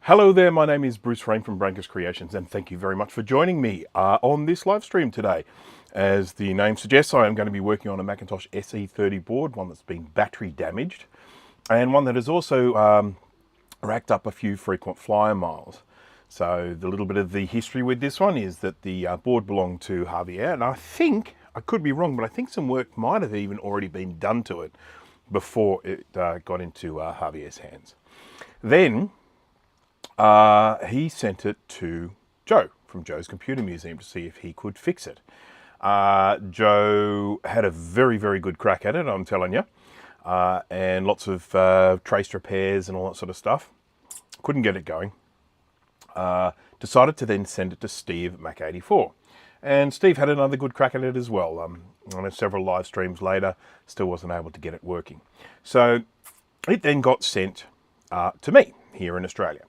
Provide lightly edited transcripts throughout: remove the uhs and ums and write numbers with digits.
Hello there, my name is Bruce Rain from Brankus Creations, and thank you very much for joining me on this live stream today. As the name suggests, I am going to be working on a Macintosh SE 30 board, one that's been battery damaged, and one that has also racked up a few frequent flyer miles. So the little bit of the history with this one is that the board belonged to Javier, and I think, I could be wrong, but I think some work might have even already been done to it before it got into Javier's hands. Then he sent it to Joe from Joe's Computer Museum to see if he could fix it. Joe had a very, very good crack at it, I'm telling you, and lots of traced repairs and all that sort of stuff. Couldn't get it going. Decided to then send it to Steve at Mac84. And Steve had another good crack at it as well. On several live streams later, still wasn't able to get it working. So it then got sent to me here in Australia.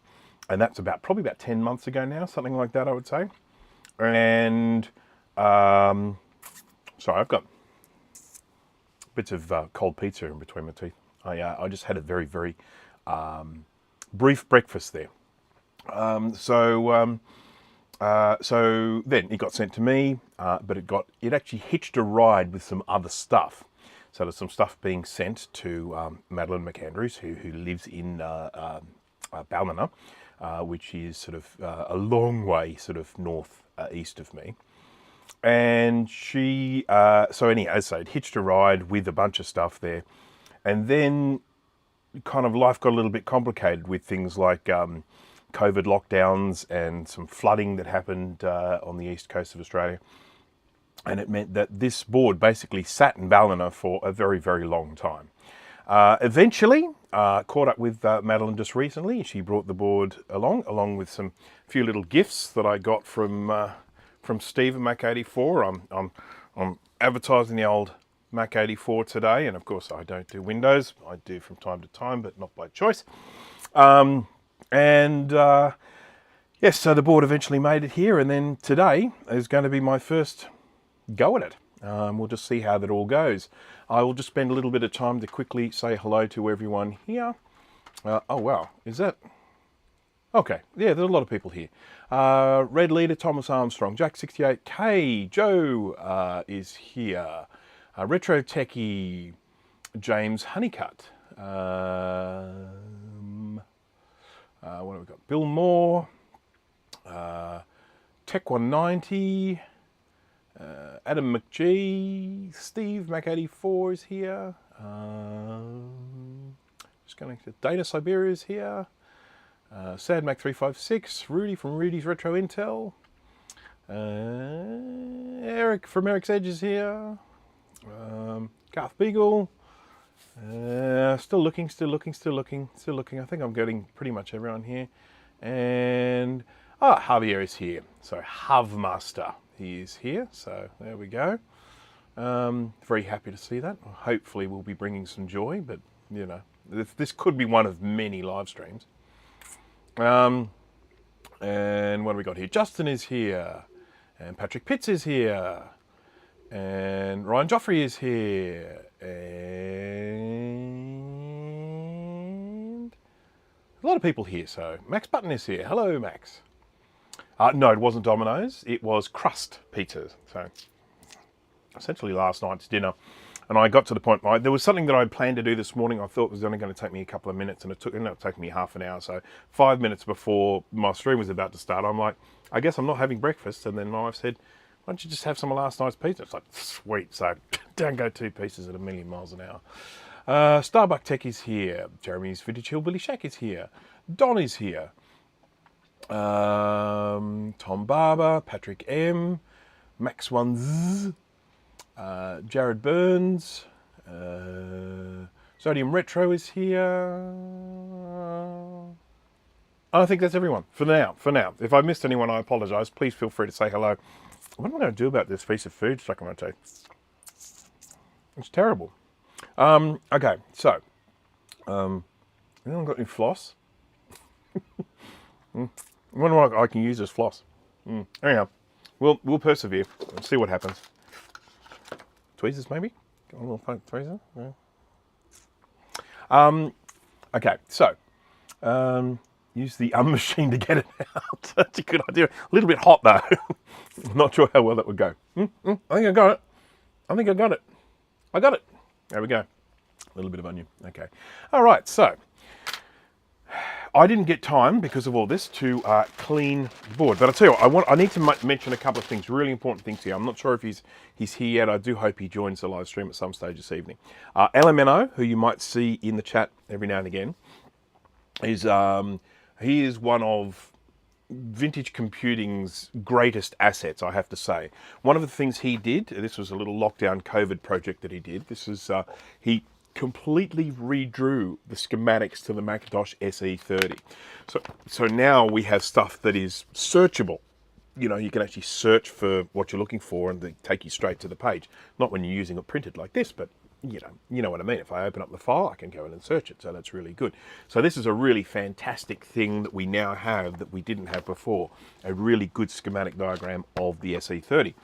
And that's probably about 10 months ago now, something like that, I would say. And, sorry, I've got bits of cold pizza in between my teeth. I just had a very, very brief breakfast there. So then it got sent to me, but it actually hitched a ride with some other stuff. So there's some stuff being sent to Madeline McAndrews, who lives in Ballina. Which is sort of a long way sort of north east of me. And she, so anyhow, as I say, it hitched a ride with a bunch of stuff there. And then kind of life got a little bit complicated with things like COVID lockdowns and some flooding that happened on the east coast of Australia. And it meant that this board basically sat in Ballina for a very, very long time. Eventually, caught up with Madeline just recently. She brought the board along with some few little gifts that I got from Steve at Mac84. I'm advertising the old Mac84 today, and of course I don't do Windows. I do from time to time, but not by choice. Yes, so the board eventually made it here, and then today is going to be my first go at it. We'll just see how that all goes. I will just spend a little bit of time to quickly say hello to everyone here. Oh wow, is that? Okay, yeah, there's a lot of people here. Red Leader, Thomas Armstrong, Jack68K, Joe is here. Retro Techie, James Honeycutt. What have we got? Bill Moore, Tech 190. Adam McGee, Steve Mac84 is here. Just going to Dana Siberia is here. Sad Mac 356, Rudy from Rudy's Retro Intel. Eric from Eric's Edge is here. Garth Beagle. Still looking. I think I'm getting pretty much everyone here. And Javier is here. So Jav Master. He is here, so there we go. Very happy to see that. Hopefully we'll be bringing some joy, but you know, this could be one of many live streams. And what have we got here? Justin is here, and Patrick Pitts is here, and Ryan Joffrey is here, and a lot of people here. So Max Button is here. Hello, Max. No, it wasn't Domino's. It was crust pizzas. So essentially last night's dinner. And I got to the point, there was something that I planned to do this morning. I thought it was only going to take me a couple of minutes, and it ended up taking me half an hour. So 5 minutes before my stream was about to start, I'm like, I guess I'm not having breakfast. And then my wife said, why don't you just have some of last night's pizza? It's like, sweet. So don't go 2 pieces at a million miles an hour. Starbuck Tech is here. Jeremy's Vintage Hillbilly Shack is here. Don is here. Tom Barber, Patrick M, Max1Z, Jared Burns, Sodium Retro is here. I think that's everyone for now. For now, if I missed anyone, I apologise. Please feel free to say hello. What am I going to do about this piece of food stuck in my teeth? It's terrible. Okay, so anyone got any floss? I wonder what I can use as floss. Anyhow, we'll persevere and see what happens. Tweezers, maybe? Got a little fake tweezer? Yeah. Okay, so use the machine to get it out. That's a good idea. A little bit hot though. Not sure how well that would go. I think I got it. I think I got it. I got it. There we go. A little bit of onion. Okay. All right, so I didn't get time because of all this to clean the board. But I tell you what, I need to mention a couple of things, really important things here. I'm not sure if he's here yet. I do hope he joins the live stream at some stage this evening. LMNO, who you might see in the chat every now and again, is he is one of vintage computing's greatest assets, I have to say. One of the things he did, this was a little lockdown COVID project that he did. This is he completely redrew the schematics to the Macintosh SE 30. So now we have stuff that is searchable. You know, you can actually search for what you're looking for and they take you straight to the page. Not when you're using it printed like this, but you know what I mean. If I open up the file, I can go in and search it. So that's really good. So this is a really fantastic thing that we now have that we didn't have before. A really good schematic diagram of the SE30.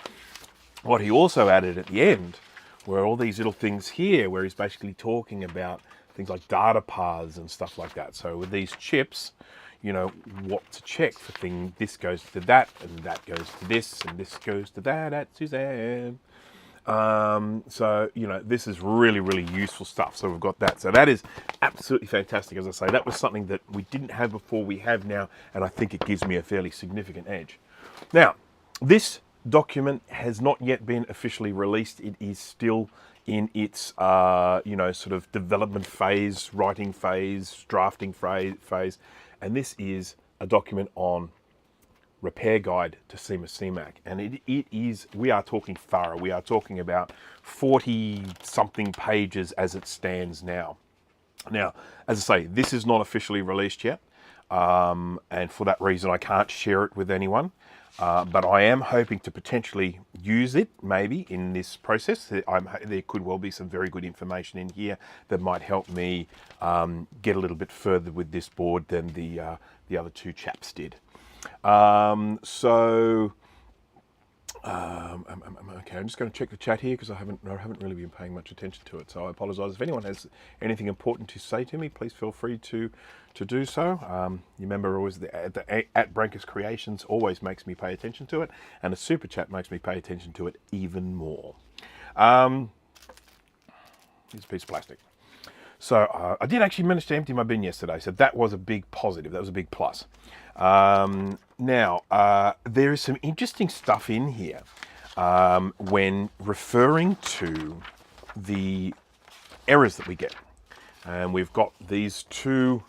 What he also added at the end were all these little things here where he's basically talking about things like data paths and stuff like that. So with these chips, you know, what to check for things. This goes to that, and that goes to this, and this goes to that at Suzanne. So, you know, this is really, really useful stuff. So we've got that. So that is absolutely fantastic. As I say, that was something that we didn't have before, we have now, and I think it gives me a fairly significant edge. Now, this document has not yet been officially released. It is still in its, you know, sort of development phase, writing phase, drafting phase. And this is a document on repair guide to CMAC, and it is, we are talking thorough. We are talking about 40 something pages as it stands now. Now, as I say, this is not officially released yet, and for that reason I can't share it with anyone, but I am hoping to potentially use it maybe in this process. There could well be some very good information in here that might help me get a little bit further with this board than the other two chaps did. Okay, I'm just going to check the chat here because I haven't really been paying much attention to it. So I apologise. If anyone has anything important to say to me, please feel free to do so. You remember always at Brankus Creations always makes me pay attention to it, and a super chat makes me pay attention to it even more. Here's a piece of plastic. So I did actually manage to empty my bin yesterday, so that was a big positive. That was a big plus. Now, there is some interesting stuff in here when referring to the errors that we get. And we've got these two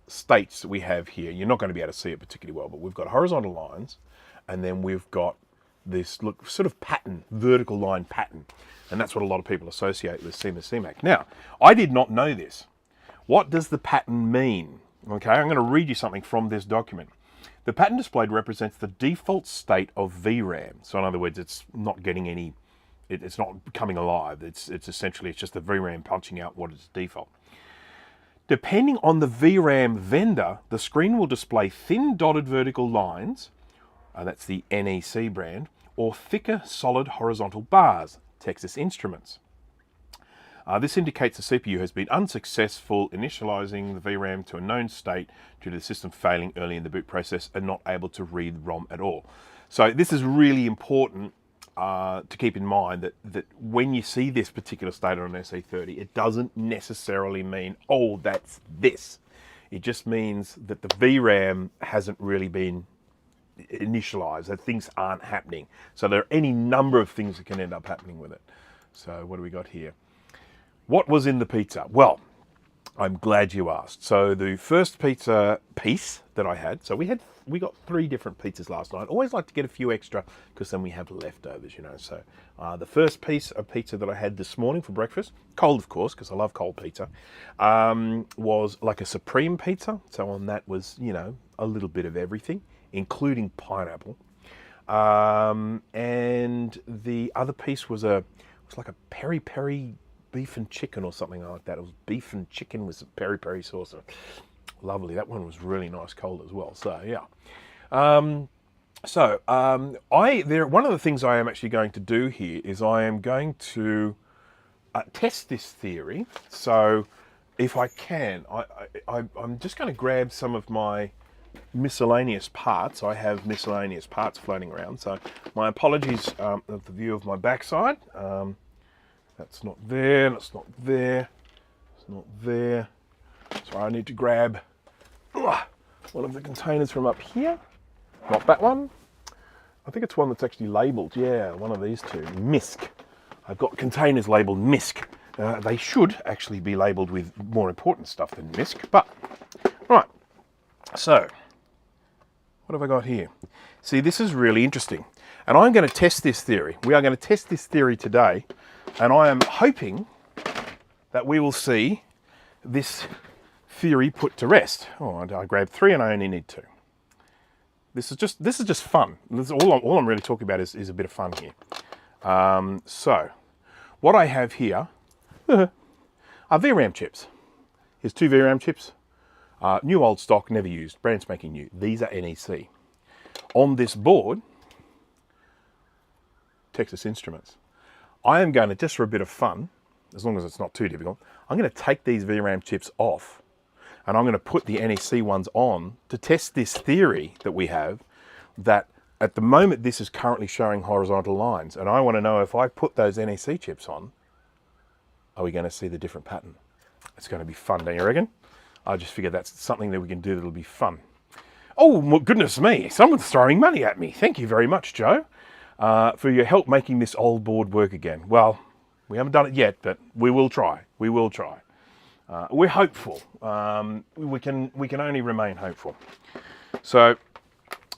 states that we have here. You're not going to be able to see it particularly well, but we've got horizontal lines, and then we've got this sort of pattern, vertical line pattern. And that's what a lot of people associate with CMAC. Now, I did not know this. What does the pattern mean? Okay, I'm going to read you something from this document. The pattern displayed represents the default state of VRAM. So in other words, it's not getting any, it's not coming alive. It's essentially, it's just the VRAM punching out what is default. Depending on the VRAM vendor, the screen will display thin dotted vertical lines, that's the NEC brand, or thicker solid horizontal bars, Texas Instruments. This indicates the CPU has been unsuccessful initializing the VRAM to a known state due to the system failing early in the boot process and not able to read ROM at all. So this is really important to keep in mind that when you see this particular state on an SE30, it doesn't necessarily mean, oh, that's this. It just means that the VRAM hasn't really been initialized, that things aren't happening. So there are any number of things that can end up happening with it. So what do we got here? What was in the pizza? Well, I'm glad you asked. So the first pizza piece that I had, so we got 3 different pizzas last night. Always like to get a few extra because then we have leftovers, you know. So the first piece of pizza that I had this morning for breakfast, cold of course, because I love cold pizza, was like a supreme pizza. So on that was, you know, a little bit of everything, including pineapple. And the other piece was like a peri-peri beef and chicken or something like that. It was beef and chicken with some peri-peri sauce. Lovely. That one was really nice cold as well. So yeah. One of the things I am actually going to do here is I am going to test this theory. So if I can, I'm just going to grab some of my miscellaneous parts. I have miscellaneous parts floating around. So my apologies of the view of my backside. That's not there, that's not there, it's not there. So I need to grab one of the containers from up here. Not that one. I think it's one that's actually labelled. Yeah, one of these two. MISC. I've got containers labelled MISC. They should actually be labelled with more important stuff than MISC. But, right. So, what have I got here? See, this is really interesting. And I'm going to test this theory. We are going to test this theory today. And I am hoping that we will see this theory put to rest. Oh, I grabbed 3 and I only need 2. This is just fun. This is all I'm really talking about is a bit of fun here. So, what I have here are VRAM chips. Here's 2 VRAM chips. New old stock, never used, brand spanking new. These are NEC. On this board, Texas Instruments. I am going to, just for a bit of fun, as long as it's not too difficult, I'm going to take these VRAM chips off and I'm going to put the NEC ones on to test this theory that we have, that at the moment this is currently showing horizontal lines, and I want to know if I put those NEC chips on, are we going to see the different pattern? It's going to be fun, don't you reckon? I just figured that's something that we can do that'll be fun. Oh, goodness me, someone's throwing money at me. Thank you very much, Joe. For your help making this old board work again. Well, we haven't done it yet, but we will try. We will try. We're hopeful. We can only remain hopeful. So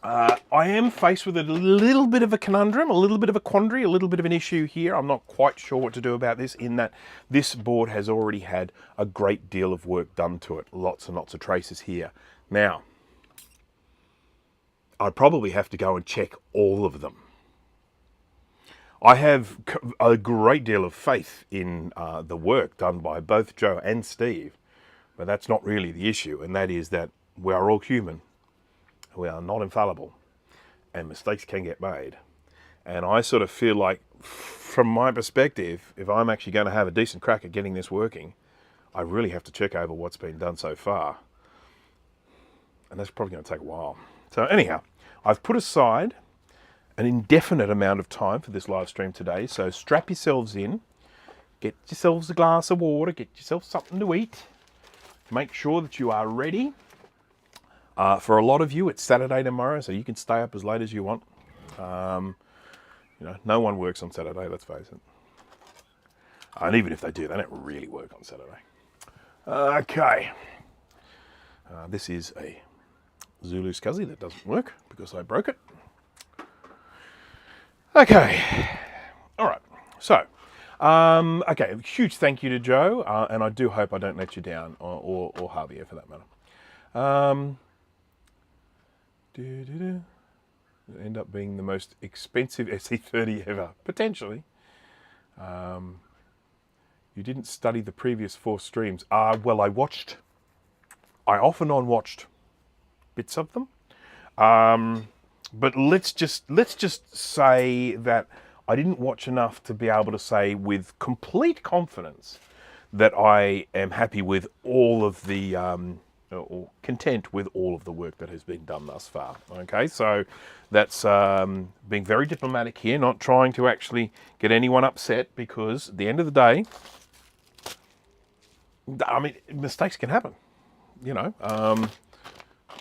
I am faced with a little bit of a conundrum, a little bit of a quandary, a little bit of an issue here. I'm not quite sure what to do about this, in that this board has already had a great deal of work done to it. Lots and lots of traces here. Now, I'd probably have to go and check all of them. I have a great deal of faith in the work done by both Joe and Steve, but that's not really the issue, and that is that we are all human, we are not infallible, and mistakes can get made. And I sort of feel like, from my perspective, if I'm actually going to have a decent crack at getting this working, I really have to check over what's been done so far, and that's probably going to take a while. So anyhow, I've put aside an indefinite amount of time for this live stream today, so strap yourselves in, get yourselves a glass of water, get yourself something to eat, make sure that you are ready. For a lot of you, it's Saturday tomorrow, so you can stay up as late as you want. You know, no one works on Saturday, let's face it. And even if they do, they don't really work on Saturday. Okay. This is a Zulu SCSI that doesn't work because I broke it. Okay, all right, so, okay, huge thank you to Joe, and I do hope I don't let you down, or Javier for that matter. It'll end up being the most expensive SE30 ever, potentially. You didn't study the previous 4 streams. Well, I off and on watched bits of them. But let's just say that I didn't watch enough to be able to say with complete confidence that I am happy with all of the, or content with all of the work that has been done thus far. Okay, so that's being very diplomatic here, not trying to actually get anyone upset, because at the end of the day, I mean, mistakes can happen, you know,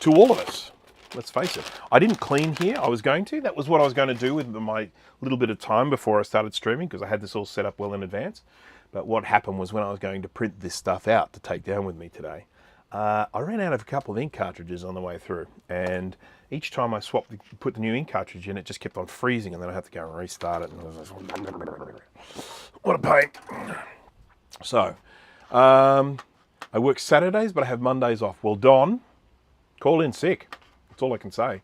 to all of us. Let's face it. I didn't clean here. I was going to. That was what I was going to do with my little bit of time before I started streaming, because I had this all set up well in advance. But what happened was when I was going to print this stuff out to take down with me today, I ran out of a couple of ink cartridges on the way through, and each time I put the new ink cartridge in, it just kept on freezing, and then I had to go and restart it, and it was like, what a pain. So, I work Saturdays, but I have Mondays off. Well, Don, call in sick. That's all I can say.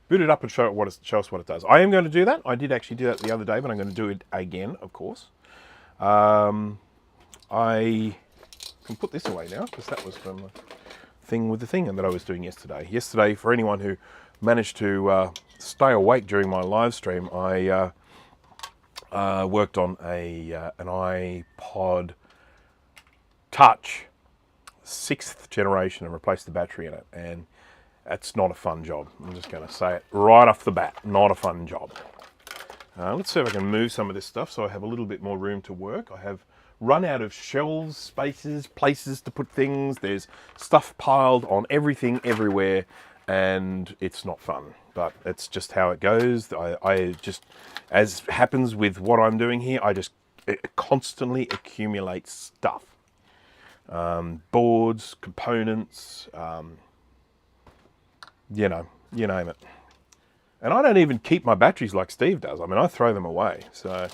Boot it up and show us what it does. I am going to do that. I did actually do that the other day, but I'm going to do it again, of course. I can put this away now because that was from the thing that I was doing yesterday. Yesterday, for anyone who managed to stay awake during my live stream, I worked on an iPod Touch 6th generation and replaced the battery in it, and that's not a fun job. I'm just going to say it right off the bat, not a fun job. Let's see if I can move some of this stuff so I have a little bit more room to work. I have run out of shelves, spaces, places to put things. There's stuff piled on everything, everywhere, and it's not fun. But it's just how it goes. I just, as happens with what I'm doing here, it constantly accumulate stuff. Boards, components, you name it. And I don't even keep my batteries like Steve does. I mean, I throw them away. So I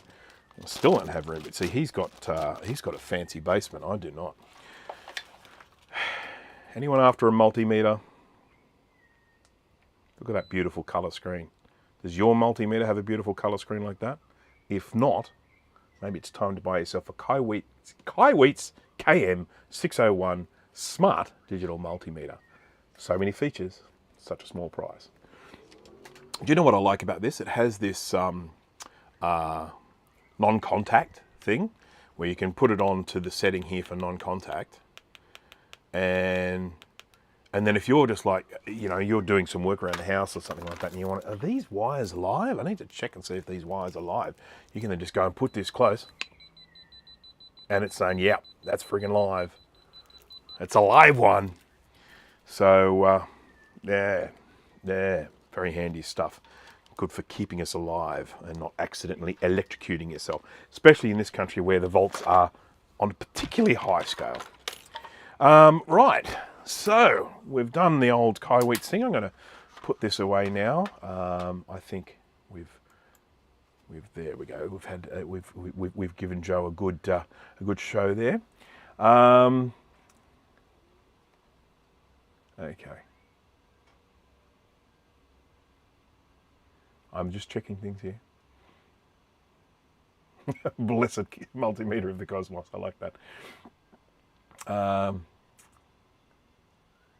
still don't have room. But see, he's got a fancy basement. I do not. Anyone after a multimeter? Look at that beautiful color screen. Does your multimeter have a beautiful color screen like that? If not, maybe it's time to buy yourself a Kaiweets KM601 smart digital multimeter. So many features, such a small price. Do you know what I like about this? It has this non-contact thing where you can put it on to the setting here for non-contact, and then if you're just like, you're doing some work around the house or something like that, and you want, are these wires live? I need to check and see if these wires are live. You can then just go and put this close, and it's saying, yeah, that's friggin' live. It's a live one. So, yeah, very handy stuff. Good for keeping us alive and not accidentally electrocuting yourself, especially in this country where the volts are on a particularly high scale. Right, so we've done the old Kaiweets thing. I'm going to put this away now. I think there we go. We've had we've given Joe a good show there. Okay. I'm just checking things here. Blessed multimeter of the cosmos. I like that.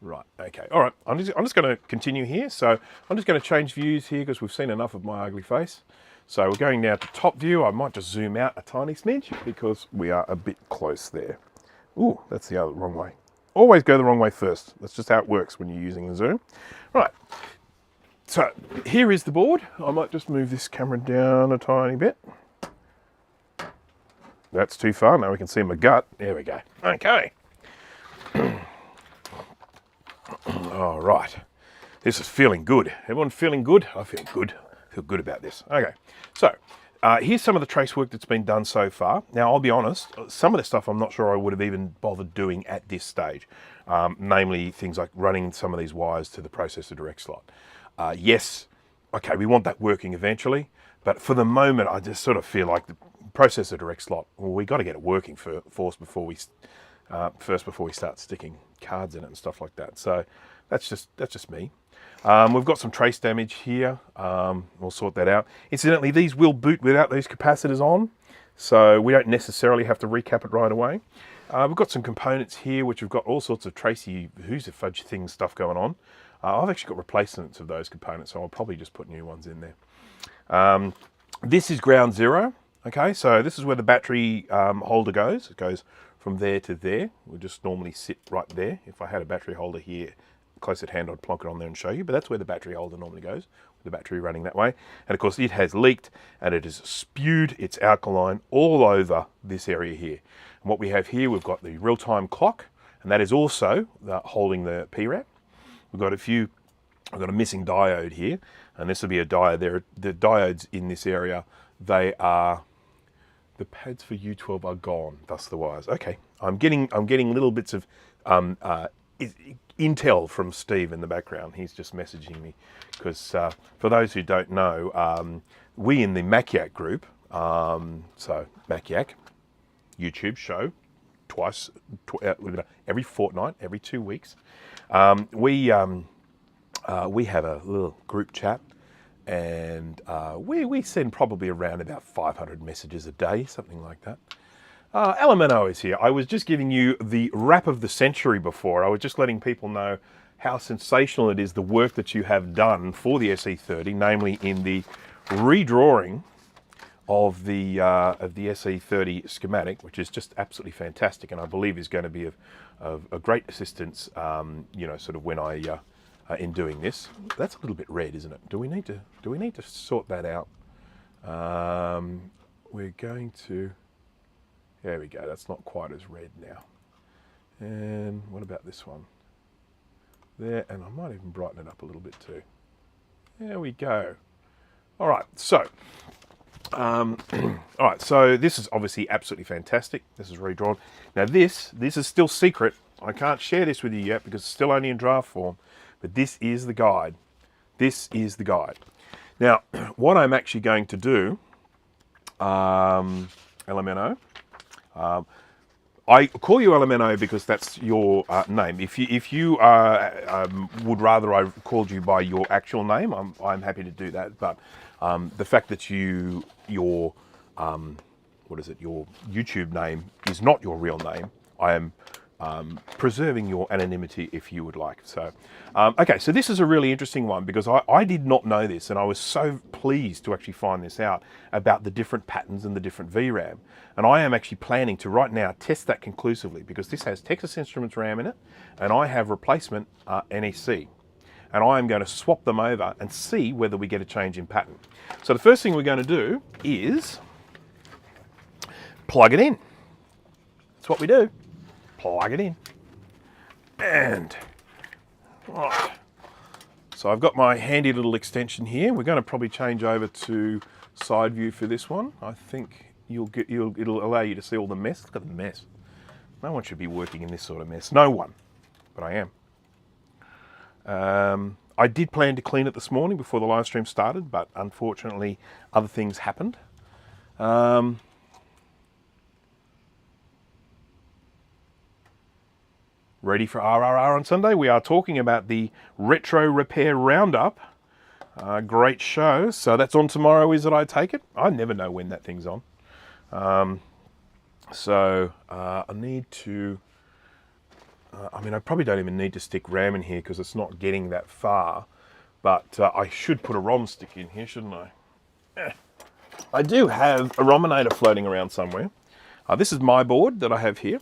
Right. Okay. All right. I'm just going to continue here. So I'm just going to change views here because we've seen enough of my ugly face. So we're going now to top view. I might just zoom out a tiny smidge because we are a bit close there. Ooh, that's the wrong way. Always go the wrong way first. That's just how it works when you're using the zoom. Right. So here is the board. I might just move this camera down a tiny bit. That's too far. Now we can see my gut. There we go. Okay. All right. This is feeling good. Everyone feeling good? I feel good. I feel good about this. Okay. So here's some of the trace work that's been done so far. Now, I'll be honest, some of the stuff I'm not sure I would have even bothered doing at this stage. Namely, things like running some of these wires to the processor direct slot. Yes, okay, we want that working eventually, but for the moment, I just sort of feel like the processor direct slot, well, we got to get it working first before we start sticking cards in it and stuff like that. So that's just me. We've got some trace damage here. We'll sort that out. Incidentally, these will boot without these capacitors on, so we don't necessarily have to recap it right away. We've got some components here which have got all sorts of tracey who's a fudge thing stuff going on. I've actually got replacements of those components, so I'll probably just put new ones in there. This is ground zero. Okay, so this is where the battery holder goes. It goes from there to there. We'll just normally sit right there. If I had a battery holder here close at hand, I'd plonk it on there and show you, but that's where the battery holder normally goes, with the battery running that way. And of course it has leaked and it has spewed its alkaline all over this area here. And what we have here, we've got the real-time clock, and that is also holding the PRAM. We've got a few I've got a missing diode here, and this will be a diode. The diodes in this area, they are, the pads for U12 are gone, thus the wires. Okay, I'm getting little bits of intel from Steve in the background. He's just messaging me because for those who don't know, we in the Maciac group, so Maciac YouTube show twice, every fortnight, every 2 weeks. We have a little group chat, and we send probably around about 500 messages a day, something like that. Elemento is here. I was just giving you the rap of the century before. I was just letting people know how sensational it is, the work that you have done for the SE30, namely in the redrawing of the SE30 schematic, which is just absolutely fantastic, and I believe is going to be of a great assistance, you know, sort of when I in doing this. That's a little bit red, isn't it? Do we need to sort that out? We're going to. There we go. That's not quite as red now. And what about this one? There, and I might even brighten it up a little bit too. There we go. All right. So. All right, so this is obviously absolutely fantastic. This is redrawn. Now this is still secret. I can't share this with you yet because it's still only in draft form, but this is the guide. This is the guide. Now, what I'm actually going to do, Elemento, I call you Elemento because that's your name. If you would rather I called you by your actual name, I'm happy to do that. But the fact that your your YouTube name is not your real name, I am preserving your anonymity if you would like. So, okay, so this is a really interesting one because I did not know this, and I was so pleased to actually find this out about the different patterns and the different VRAM. And I am actually planning to right now test that conclusively because this has Texas Instruments RAM in it, and I have replacement NEC. And I am going to swap them over and see whether we get a change in pattern. So the first thing we're going to do is plug it in. That's what we do. Plug it in. And, right. So I've got my handy little extension here. We're going to probably change over to side view for this one. I think it'll allow you to see all the mess. Look at the mess. No one should be working in this sort of mess. No one. But I am. I did plan to clean it this morning before the live stream started, but unfortunately other things happened. Ready for RRR on Sunday? We are talking about the Retro Repair Roundup. Great show. So that's on tomorrow, is it? I take it? I never know when that thing's on. I need to... I mean, I probably don't even need to stick RAM in here because it's not getting that far. But I should put a ROM stick in here, shouldn't I? I do have a ROMinator floating around somewhere. This is my board that I have here.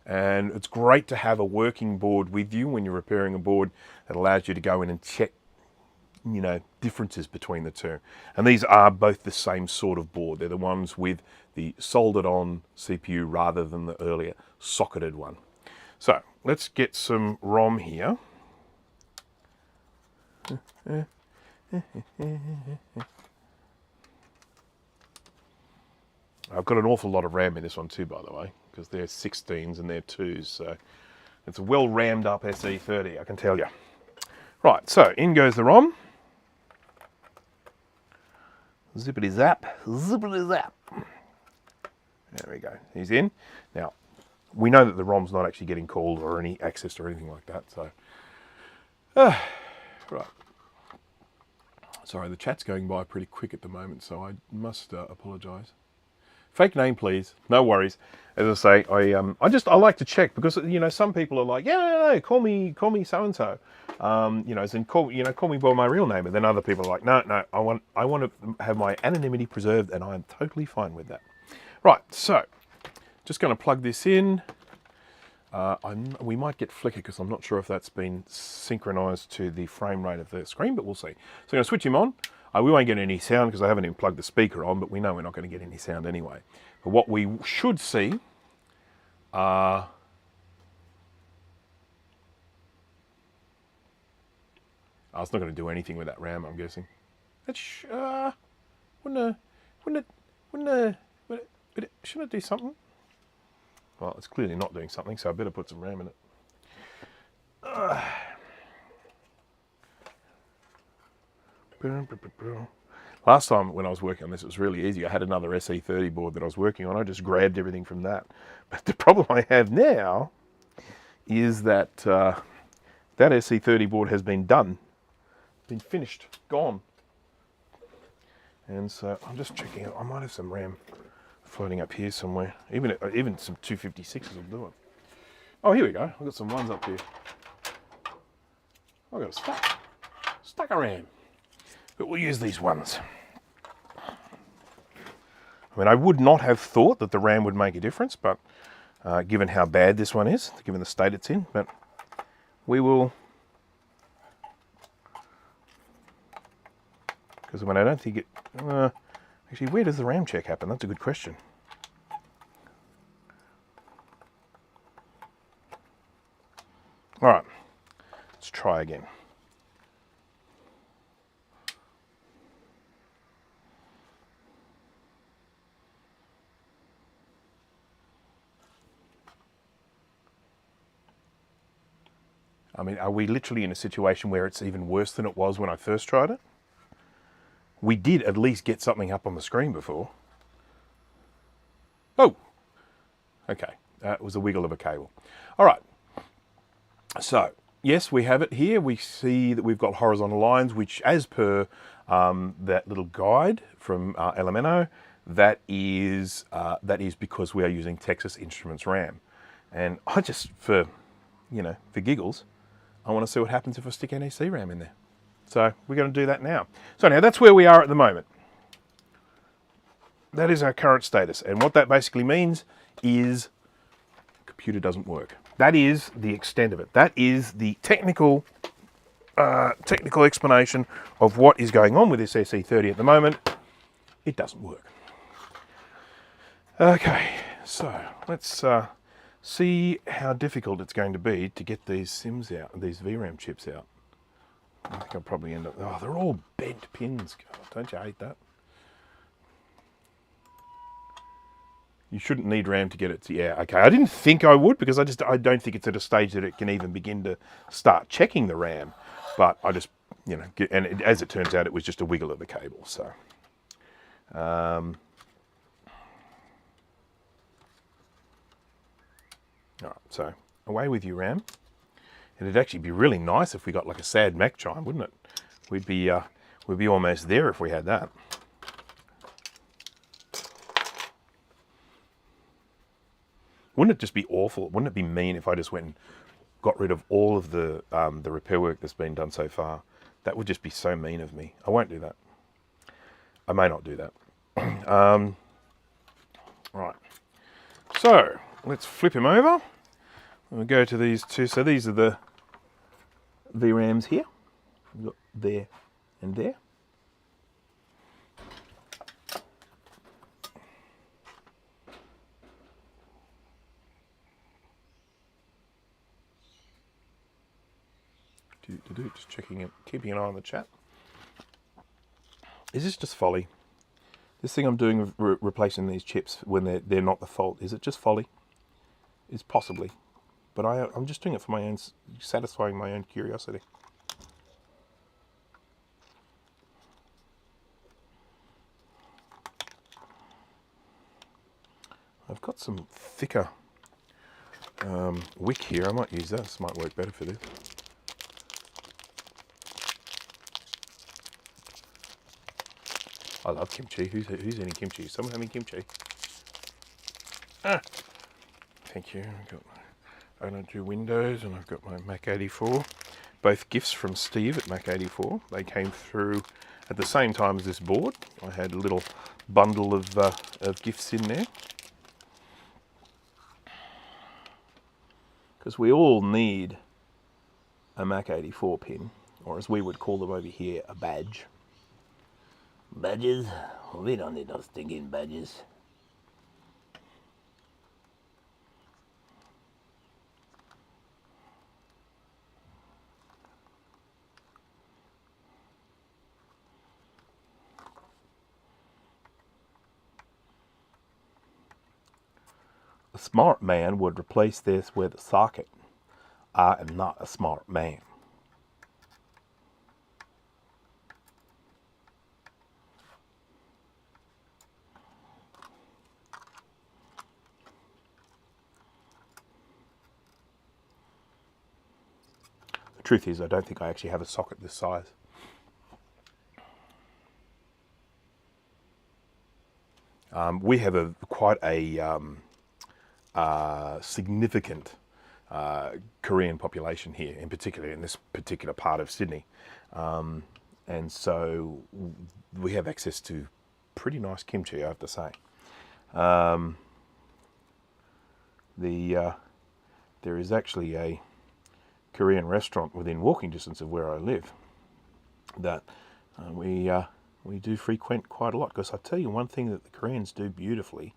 And it's great to have a working board with you when you're repairing a board that allows you to go in and check, you know, differences between the two. And these are both the same sort of board. They're the ones with the soldered on CPU rather than the earlier socketed one. So let's get some ROM here. I've got an awful lot of RAM in this one too, by the way, because they're 16s and they're 2s. So it's a well rammed up SE30, I can tell you. Right, so in goes the ROM. Zippity zap, zippity zap. There we go, he's in. Now, we know that the ROM's not actually getting called or any access or anything like that, so. Right. Sorry, the chat's going by pretty quick at the moment, so I must apologise. Fake name, please. No worries. As I say, I like to check because, you know, some people are like, yeah, no, call me so and so. You know, as in call me by my real name. And then other people are like, no, I want to have my anonymity preserved, and I'm totally fine with that. Right, so just going to plug this in. We might get flicker because I'm not sure if that's been synchronized to the frame rate of the screen, but we'll see. So I'm going to switch him on. We won't get any sound because I haven't even plugged the speaker on, but we know we're not going to get any sound anyway. But what we should see are Oh, it's not going to do anything with that RAM, I'm guessing. That's wouldn't it, shouldn't it do something? Well, it's clearly not doing something, so I better put some RAM in it. Last time when I was working on this, it was really easy. I had another SE30 board that I was working on. I just grabbed everything from that. But the problem I have now is that that SE30 board has been done, been finished, gone. And so I'm just checking out. I might have some RAM floating up here somewhere. Even some 256s will do it. Oh, here we go. I've got some ones up here. I've got a stack of RAM. But we'll use these ones. I mean, I would not have thought that the RAM would make a difference, but given how bad this one is, given the state it's in, but we will. Because I don't think it. Actually, where does the RAM check happen? That's a good question. All right, let's try again. I mean, are we literally in a situation where it's even worse than it was when I first tried it? We did at least get something up on the screen before. Oh, okay. It was a wiggle of a cable. All right. So, yes, we have it here. We see that we've got horizontal lines, which as per that little guide from Elemento, that is because we are using Texas Instruments RAM. And I just, for giggles, I want to see what happens if I stick NEC RAM in there. So we're going to do that now. So now that's where we are at the moment. That is our current status. And what that basically means is the computer doesn't work. That is the extent of it. That is the technical explanation of what is going on with this SE30 at the moment. It doesn't work. Okay, so let's see how difficult it's going to be to get these SIMs out, these VRAM chips out. I think I'll probably end up. Oh, they're all bent pins. God, don't you hate that? You shouldn't need RAM to get it to, yeah, okay. I didn't think I would because I don't think it's at a stage that it can even begin to start checking the RAM. But I just, as it turns out, it was just a wiggle of the cable, so. All right, so away with you, RAM. It'd actually be really nice if we got like a sad Mac chime, wouldn't it? We'd be almost there if we had that. Wouldn't it just be awful? Wouldn't it be mean if I just went and got rid of all of the repair work that's been done so far? That would just be so mean of me. I won't do that. I may not do that. Right. So let's flip him over. We'll go to these two. So these are the VRAMs here. We've got there and there. Just checking it, keeping an eye on the chat. Is this just folly? This thing I'm doing with replacing these chips when they're not the fault, is it just folly? It's possibly. But I'm just doing it for my own, satisfying my own curiosity. I've got some thicker wick here. I might use that. This might work better for this. I love kimchi. Who's eating kimchi? Someone having kimchi? Thank you. I've got my 092 Windows and I've got my Mac 84. Both gifts from Steve at Mac 84. They came through at the same time as this board. I had a little bundle of gifts in there. Because we all need a Mac 84 pin, or as we would call them over here, a badge. Badges? We don't need those stinking badges. smart man would replace this with a socket. I am not a smart man. The truth is, I don't think I actually have a socket this size. We have quite a significant Korean population here, in particular in this particular part of Sydney, and so we have access to pretty nice kimchi, I have to say. There is actually a Korean restaurant within walking distance of where I live that we do frequent quite a lot, because I tell you, one thing that the Koreans do beautifully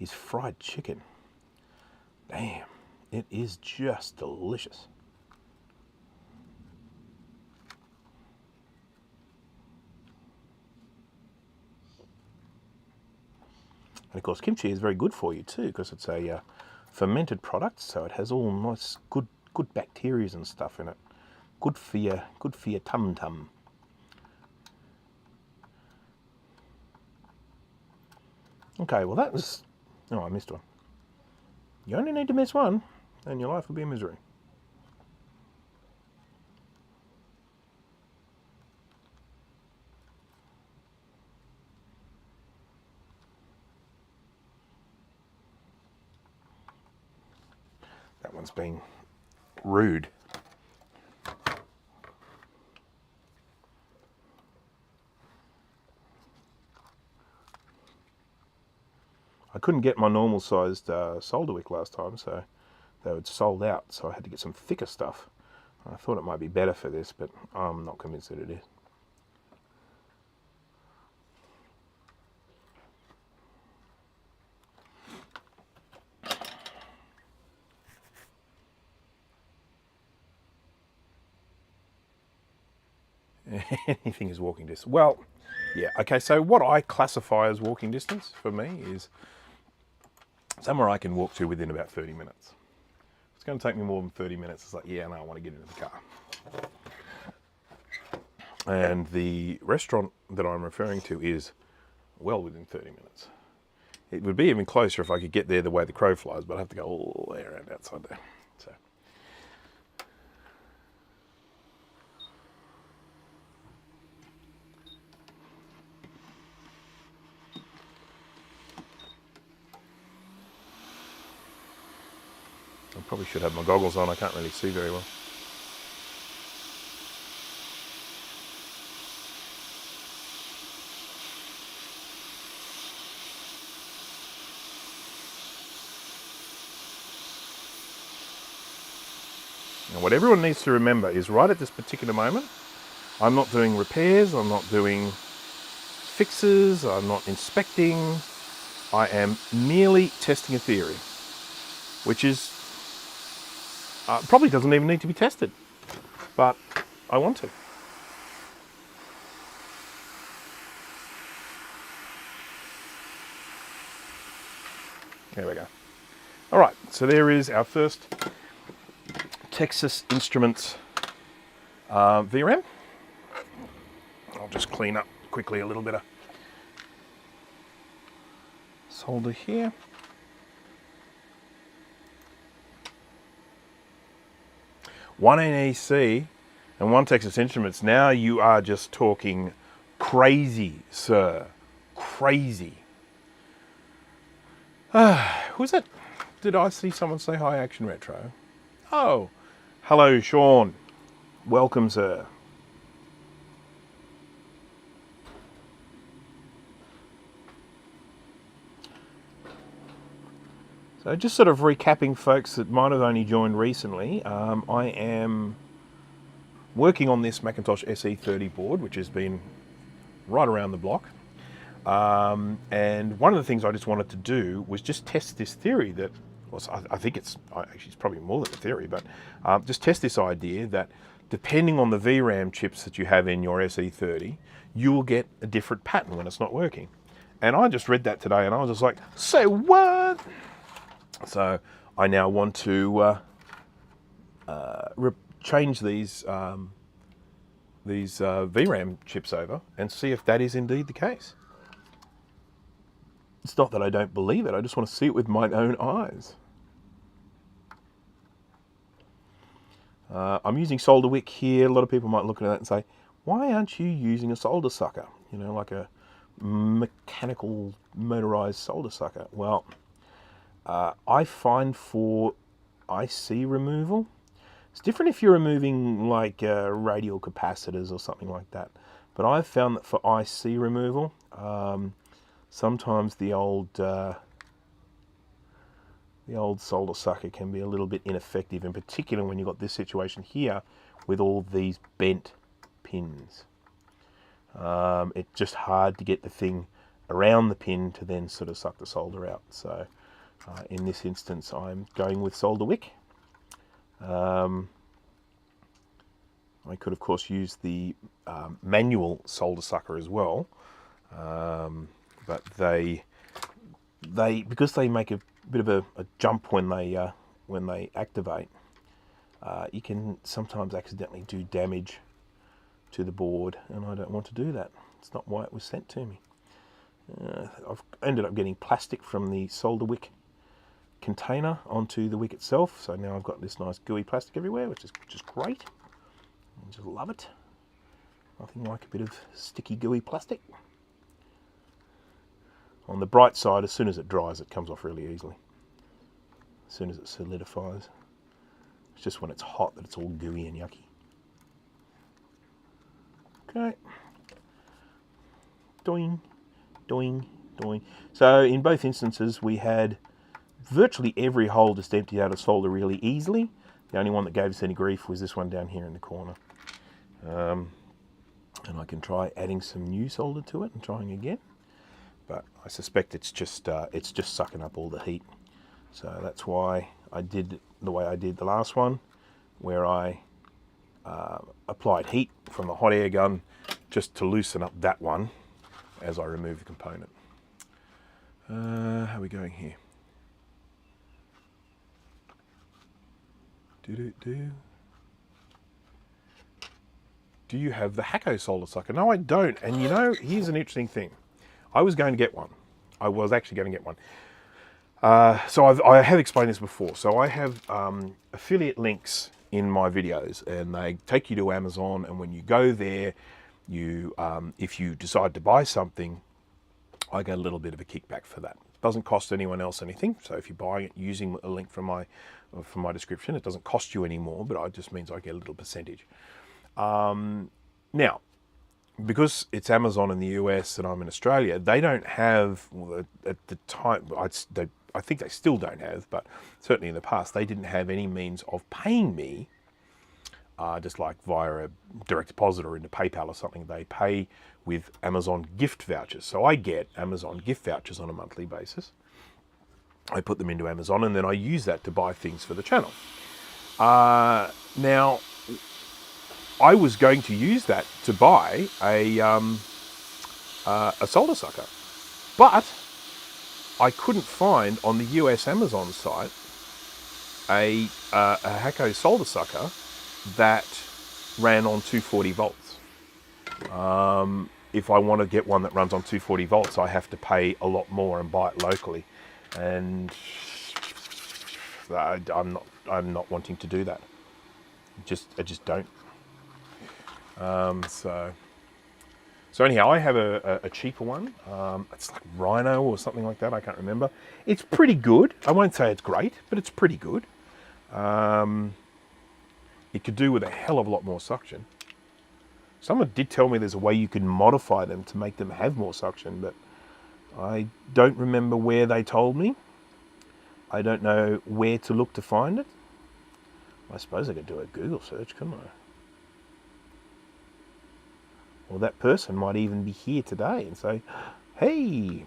is fried chicken. Damn, it is just delicious. And of course, kimchi is very good for you too, because it's a fermented product, so it has all nice, good bacteria and stuff in it. Good for your tum tum. Okay, well that was... Oh, I missed one. You only need to miss one, and your life will be a misery. That one's been rude. I couldn't get my normal sized solder wick last time, so they were sold out, so I had to get some thicker stuff. I thought it might be better for this, but I'm not convinced that it is. Anything is walking distance. Well, yeah, okay, so what I classify as walking distance for me is somewhere I can walk to within about 30 minutes. If it's going to take me more than 30 minutes, it's like, yeah, no, I want to get into the car. And the restaurant that I'm referring to is well within 30 minutes. It would be even closer if I could get there the way the crow flies, but I have to go all the way around outside there. So. I probably should have my goggles on, I can't really see very well. And what everyone needs to remember is right at this particular moment, I'm not doing repairs, I'm not doing fixes, I'm not inspecting, I am merely testing a theory, which is probably doesn't even need to be tested, but I want to. There we go. All right, so there is our first Texas Instruments VRAM. I'll just clean up quickly a little bit of solder here. One NEC and one Texas Instruments. Now you are just talking crazy, sir. Crazy. Who's that? Did I see someone say hi, Action Retro? Oh, hello, Sean. Welcome, sir. So just sort of recapping, folks that might have only joined recently, I am working on this Macintosh SE 30 board, which has been right around the block. And one of the things I just wanted to do was just test this theory that, well, I think actually it's probably more than a theory, but just test this idea that depending on the VRAM chips that you have in your SE30, you will get a different pattern when it's not working. And I just read that today and I was just like, say what? So I now want to change these VRAM chips over and see if that is indeed the case. It's not that I don't believe it, I just want to see it with my own eyes. I'm using solder wick here. A lot of people might look at that and say, why aren't you using a solder sucker? You know, like a mechanical motorized solder sucker. Well, I find for IC removal, it's different if you're removing like radial capacitors or something like that. But I've found that for IC removal, sometimes the old solder sucker can be a little bit ineffective, in particular when you've got this situation here with all these bent pins. It's just hard to get the thing around the pin to then sort of suck the solder out. So in this instance, I'm going with solder wick. I could, of course, use the manual solder sucker as well, but they because they make a bit of a jump when they activate, you can sometimes accidentally do damage to the board, and I don't want to do that. It's not why it was sent to me. I've ended up getting plastic from the solder wick container onto the wick itself, so now I've got this nice gooey plastic everywhere, which is just great. I just love it. Nothing like a bit of sticky gooey plastic. On the bright side, as soon as it dries, it comes off really easily. As soon as it solidifies. It's just when it's hot that it's all gooey and yucky. Okay. Doing, doing, doing. So in both instances, we had virtually every hole just emptied out of solder really easily. The only one that gave us any grief was this one down here in the corner. And I can try adding some new solder to it and trying again. But I suspect it's just sucking up all the heat. So that's why I did the way I did the last one, where I applied heat from the hot air gun just to loosen up that one as I remove the component. How are we going here? Do you have the Hakko solder sucker? No, I don't. And you know, here's an interesting thing. I was going to get one. I was actually going to get one. So I have explained this before. So I have affiliate links in my videos, and they take you to Amazon. And when you go there, you if you decide to buy something, I get a little bit of a kickback for that. It doesn't cost anyone else anything. So if you're buying it using a link from my description, it doesn't cost you any more, but it just means I get a little percentage. Now, because it's Amazon in the US and I'm in Australia, they don't have, well, at the time, I think they still don't have, but certainly in the past, they didn't have any means of paying me, just like via a direct deposit or into PayPal or something. They pay with Amazon gift vouchers. So I get Amazon gift vouchers on a monthly basis. I put them into Amazon, and then I use that to buy things for the channel. Now, I was going to use that to buy a solder sucker, but I couldn't find on the US Amazon site a Hakko solder sucker that ran on 240 volts. If I want to get one that runs on 240 volts, I have to pay a lot more and buy it locally, and I'm not wanting to do that. I just don't. So anyhow, I have a cheaper one. It's like Rhino or something like that. I can't remember. It's pretty good. I won't say it's great, but it's pretty good. It could do with a hell of a lot more suction. Someone did tell me there's a way you can modify them to make them have more suction, but I don't remember where they told me. I don't know where to look to find it. I suppose I could do a Google search, couldn't I? Or that person might even be here today and say, hey.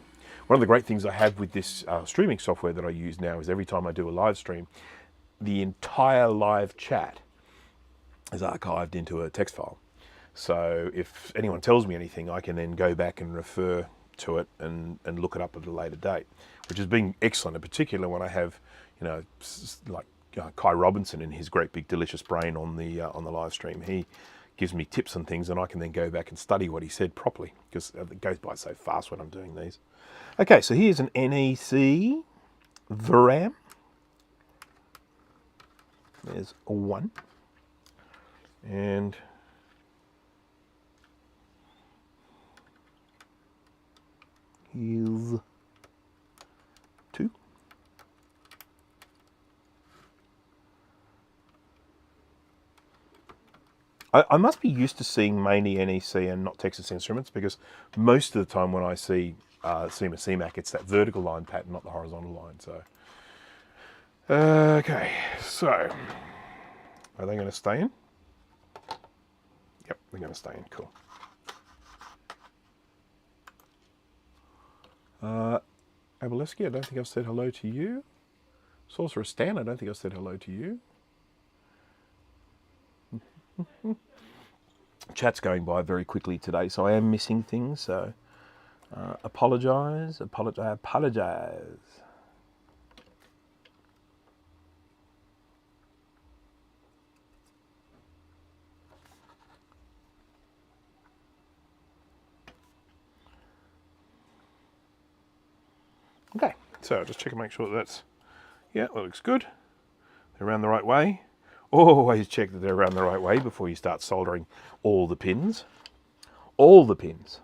One of the great things I have with this streaming software that I use now is every time I do a live stream, the entire live chat is archived into a text file. So if anyone tells me anything, I can then go back and refer to it and look it up at a later date, which has been excellent, in particular when I have, you know, like Kai Robinson and his great big delicious brain on the live stream. He gives me tips and things, and I can then go back and study what he said properly, because it goes by so fast when I'm doing these. Okay, so here's an NEC VRAM. There's one, and here's two. I must be used to seeing mainly NEC and not Texas Instruments, because most of the time when I see SEMA CMAC, it's that vertical line pattern, not the horizontal line. So, okay, so are they going to stay in? Yep, they're going to stay in. Cool. Abaleski, I don't think I've said hello to you. Sorcerer Stan, I don't think I've said hello to you. Chat's going by very quickly today, so I am missing things, so apologise. Okay, so just check and make sure that's, yeah, that looks good. They're around the right way. Always check that they're around the right way before you start soldering all the pins. All the pins.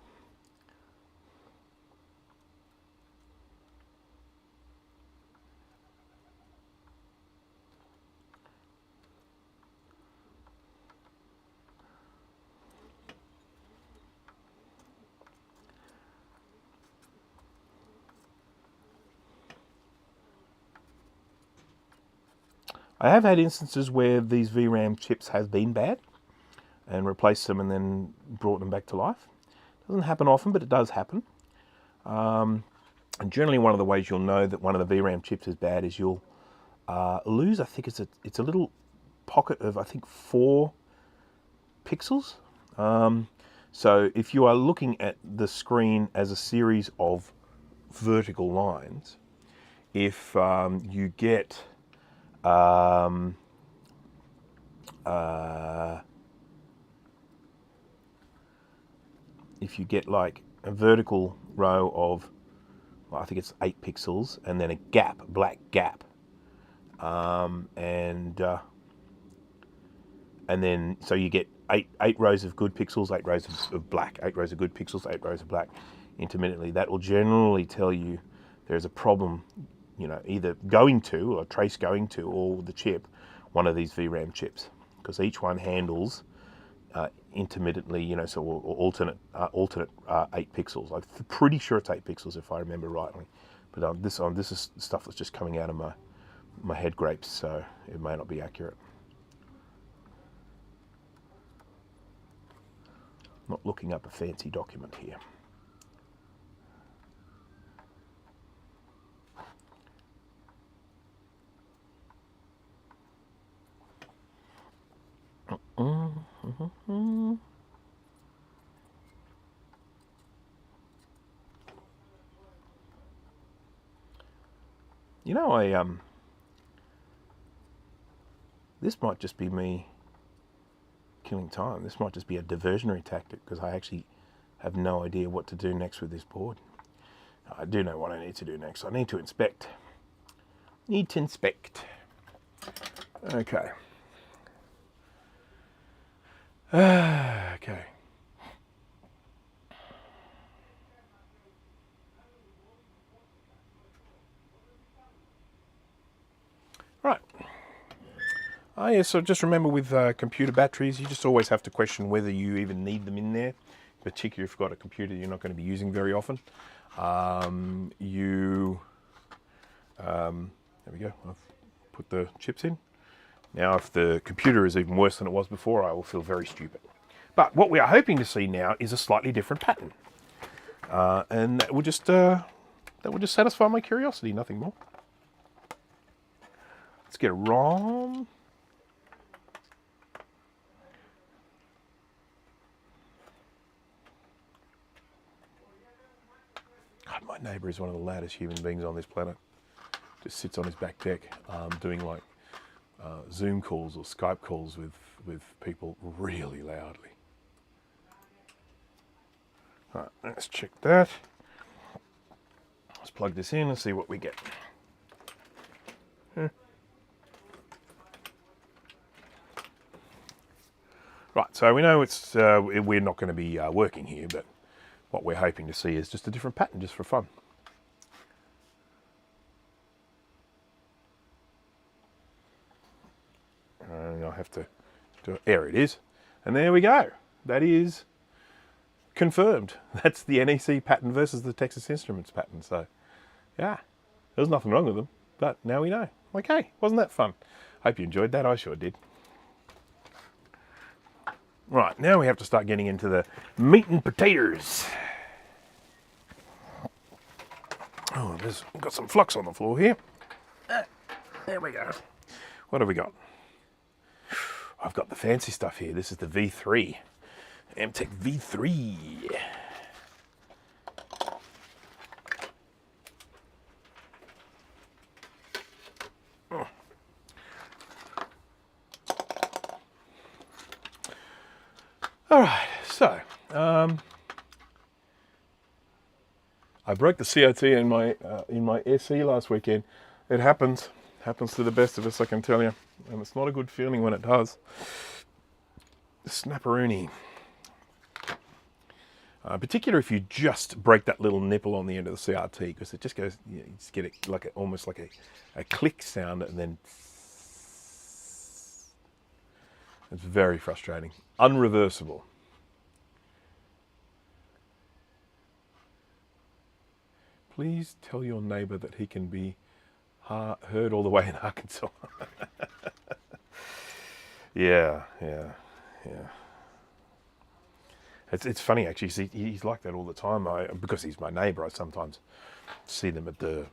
I have had instances where these VRAM chips have been bad and replaced them and then brought them back to life. It doesn't happen often, but it does happen. And generally one of the ways you'll know that one of the VRAM chips is bad is you'll lose, I think it's a little pocket of, I think, 4 pixels. So if you are looking at the screen as a series of vertical lines, if you get if you get like a vertical row of, well, I think it's 8 pixels, and then a gap, a black gap, and then so you get eight rows of good pixels, 8 rows of black, 8 rows of good pixels, 8 rows of black intermittently. That will generally tell you there's a problem, you know, either going to, or trace going to, or the chip, one of these VRAM chips, because each one handles intermittently, you know, so or alternate 8 pixels. I'm pretty sure it's 8 pixels if I remember rightly, but this is stuff that's just coming out of my head grapes, so it may not be accurate. Not looking up a fancy document here. You know, this might just be me killing time. This might just be a diversionary tactic, because I actually have no idea what to do next with this board. I do know what I need to do next. I need to inspect. Need to inspect. Okay. Okay. Right. Oh yeah, so just remember with computer batteries, you just always have to question whether you even need them in there, particularly if you've got a computer you're not going to be using very often. There we go, I've put the chips in. Now if the computer is even worse than it was before, I will feel very stupid. But what we are hoping to see now is a slightly different pattern. And that will just satisfy my curiosity, nothing more. Let's get a ROM. My neighbour is one of the loudest human beings on this planet. Just sits on his back deck doing like Zoom calls or Skype calls with people really loudly. All right, let's check that. Let's plug this in and see what we get. Right, so we know it's we're not going to be working here, but what we're hoping to see is just a different pattern, just for fun. And I'll have to do it. There it is. And there we go. That is confirmed. That's the NEC pattern versus the Texas Instruments pattern. So, yeah, there's nothing wrong with them, but now we know. Okay, wasn't that fun? Hope you enjoyed that. I sure did. Right, now we have to start getting into the meat and potatoes. Oh, we've got some flux on the floor here. There we go. What have we got? I've got the fancy stuff here. This is the V3. Amtech V3. Oh. All right, so I broke the COT in my SE last weekend. It happens to the best of us, I can tell you, and it's not a good feeling when it does. Snapperoonie. Particularly if you just break that little nipple on the end of the CRT, because it just goes, you just get it like almost like a click sound, and then it's very frustrating. Unreversible. Please tell your neighbour that he can be heard all the way in Arkansas. Yeah. It's funny actually. He's like that all the time. Because he's my neighbour, I sometimes see them at the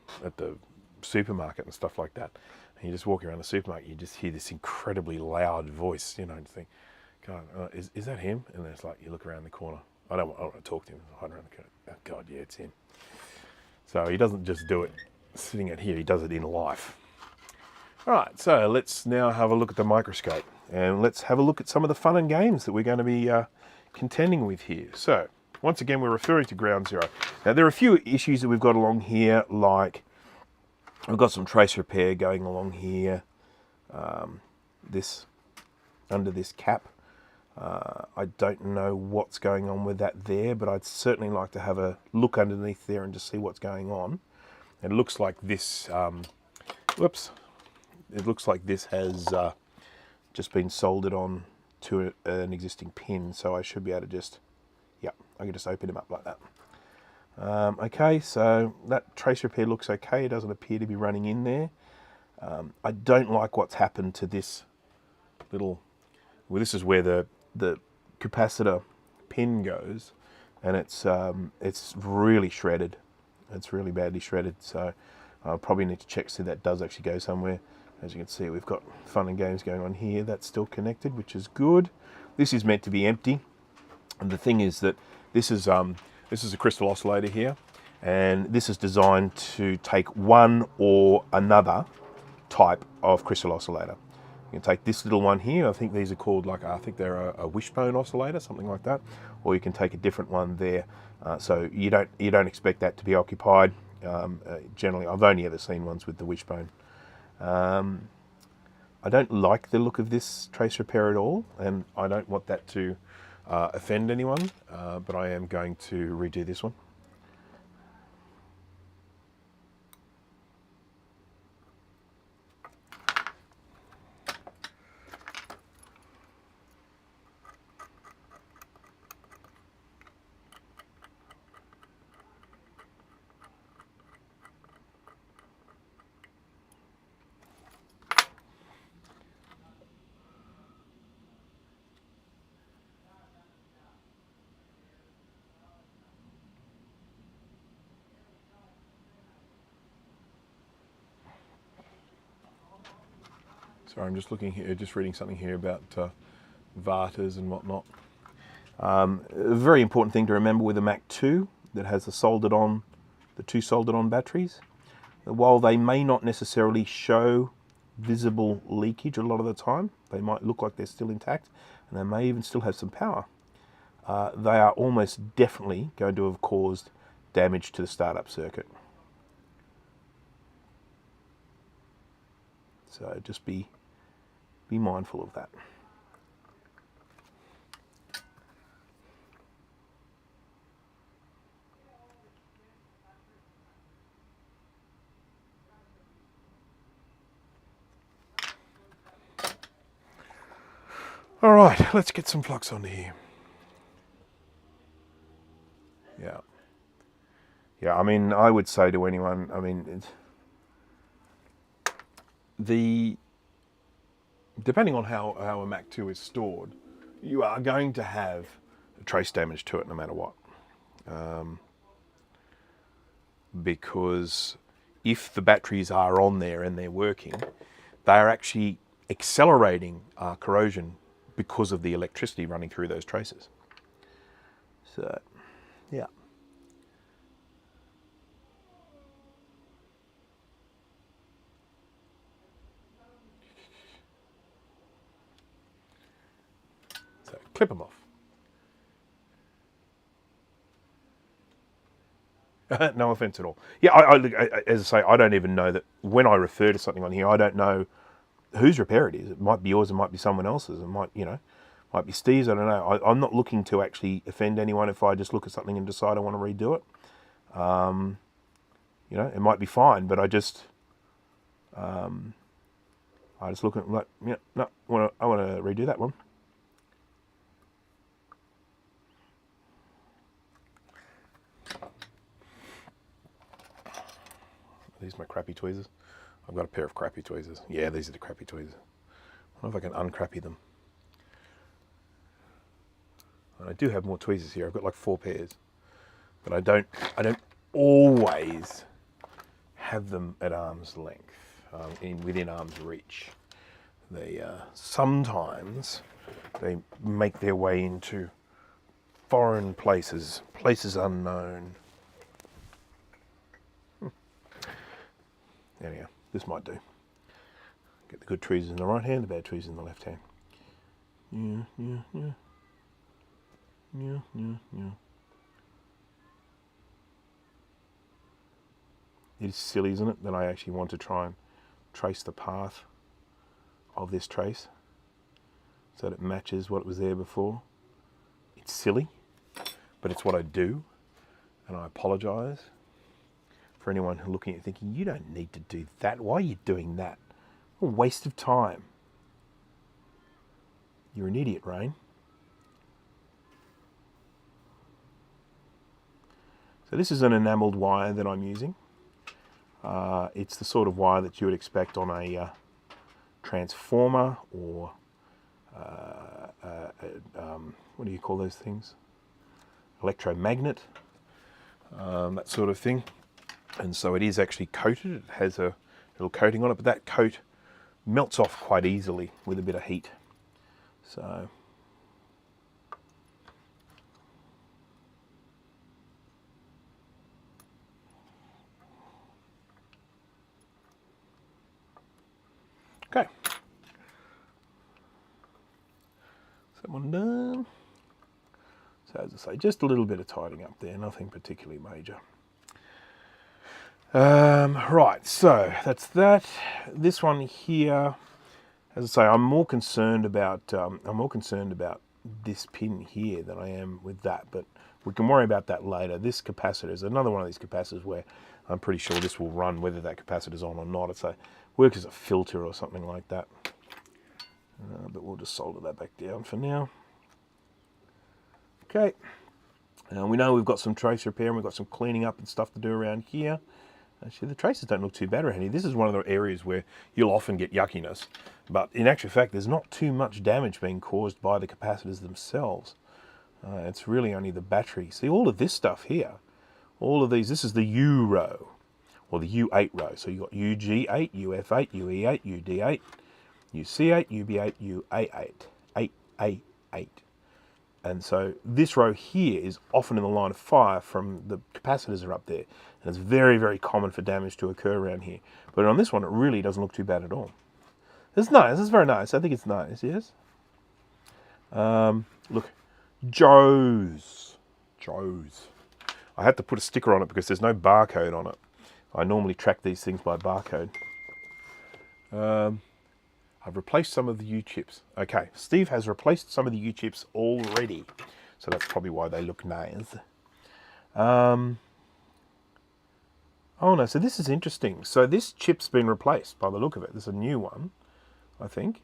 supermarket and stuff like that. And you just walk around the supermarket, you just hear this incredibly loud voice, you know, and think, God, is that him? And then it's like you look around the corner. I don't want to talk to him. I hide around the corner. Oh, God, yeah, it's him. So he doesn't just do it sitting out here. He does it in life. All right. So let's now have a look at the microscope, and let's have a look at some of the fun and games that we're going to be contending with here. So once again, we're referring to ground zero. Now there are a few issues that we've got along here, like we've got some trace repair going along here. This under this cap. I don't know what's going on with that there, but I'd certainly like to have a look underneath there and just see what's going on. It looks like this. Whoops! It looks like this has just been soldered on to an existing pin, so I should be able to just, yeah, I can just open him up like that. Okay, so that trace repair looks okay. It doesn't appear to be running in there. I don't like what's happened to this little, well, this is where the capacitor pin goes, and it's really shredded. It's really badly shredded, so I'll probably need to check so that does actually go somewhere. As you can see, we've got fun and games going on here. That's still connected, which is good. This is meant to be empty, and the thing is that this is a crystal oscillator here, and this is designed to take one or another type of crystal oscillator. You can take this little one here. I think these are called, like, I think they're a wishbone oscillator, something like that, or you can take a different one there. So you don't expect that to be occupied. Generally, I've only ever seen ones with the wishbone. I don't like the look of this trace repair at all, and I don't want that to offend anyone, but I am going to redo this one. Sorry, I'm just looking here, just reading something here about Vartas and whatnot. A very important thing to remember with a Mac 2 that has a soldered on the two soldered on batteries. While they may not necessarily show visible leakage a lot of the time, they might look like they're still intact, and they may even still have some power. They are almost definitely going to have caused damage to the startup circuit. So just be mindful of that. All right, let's get some flux onto here. Yeah, I mean, I would say to anyone, I mean, depending on how a Mac 2 is stored, you are going to have trace damage to it no matter what. Because if the batteries are on there and they're working, they are actually accelerating corrosion because of the electricity running through those traces. So, yeah. So, clip them off. No offense at all. Yeah, as I say, I don't even know that when I refer to something on here, I don't know whose repair it is. It might be yours, it might be someone else's, it might, might be Steve's, I don't know. I'm not looking to actually offend anyone if I just look at something and decide I want to redo it. It might be fine, but I just look at it like, yeah, no, I want to redo that one. These are my crappy tweezers. I've got a pair of crappy tweezers. Yeah, these are the crappy tweezers. I wonder if I can uncrappy them. And I do have more tweezers here. I've got like 4 pairs, but I don't always have them at arm's length, within arm's reach. They sometimes they make their way into foreign places unknown. Anyhow, this might do. Get the good tweezers in the right hand, the bad tweezers in the left hand. Yeah. It is silly, isn't it, that I actually want to try and trace the path of this trace so that it matches what was there before. It's silly, but it's what I do, and I apologise for anyone who's looking at it thinking, you don't need to do that. Why are you doing that? A waste of time. You're an idiot, Rain. So this is an enamelled wire that I'm using. It's the sort of wire that you would expect on a transformer or what do you call those things? Electromagnet, that sort of thing. And so it is actually coated. It has a little coating on it, but that coat melts off quite easily with a bit of heat. So okay, so that one done. So as I say, just a little bit of tidying up there, nothing particularly major. Right, so that's that. This one here, as I say, I'm more concerned about this pin here than I am with that, but we can worry about that later. This capacitor is another one of these capacitors where I'm pretty sure this will run whether that capacitor's on or not. It's a works as a filter or something like that. But we'll just solder that back down for now. Okay, we know we've got some trace repair and we've got some cleaning up and stuff to do around here. Actually, the traces don't look too bad around here. This is one of the areas where you'll often get yuckiness, but in actual fact, there's not too much damage being caused by the capacitors themselves. It's really only the battery. See, all of this stuff here, all of these, this is the U row, or the U8 row. So you've got UG8, UF8, UE8, UD8, UC8, UB8, UA8, 8A8. And so this row here is often in the line of fire from the capacitors are up there. And it's very, very common for damage to occur around here. But on this one, it really doesn't look too bad at all. It's nice. It's very nice. I think it's nice, yes? Look, Joe's. I had to put a sticker on it because there's no barcode on it. I normally track these things by barcode. I've replaced some of the U-chips. Okay, Steve has replaced some of the U-chips already. So that's probably why they look nice. Oh no, so this is interesting. So this chip's been replaced by the look of it. There's a new one, I think.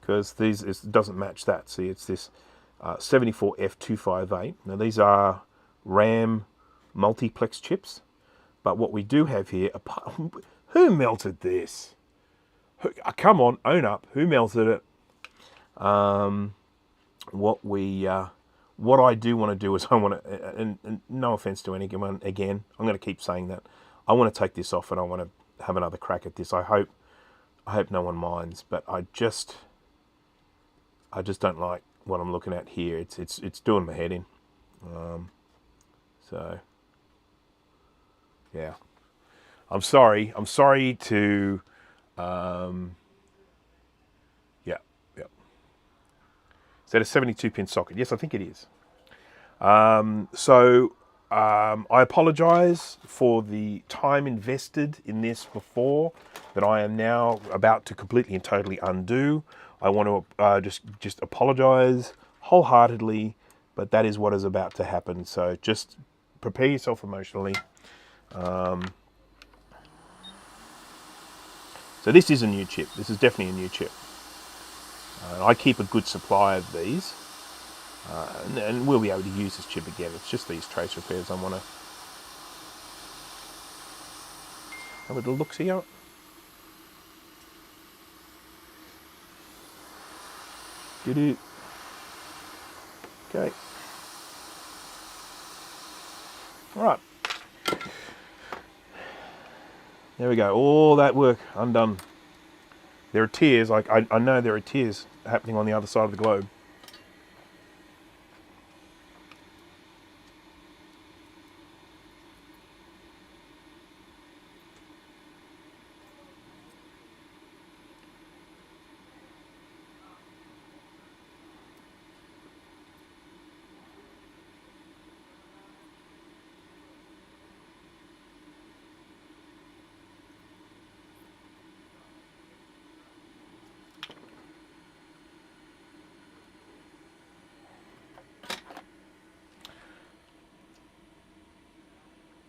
Because it doesn't match that. See, it's this 74F258. Now these are RAM multiplex chips. But what we do have here, who melted this? Come on, own up. Who melted it? What I do want to do is I want to, and no offense to anyone, again, I'm going to keep saying that. I want to take this off and I want to have another crack at this. I hope no one minds, but I just don't like what I'm looking at here. It's doing my head in. So yeah, I'm sorry to. Is that a 72-pin socket? Yes, I think it is. I apologise for the time invested in this before that I am now about to completely and totally undo. I want to just apologise wholeheartedly, but that is what is about to happen. So just prepare yourself emotionally. So this is a new chip. This is definitely a new chip. I keep a good supply of these, and we'll be able to use this chip again. It's just these trace repairs I want to have a little look-see at. Okay. All right. There we go. All that work undone. There are tears. I know there are tears happening on the other side of the globe.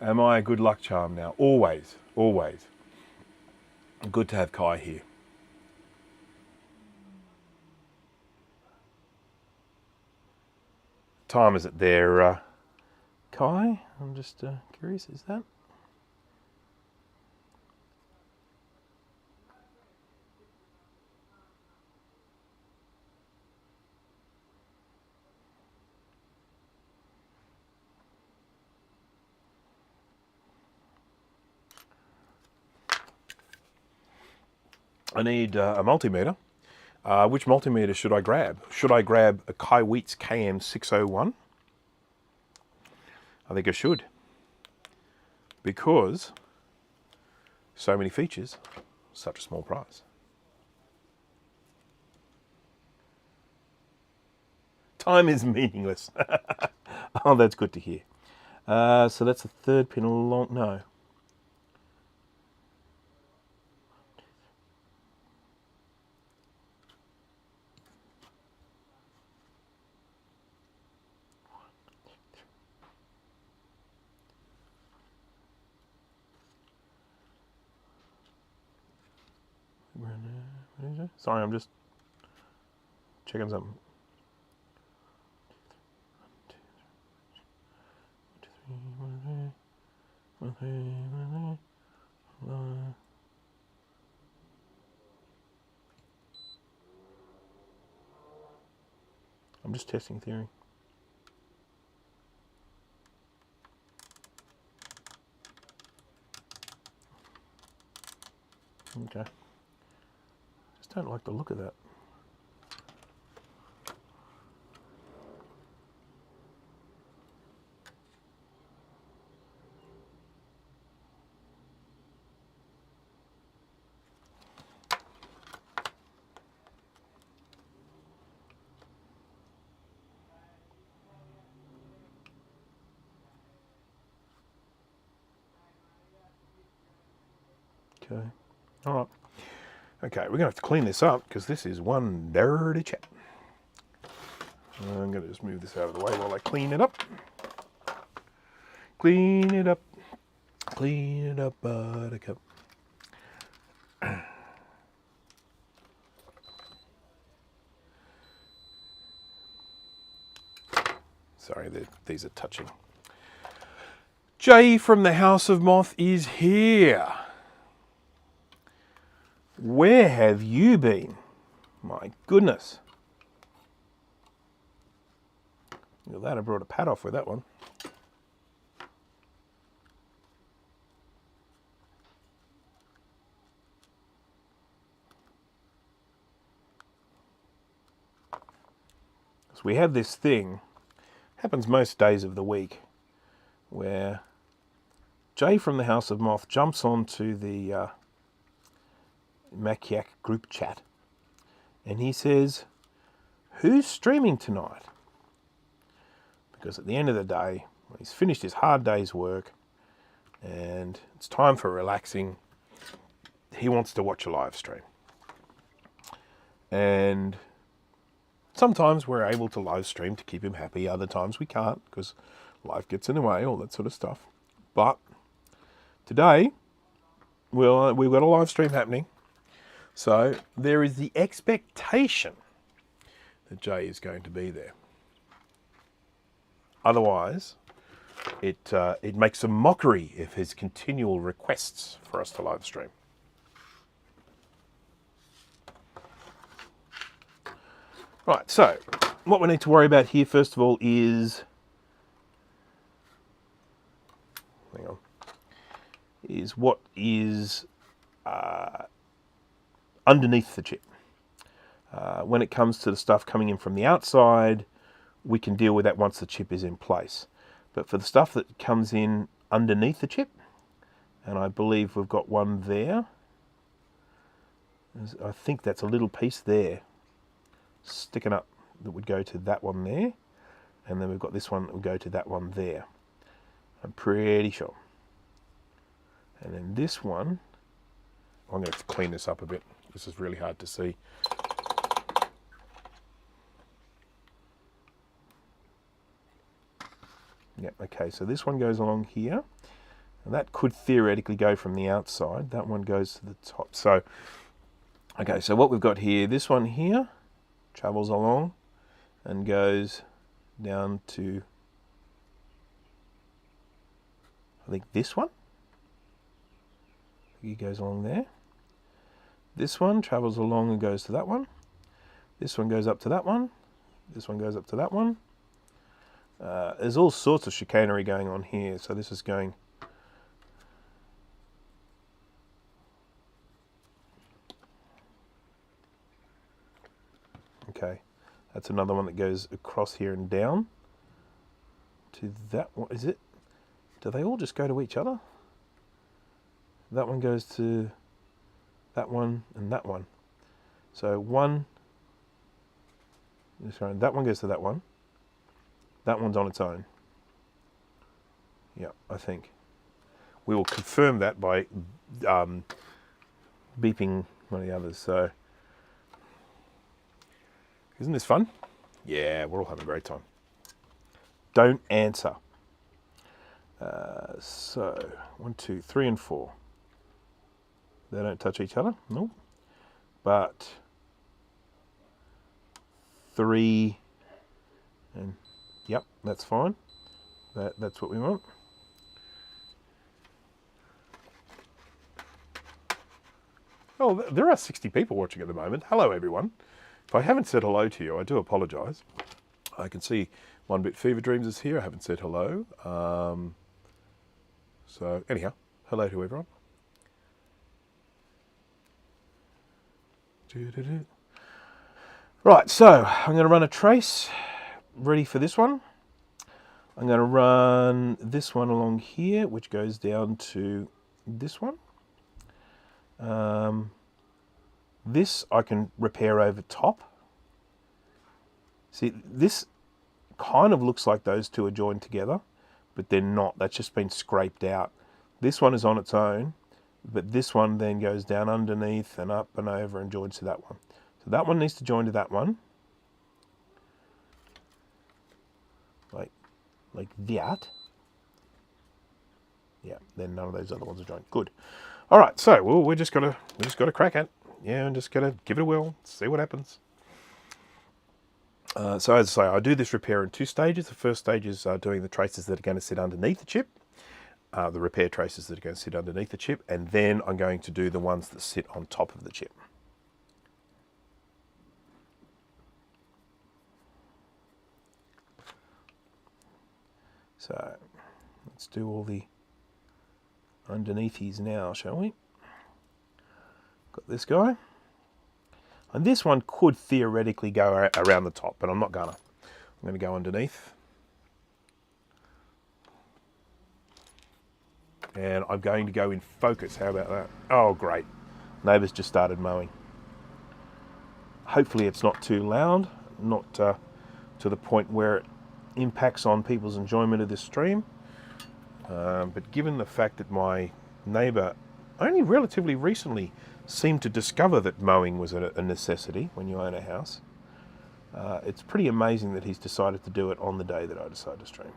Am I a good luck charm now? Always, always. Good to have Kai here. Time is it there, Kai? I'm just curious, is that? I need a multimeter. Which multimeter should I grab? Should I grab a Kai Wheats KM601? I think I should. Because so many features, such a small price. Time is meaningless. Oh, that's good to hear. So that's a third pin along, no. Sorry, I'm just checking something. I'm just testing theory. Okay. Just don't like the look of that. Okay. All right. Okay, we're going to have to clean this up because this is one dirty chap. I'm going to just move this out of the way while I clean it up. Clean it up. Clean it up, buttercup. Sorry, these are touching. Jay from the House of Moth is here. Where have you been? My goodness. Look at that, I brought a pad off with that one. So we have this thing, happens most days of the week, where Jay from the House of Moth jumps onto the Maciac group chat and he says, who's streaming tonight? Because at the end of the day, when he's finished his hard day's work and it's time for relaxing, he wants to watch a live stream. And sometimes we're able to live stream to keep him happy, other times we can't because life gets in the way, all that sort of stuff. But today, we've got a live stream happening. So there is the expectation that Jay is going to be there. Otherwise, it makes a mockery of his continual requests for us to live stream. Right, so what we need to worry about here first of all is, hang on, is what is underneath the chip. When it comes to the stuff coming in from the outside, we can deal with that once the chip is in place. But for the stuff that comes in underneath the chip, and I believe we've got one there, I think that's a little piece there, sticking up, that would go to that one there, and then we've got this one that would go to that one there. I'm pretty sure. And then this one, I'm going to have to clean this up a bit. This is really hard to see. Yep, okay, so this one goes along here, and that could theoretically go from the outside. That one goes to the top. So, okay, so what we've got here, this one here travels along and goes down to, I think this one. He goes along there. This one travels along and goes to that one. This one goes up to that one. This one goes up to that one. There's all sorts of chicanery going on here. So this is going... Okay, that's another one that goes across here and down to that one. Is it? Do they all just go to each other? That one goes to that one and that one. So one, sorry, that one goes to that one. That one's on its own. Yeah, I think. We will confirm that by beeping one of the others. So, isn't this fun? Yeah, we're all having a great time. Don't answer. So, 1, 2, 3, and 4. They don't touch each other, no. But 3, and yep, that's fine. That's what we want. Oh, there are 60 people watching at the moment. Hello, everyone. If I haven't said hello to you, I do apologise. I can see One Bit Fever Dreams is here. I haven't said hello. So anyhow, hello to everyone. Right, so I'm going to run a trace, ready for this one. I'm going to run this one along here, which goes down to this one. This I can repair over top. See, this kind of looks like those two are joined together, but they're not. That's just been scraped out. This one is on its own, but this one then goes down underneath and up and over and joins to that one. So that one needs to join to that one, like that. Yeah, then none of those other ones are joined. Good. All right, so well, we just gotta crack it. Yeah, and just gotta give it a whirl, see what happens. So as I say, I do this repair in 2 stages. The first stage is doing the traces that are going to sit underneath the chip, the repair traces that are going to sit underneath the chip, and then I'm going to do the ones that sit on top of the chip. So let's do all the underneathies now, shall we? Got this guy. And this one could theoretically go around the top, but I'm not gonna. I'm gonna go underneath. And I'm going to go in focus. How about that? Oh, great. Neighbours just started mowing. Hopefully it's not too loud, not to the point where it impacts on people's enjoyment of this stream. But given the fact that my neighbour only relatively recently seemed to discover that mowing was a necessity when you own a house, it's pretty amazing that he's decided to do it on the day that I decided to stream.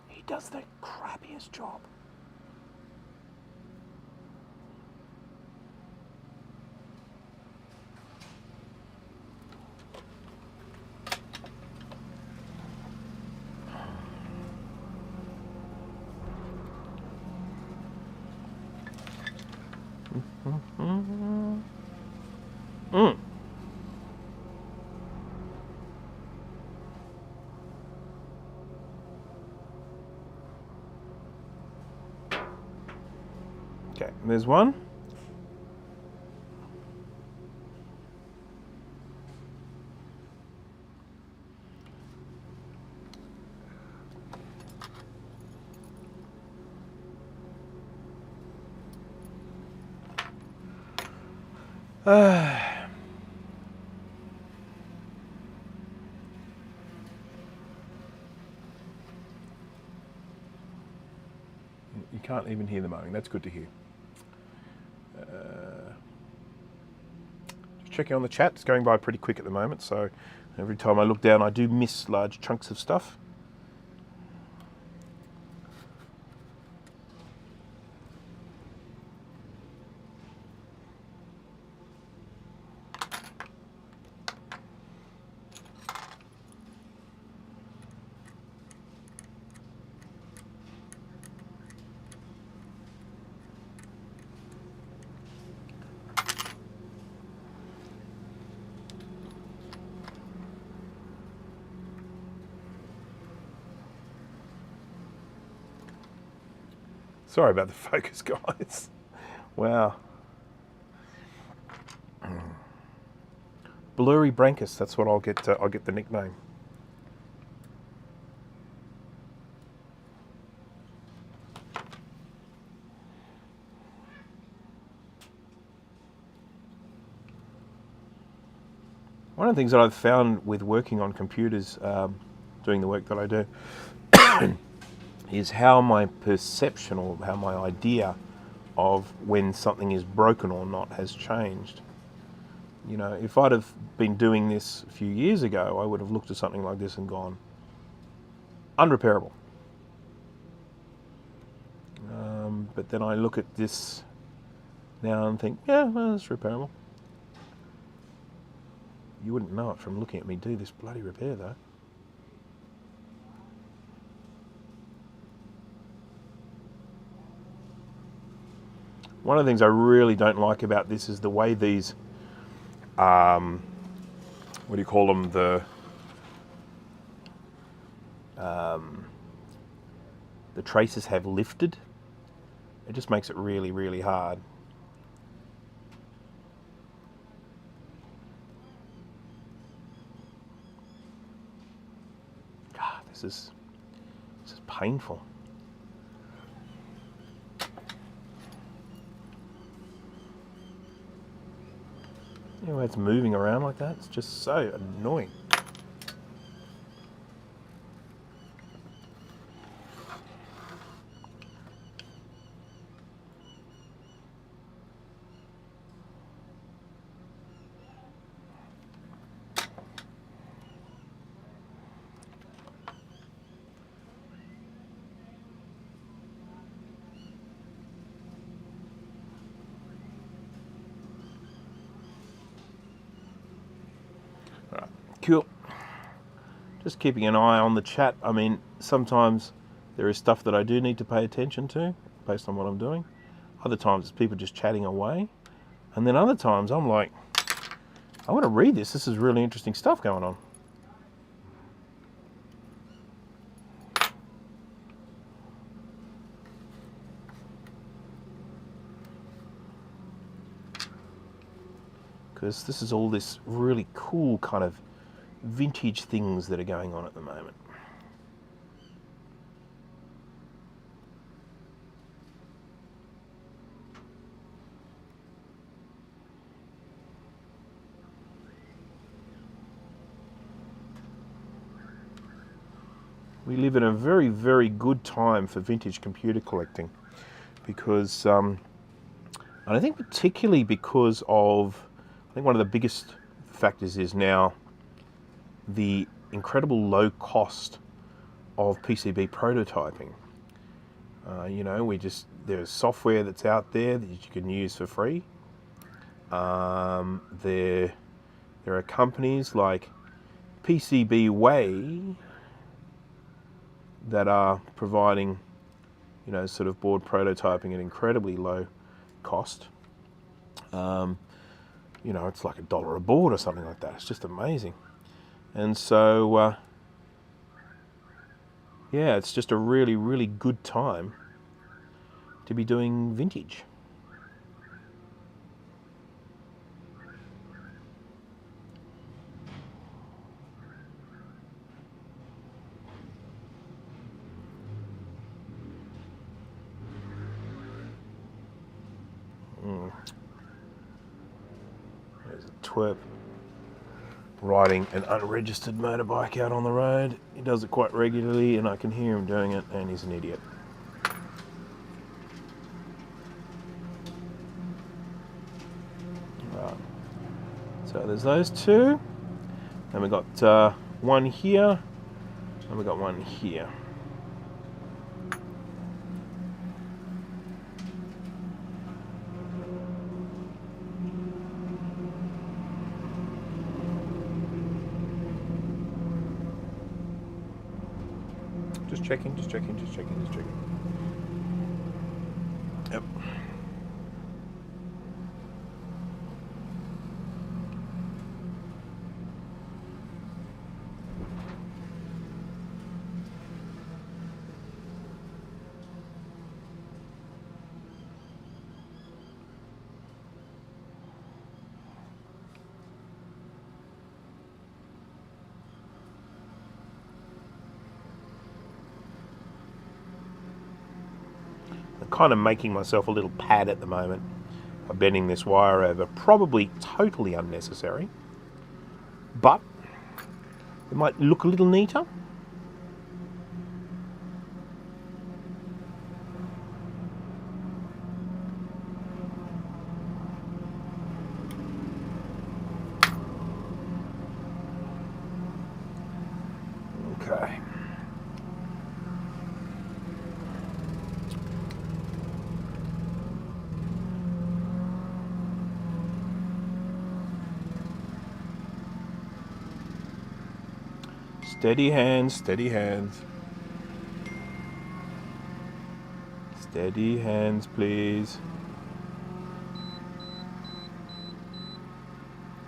He does the crappiest job. Okay, there's one. You can't even hear the mowing. That's good to hear. Just checking on the chat. It's going by pretty quick at the moment, so every time I look down, I do miss large chunks of stuff. Sorry about the focus, guys. Wow. Blurry Brankus, that's what I'll get the nickname. One of the things that I've found with working on computers, doing the work that I do, is how my perception or how my idea of when something is broken or not has changed. You know, if I'd have been doing this a few years ago, I would have looked at something like this and gone, unrepairable. But then I look at this now and think, yeah, well, it's repairable. You wouldn't know it from looking at me do this bloody repair, though. One of the things I really don't like about this is the way these, what do you call them, the traces have lifted. It just makes it really, really hard. God, this is painful. You know, it's moving around like that. It's just so annoying. Cool. Just keeping an eye on the chat. I mean, sometimes there is stuff that I do need to pay attention to based on what I'm doing. Other times it's people just chatting away. And then other times I'm like, I want to read this. This is really interesting stuff going on. Because this is all this really cool kind of vintage things that are going on at the moment. We live in a very, very good time for vintage computer collecting because, and I think particularly because of, I think one of the biggest factors is now the incredible low cost of PCB prototyping. You know, there's software that's out there that you can use for free. There are companies like PCB Way that are providing, you know, sort of board prototyping at incredibly low cost. You know, it's like $1 a board or something like that. It's just amazing. And so, yeah, it's just a really, really good time to be doing vintage. There's a twerp riding an unregistered motorbike out on the road. He does it quite regularly and I can hear him doing it, and he's an idiot. Right. So there's those two. And we've got one here, and we've got one here. Just checking. Yep. I'm kind of making myself a little pad at the moment by bending this wire over. Probably totally unnecessary, but it might look a little neater. Okay. Steady hands, steady hands. Steady hands, please.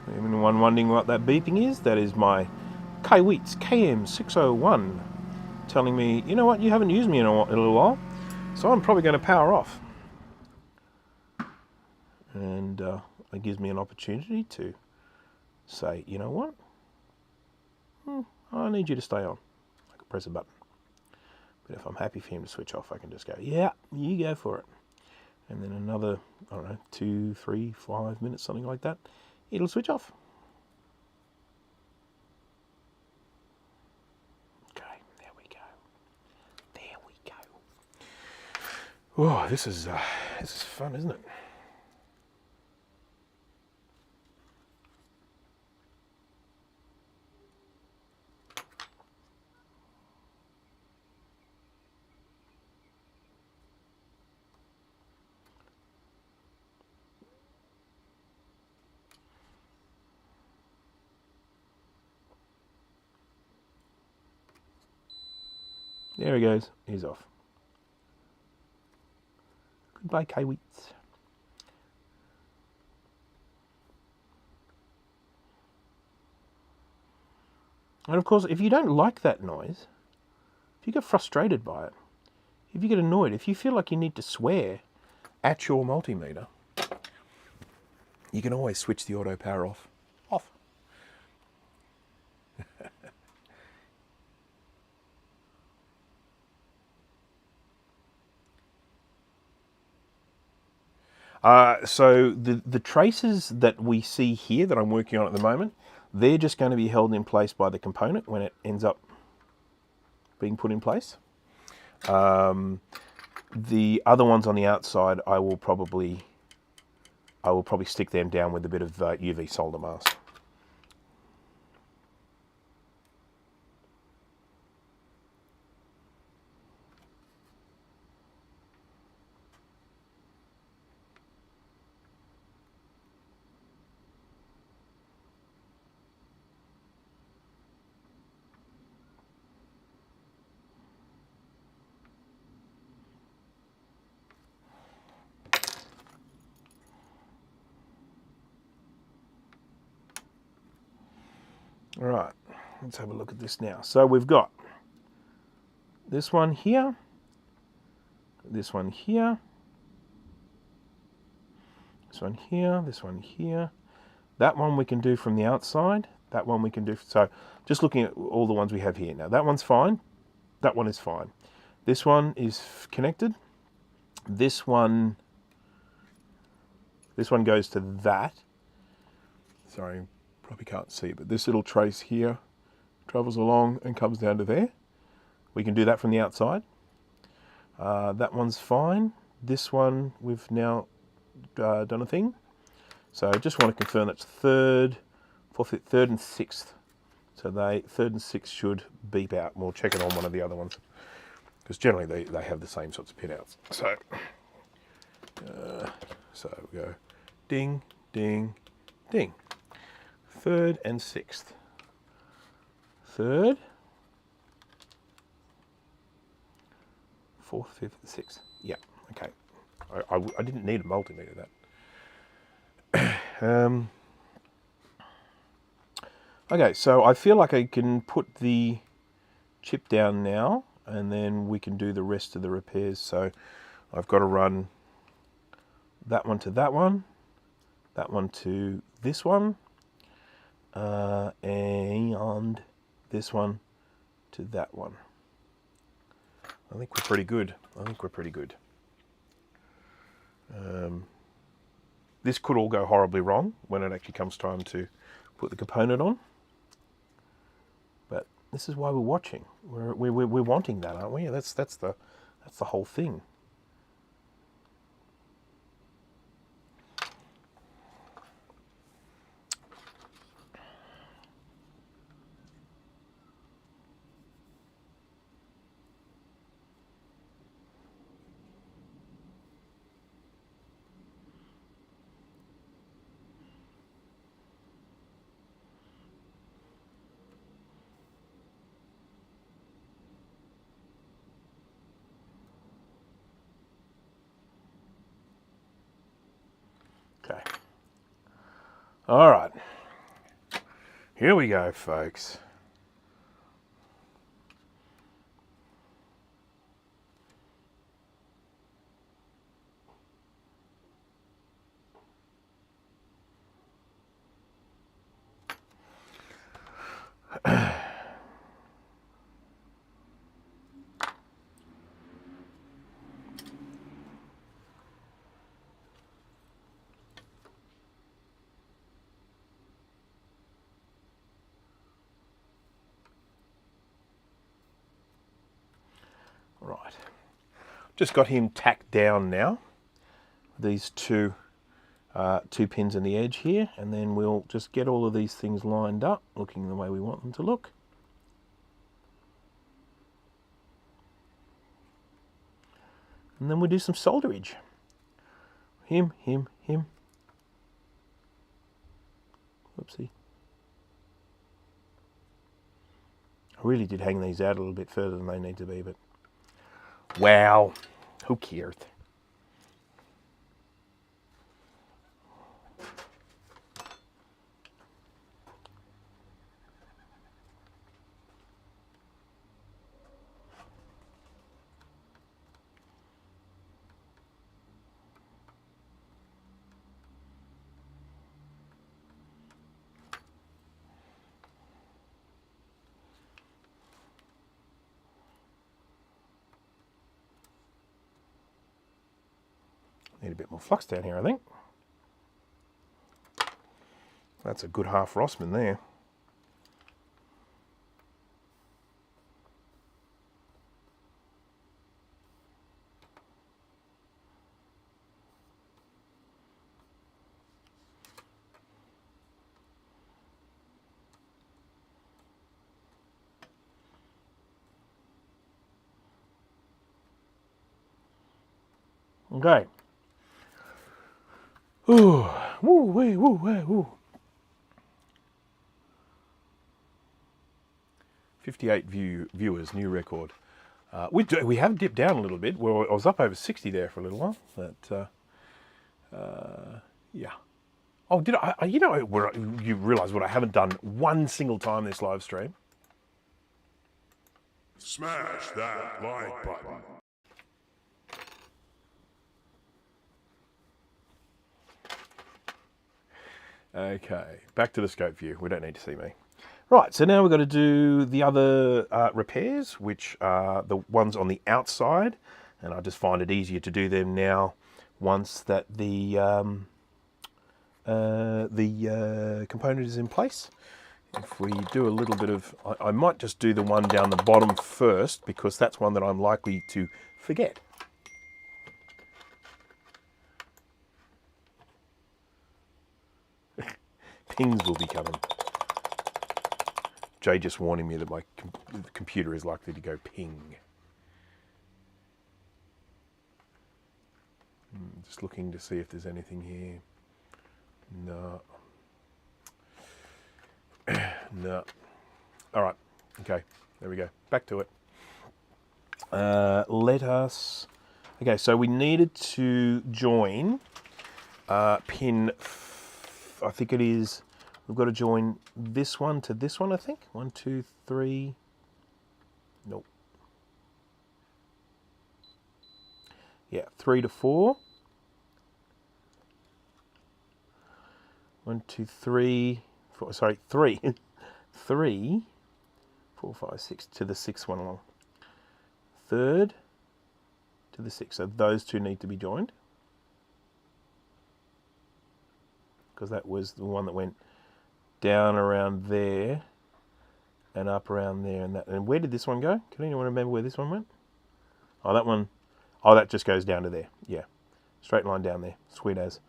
Anyone wondering what that beeping is? That is my Kaiweets KM601 telling me, you know what, you haven't used me in a little while, so I'm probably going to power off. And it gives me an opportunity to say, you know what, I need you to stay on. I can press a button. But if I'm happy for him to switch off, I can just go, yeah, you go for it. And then another, I don't know, 2, 3, 5 minutes, something like that, it'll switch off. Okay, there we go. There we go. Oh, this is fun, isn't it? There he goes. He's off. Goodbye, Kiwits. And of course, if you don't like that noise, if you get frustrated by it, if you get annoyed, if you feel like you need to swear at your multimeter, you can always switch the auto power off. So the traces that we see here that I'm working on at the moment, they're just going to be held in place by the component when it ends up being put in place. The other ones on the outside, I will probably stick them down with a bit of UV solder mask. All right, let's have a look at this now. So we've got this one here, this one here, this one here, this one here. That one we can do from the outside. That one we can do. So just looking at all the ones we have here now. That one's fine. That one is fine. This one is connected. This one goes to that. Sorry, probably can't see, but this little trace here travels along and comes down to there. We can do that from the outside. That one's fine. This one we've now done a thing. So I just want to confirm that's third, fourth, third and sixth. So third and sixth should beep out. We'll check it on one of the other ones, because generally they have the same sorts of pinouts. So we go ding, ding, ding. Third and sixth. Third, fourth, fifth, and sixth. Yeah, okay. I didn't need a multimeter that. Okay, so I feel like I can put the chip down now, and then we can do the rest of the repairs. So I've got to run that one to that one to this one, and this one to that one. I think we're pretty good. This could all go horribly wrong when it actually comes time to put the component on. But this is why we're watching. We're wanting that, aren't we? That's the whole thing. Okay. All right. Here we go, folks. Right, just got him tacked down now. These two pins in the edge here, and then we'll just get all of these things lined up, looking the way we want them to look. And then we'll do some solderage. Him. Whoopsie. I really did hang these out a little bit further than they need to be, but Wow. Who cares? Need a bit more flux down here, I think. That's a good half Rossmann there. Okay. Ooh, woo, wee, woo, wee, woo. 58 viewers, new record. We have dipped down a little bit. Well, I was up over 60 there for a little while, but yeah. Oh, did I? You know, you realise what I haven't done one single time this live stream. Smash that like button. Okay, back to the scope view. We don't need to see me. Right, so now we've got to do the other repairs, which are the ones on the outside, and I just find it easier to do them now once that the component is in place. If we do a little bit of, I might just do the one down the bottom first, because that's one that I'm likely to forget. Pings will be coming. Jay just warning me that my computer is likely to go ping. Just looking to see if there's anything here. No. No. All right. Okay. There we go. Back to it. Let us... Okay, so we needed to join pin... I think it is... We've got to join this one to this one, I think. 1, 2, 3... Nope. Yeah, 3 to 4. 1, 2, 3... 4, sorry, 3. 3, 4, 5, 6 to the 6th one along. Third to the 6th. So those two need to be joined. Because that was the one that went down around there and up around there and that. And where did this one go? Can anyone remember where this one went? Oh, that one. Oh, that just goes down to there. Yeah. Straight line down there. Sweet as.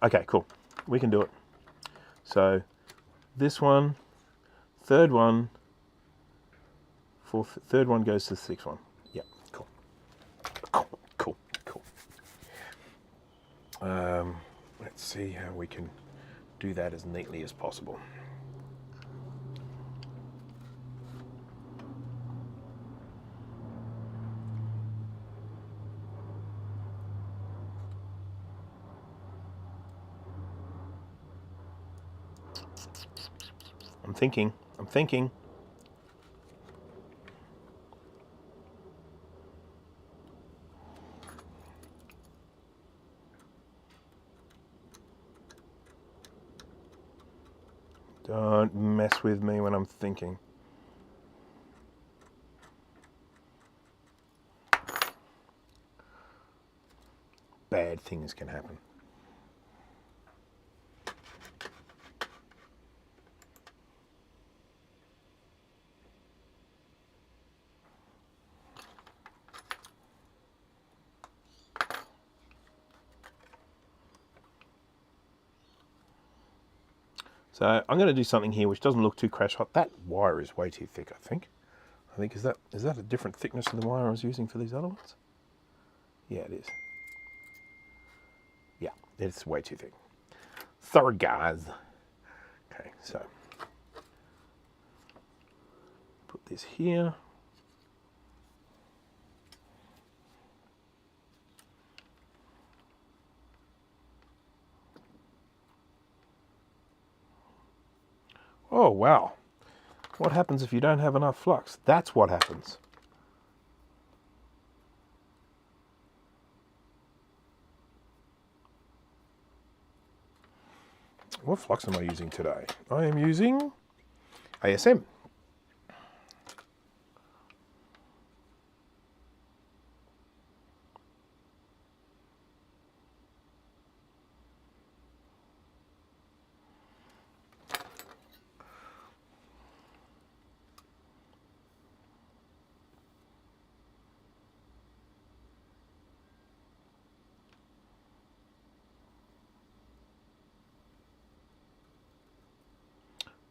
Okay, cool. We can do it. So this one, third one, third one goes to the 6th one. Yeah, cool. Cool. Let's see how we can do that as neatly as possible. I'm thinking. Don't mess with me when I'm thinking. Bad things can happen. So I'm going to do something here which doesn't look too crash hot. That wire is way too thick, I think. Is that a different thickness to the wire I was using for these other ones? Yeah, it is. Yeah, it's way too thick. Sorry, guys. Okay, so put this here. Oh, wow. What happens if you don't have enough flux? That's what happens. What flux am I using today? I am using ASM.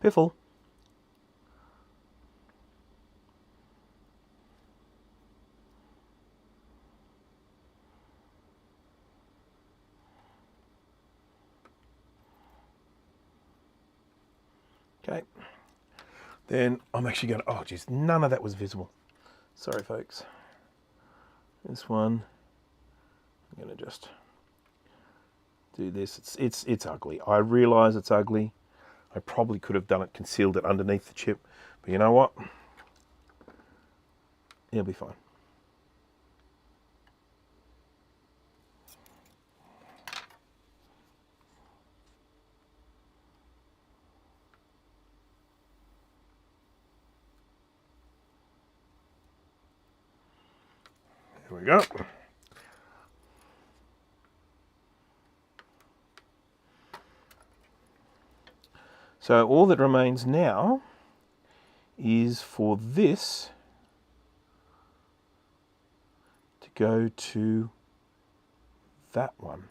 Piffle. Okay. Then I'm actually going to, oh geez, none of that was visible. Sorry folks. This one, I'm going to just do this. It's ugly. I realise it's ugly. I probably could have done it, concealed it underneath the chip, but you know what? It'll be fine. Here we go. So all that remains now is for this to go to that one.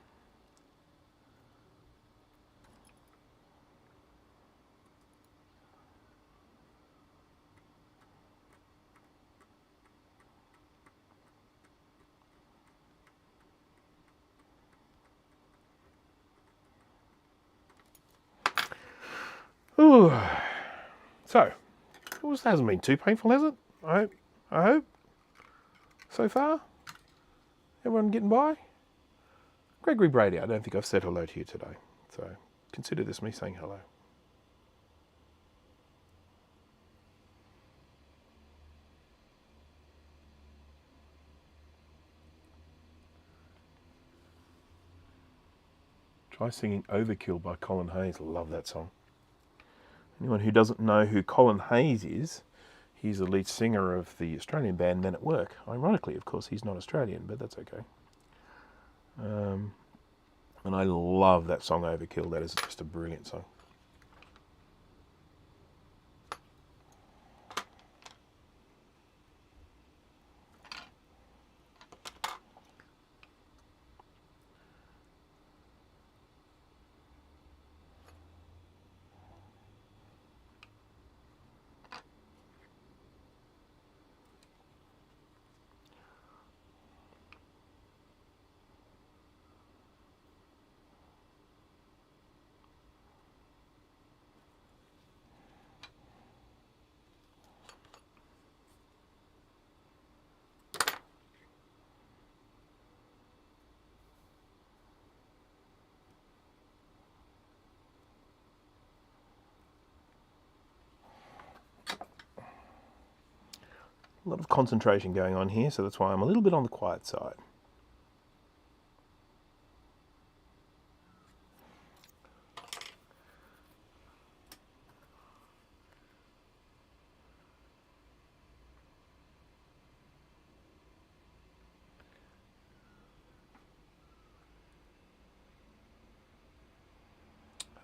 Ooh. So, it hasn't been too painful, has it? I hope. So far? Everyone getting by? Gregory Brady, I don't think I've said hello to you today. So, consider this me saying hello. Try singing Overkill by Colin Hayes. Love that song. Anyone who doesn't know who Colin Hayes is, he's the lead singer of the Australian band Men at Work. Ironically, of course, he's not Australian, but that's okay. And I love that song Overkill. That is just a brilliant song. A lot of concentration going on here, so that's why I'm a little bit on the quiet side.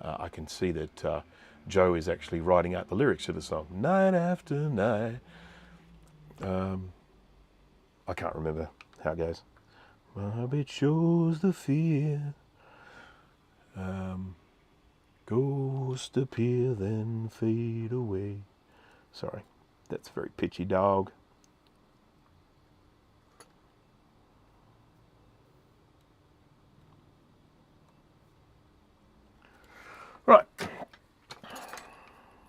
I can see that Joe is actually writing out the lyrics to the song. Night after night. I can't remember how it goes. My habit shows the fear. Ghosts appear, then fade away. Sorry, that's very pitchy, dog. Right.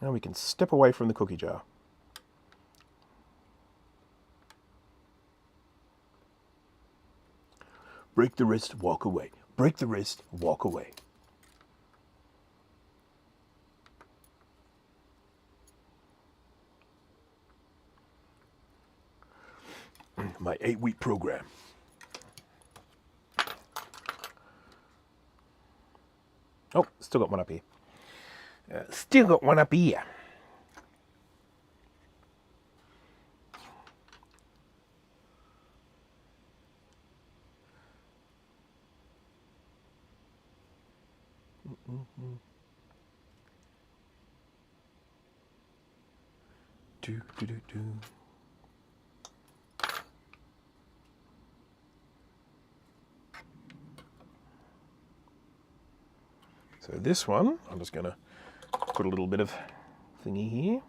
Now we can step away from the cookie jar. Break the wrist, walk away. Break the wrist, walk away. my 8-week program. Oh, still got one up here. Still got one up here. Do, do, do, do. So this one, I'm just going to put a little bit of thingy here.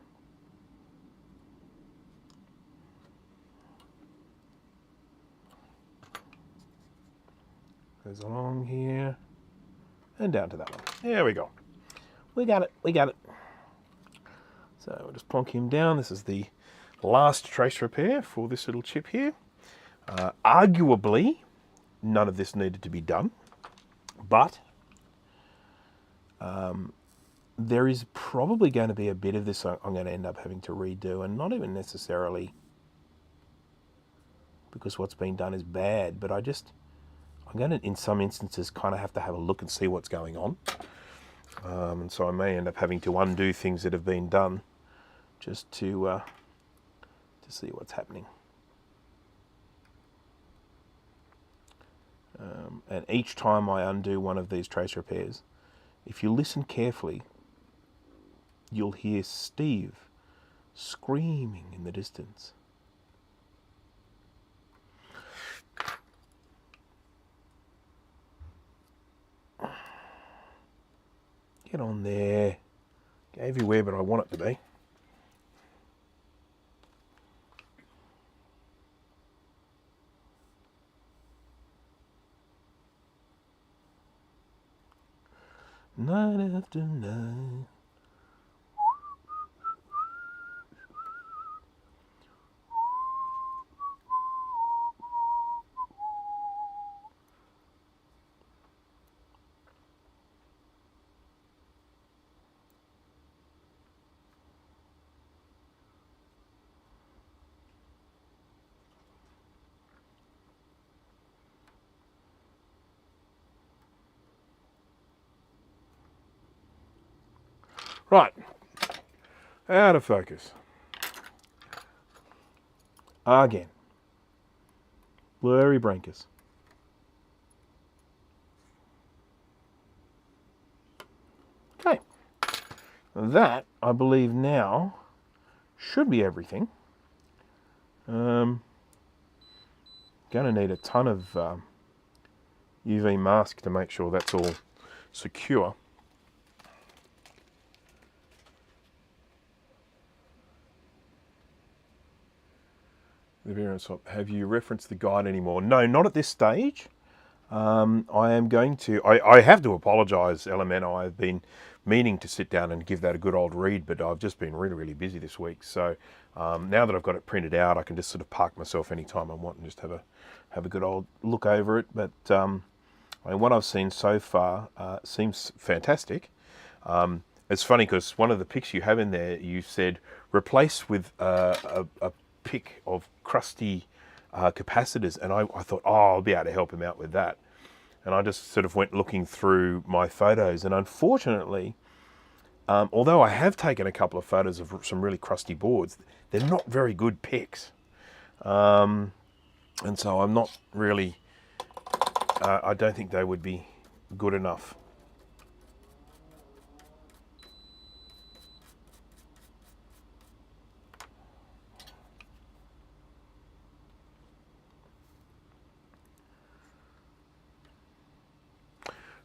Goes along here and down to that one. There we go. We got it. We got it. So we'll just plonk him down. This is the last trace repair for this little chip here. Arguably, none of this needed to be done, but there is probably going to be a bit of this I'm going to end up having to redo, and not even necessarily because what's been done is bad, but I'm going to, in some instances, kind of have to have a look and see what's going on. And so I may end up having to undo things that have been done just to see what's happening. And each time I undo one of these trace repairs, if you listen carefully, you'll hear Steve screaming in the distance. Get on there. Gave you where but I want it to be. Night after night. Right, out of focus. Again, blurry brankers. Okay, that I believe now should be everything. Going to need a ton of UV mask to make sure that's all secure. The variant swap. Have you referenced the guide anymore? No, not at this stage. I am going to. I have to apologise, Elemento. I've been meaning to sit down and give that a good old read, but I've just been really, really busy this week. So now that I've got it printed out, I can just sort of park myself anytime I want and just have a good old look over it. But I mean, what I've seen so far seems fantastic. It's funny because one of the pics you have in there, you said replace with a pick of crusty capacitors, and I thought, oh, I'll be able to help him out with that. And I just sort of went looking through my photos, and unfortunately, although I have taken a couple of photos of some really crusty boards, they're not very good pics. And so I'm not really, I don't think they would be good enough.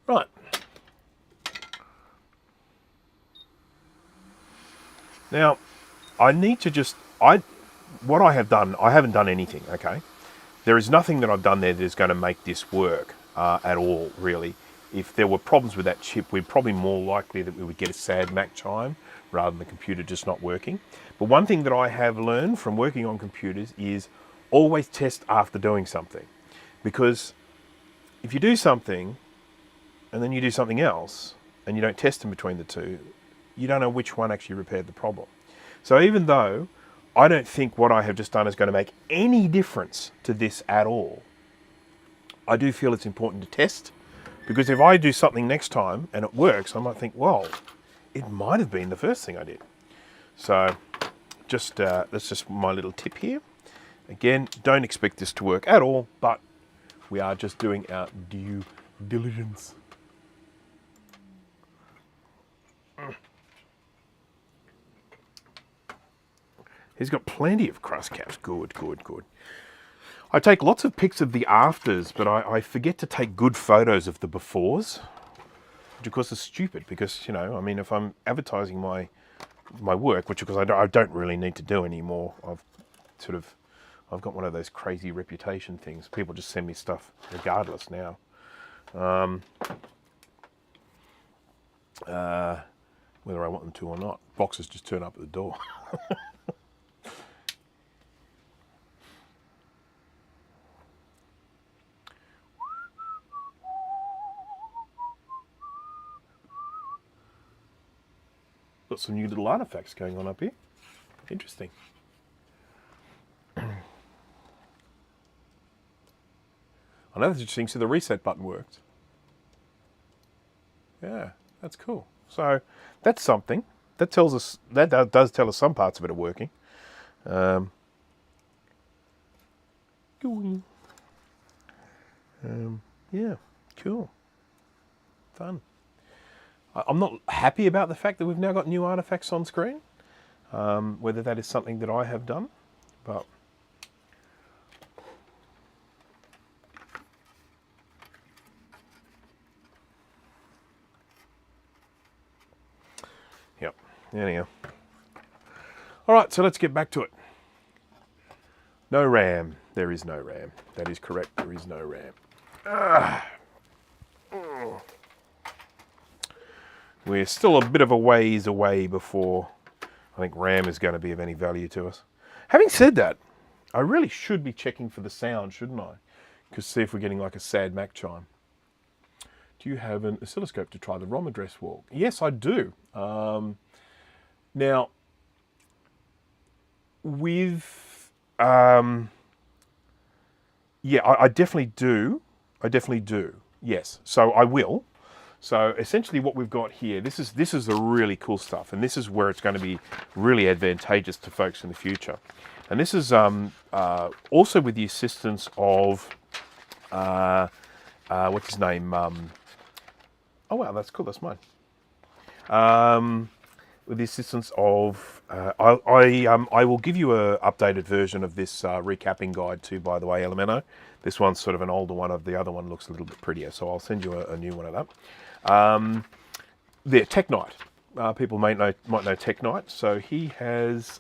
Right. Now, I need to just, what I have done, I haven't done anything, okay? There is nothing that I've done there that is going to make this work at all, really. If there were problems with that chip, we're probably more likely that we would get a sad Mac chime rather than the computer just not working. But one thing that I have learned from working on computers is always test after doing something. Because if you do something, and then you do something else, and you don't test in between the two, you don't know which one actually repaired the problem. So even though I don't think what I have just done is going to make any difference to this at all. I do feel it's important to test, because if I do something next time and it works, I might think, well, it might have been the first thing I did. So just that's just my little tip here. Again, don't expect this to work at all, but we are just doing our due diligence. He's got plenty of crust caps. Good, good, good. I take lots of pics of the afters, but I forget to take good photos of the befores, which of course is stupid because, you know, I mean, if I'm advertising my work, which of course I don't really need to do anymore, I've got one of those crazy reputation things. People just send me stuff regardless now. Whether I want them to or not. Boxes just turn up at the door. Got some new little artifacts going on up here. Interesting. I know that's interesting. So the reset button worked. Yeah, that's cool. So that's something. That tells us, that does tell us some parts of it are working. Yeah, cool. Fun. I'm not happy about the fact that we've now got new artifacts on screen. Whether that is something that I have done, but yep. Anyhow. All right, so let's get back to it. No RAM. There is no RAM. That is correct. There is no RAM. We're still a bit of a ways away before I think RAM is going to be of any value to us. Having said that, I really should be checking for the sound, shouldn't I? Because see if we're getting like a sad Mac chime. Do you have an oscilloscope to try the ROM address walk? Yes, I do. Now, with... yeah, I definitely do. I definitely do. Yes, so I will. So essentially what we've got here, this is the really cool stuff, and this is where it's going to be really advantageous to folks in the future. And this is also with the assistance of, what's his name? Oh wow, that's cool, that's mine. With the assistance of, I will give you an updated version of this recapping guide too, by the way, Elemento. This one's sort of an older one. The other one looks a little bit prettier, so I'll send you a new one of that. There, Tech Knight. People might know Tech Knight. So he has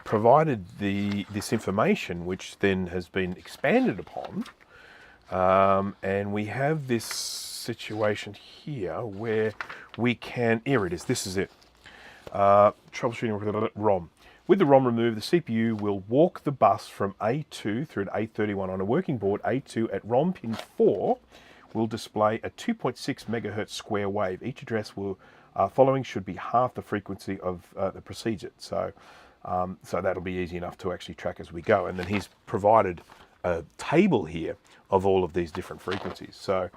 provided this information, which then has been expanded upon, and we have this situation here where we can. Here it is. This is it. Troubleshooting with ROM. With the ROM removed, the CPU will walk the bus from A2 through to A31 on a working board. A2 at ROM pin 4 will display a 2.6 megahertz square wave. Each address will following should be half the frequency of the precedes it. So, so that'll be easy enough to actually track as we go. And then he's provided a table here of all of these different frequencies. So,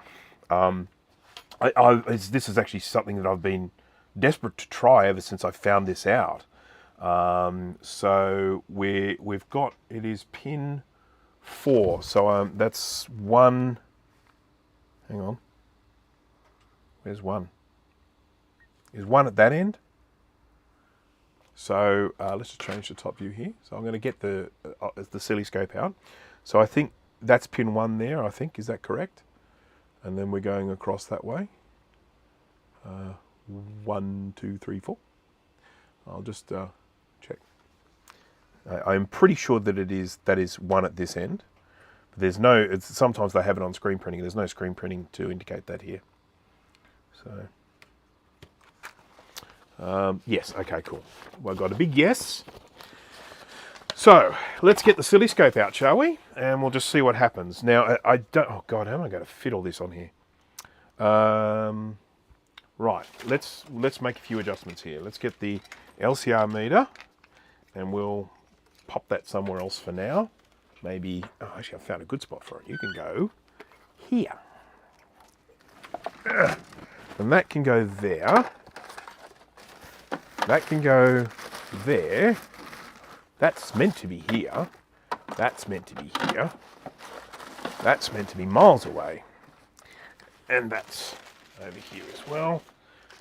this is actually something that I've been desperate to try ever since I found this out. So we've got, it is pin 4. So that's one. Hang on. Where's one? Is one at that end? So let's just change the top view here. So I'm going to get the oscilloscope out. So I think that's pin 1 there, I think. Is that correct? And then we're going across that way. 1, 2, 3, 4. I'll just check. I'm pretty sure that that is 1 at this end. There's no, sometimes they have it on screen printing. There's no screen printing to indicate that here. So, yes, okay, cool. Well, I got a big yes. So, let's get the oscilloscope out, shall we? And we'll just see what happens. Now, I don't, oh God, how am I going to fit all this on here? Right, let's make a few adjustments here. Let's get the LCR meter and we'll pop that somewhere else for now. Maybe, oh, actually I found a good spot for it. You can go here. And that can go there. That can go there. That's meant to be here. That's meant to be here. That's meant to be miles away. And that's over here as well.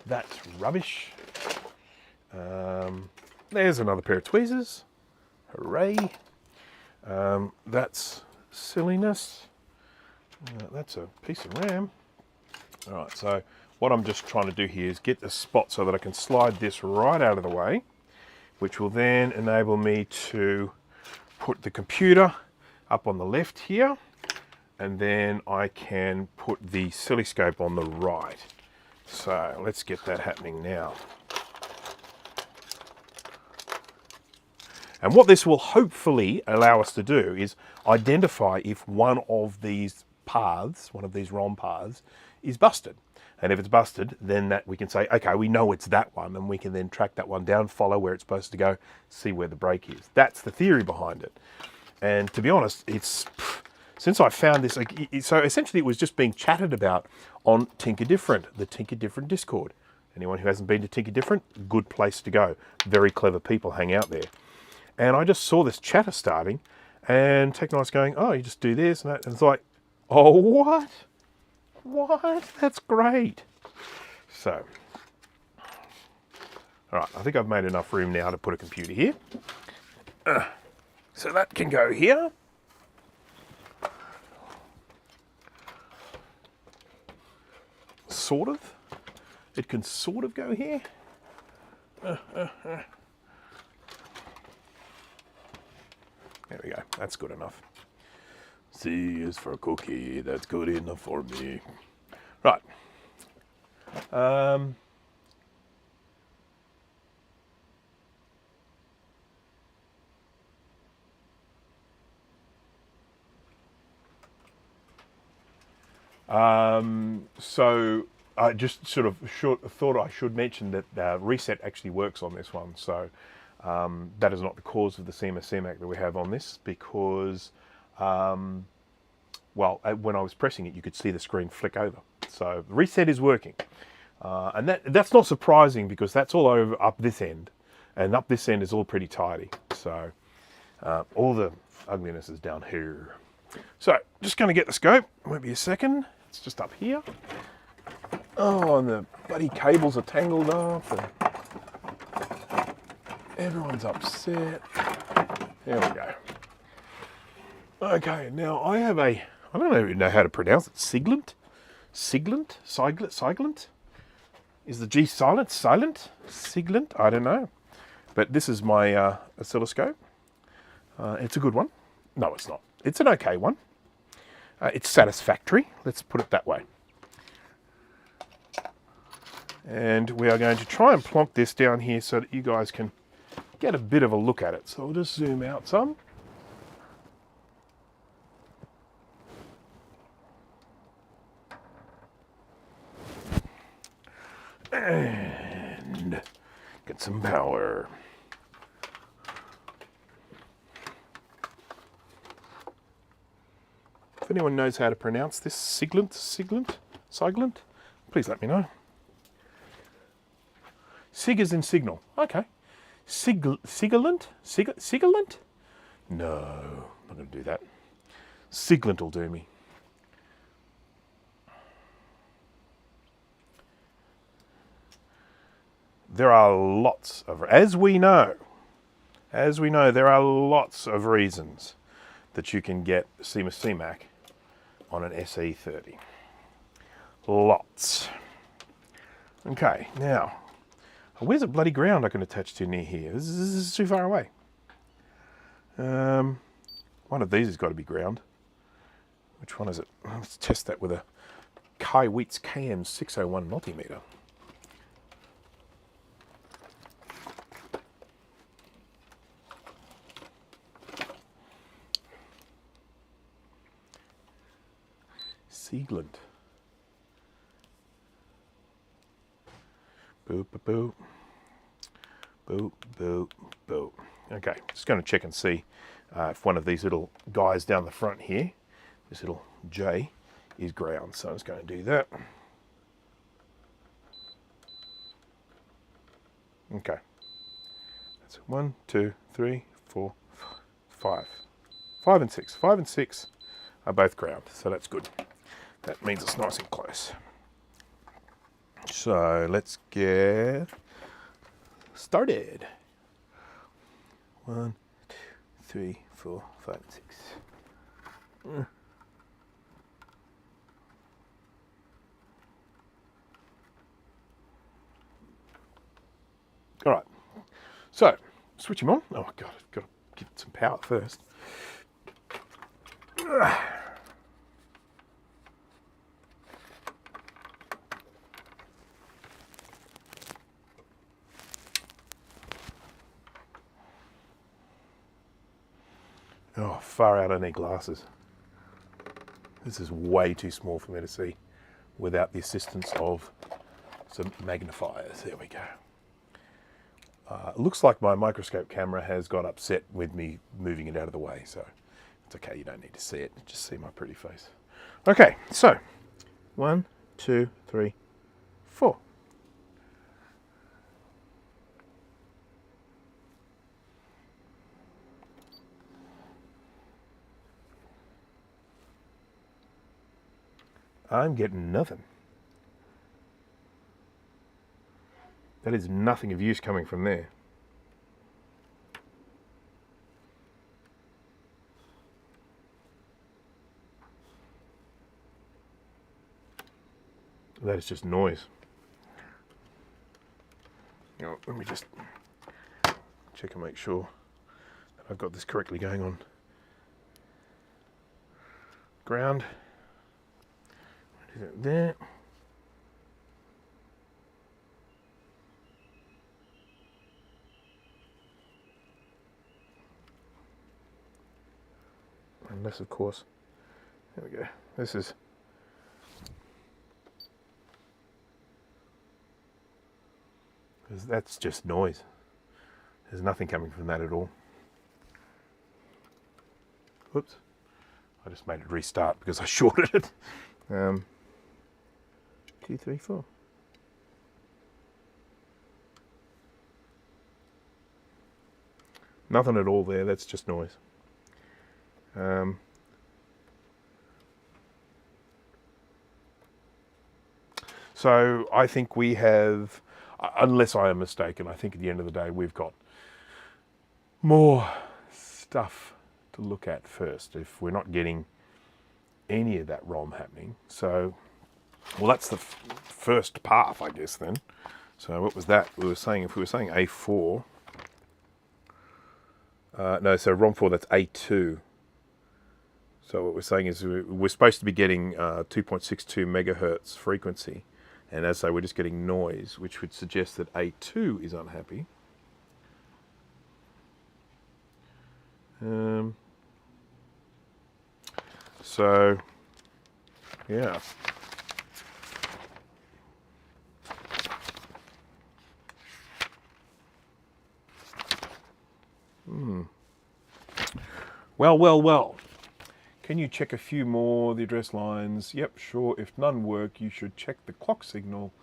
That's rubbish. There's another pair of tweezers. Hooray. That's silliness. That's a piece of RAM. All right, so what I'm just trying to do here is get the spot so that I can slide this right out of the way, which will then enable me to put the computer up on the left here, and then I can put the oscilloscope on the right. So let's get that happening now. And what this will hopefully allow us to do is identify if one of these paths, one of these ROM paths, is busted. And if it's busted, then that we can say, okay, we know it's that one, and we can then track that one down, follow where it's supposed to go, see where the break is. That's the theory behind it. And to be honest, it's since I found this, so essentially it was just being chatted about on Tinker Different, the Tinker Different Discord. Anyone who hasn't been to Tinker Different, good place to go. Very clever people hang out there. And I just saw this chatter starting, and Technight's going, oh, you just do this and that. And it's like, oh, what? What? That's great. So, all right, I think I've made enough room now to put a computer here. So that can go here. Sort of. It can sort of go here. There we go. That's good enough. C is for cookie. That's good enough for me. Right. So I just sort of thought I should mention that reset actually works on this one. So that is not the cause of the CMAC that we have on this, because well, when I was pressing it, you could see the screen flick over. So the reset is working. And that's not surprising, because that's all over up this end. And up this end is all pretty tidy. So all the ugliness is down here. So just going to get the scope. Won't be a second. It's just up here. Oh, and the bloody cables are tangled up. And everyone's upset. There we go. Okay, now I have I don't even know how to pronounce it. Siglent? Is the G silent? Siglent? I don't know. But this is my oscilloscope. It's a good one. No, it's not. It's an okay one. It's satisfactory. Let's put it that way. And we are going to try and plonk this down here so that you guys can get a bit of a look at it. So I'll just zoom out some. And get some power. If anyone knows how to pronounce this, Siglent, please let me know. Sig is in signal. Okay. Siglent? No, I'm not going to do that. Siglent will do me. There are lots of, as we know, there are lots of reasons that you can get CMAC on an SE30. Lots. Okay, now, where's the bloody ground I can attach to near here? This is too far away. One of these has got to be ground. Which one is it? Let's test that with a Kaiweets KM601 multimeter. Siglent. Boop, boop, boop. Boop, boop, boop. Okay, just going to check and see if one of these little guys down the front here, this little J, is ground. So I'm just going to do that. Okay. That's 1, 2, 3, 4, 5. 5 and 6. 5 and 6 are both ground, so that's good. That means it's nice and close. So let's get started. 1, 2, 3, 4, 5, and 6. All right. So switch him on. Oh my God, I've got to give it some power first. Oh, far out, I need glasses. This is way too small for me to see without the assistance of some magnifiers. There we go. It looks like my microscope camera has got upset with me moving it out of the way, so it's okay, you don't need to see it, just see my pretty face. Okay, so 1, 2, 3, 4. I'm getting nothing. That is nothing of use coming from there. That is just noise. You know, let me just check and make sure that I've got this correctly going on. Ground. Do that there. Unless, of course, there we go. This is that's just noise. There's nothing coming from that at all. Whoops. I just made it restart because I shorted it. 2, 3, 4. Nothing at all there, that's just noise. So I think we have, unless I am mistaken, I think at the end of the day we've got more stuff to look at first if we're not getting any of that ROM happening. So, well, that's the first path, I guess, then. So what was that? We were saying, if we were saying A4, no, so ROM4, that's A2. So what we're saying is we're supposed to be getting 2.62 megahertz frequency, and as I say, we're just getting noise, which would suggest that A2 is unhappy. So, yeah. Well. Can you check a few more of the address lines? Yep, sure. If none work, you should check the clock signal,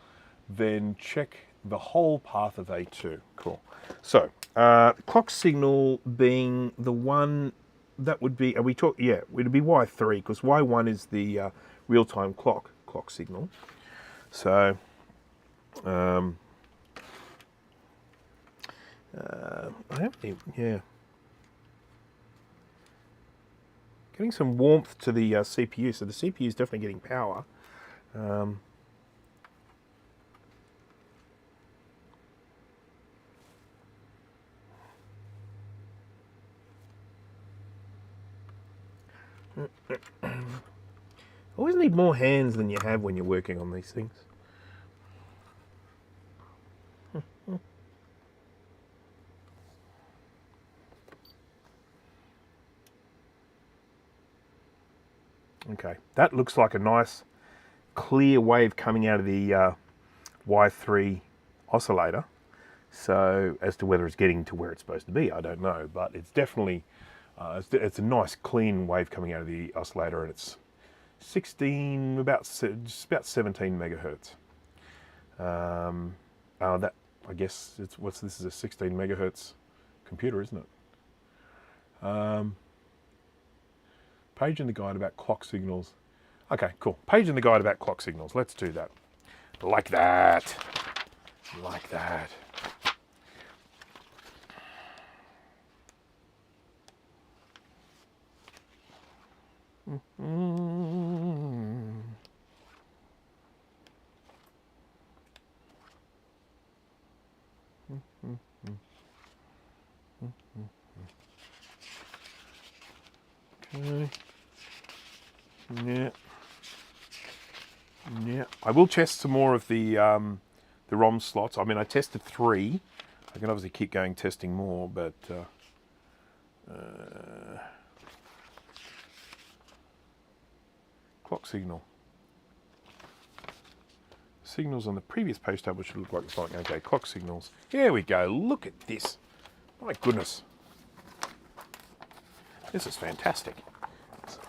then check the whole path of A2. Cool. So, clock signal being the one that would be, are we talk? Yeah, it would be Y3 because Y1 is the real-time clock signal. So, I haven't even, yeah. Getting some warmth to the CPU, so the CPU is definitely getting power. Always need more hands than you have when you're working on these things. Okay, that looks like a nice clear wave coming out of the Y3 oscillator. So as to whether it's getting to where it's supposed to be, I don't know. But it's definitely, it's a nice clean wave coming out of the oscillator, and it's 16, just about 17 megahertz. That, I guess, this is a 16 megahertz computer, isn't it? Page in the guide about clock signals. Okay, cool. Page in the guide about clock signals. Let's do that. Like that. Like that. Okay. Yeah. Yeah. I will test some more of the ROM slots. I mean, I tested 3. I can obviously keep going testing more, but clock signal. Signals on the previous page tab, which should look like the following. Okay, clock signals. Here we go. Look at this. My goodness. This is fantastic.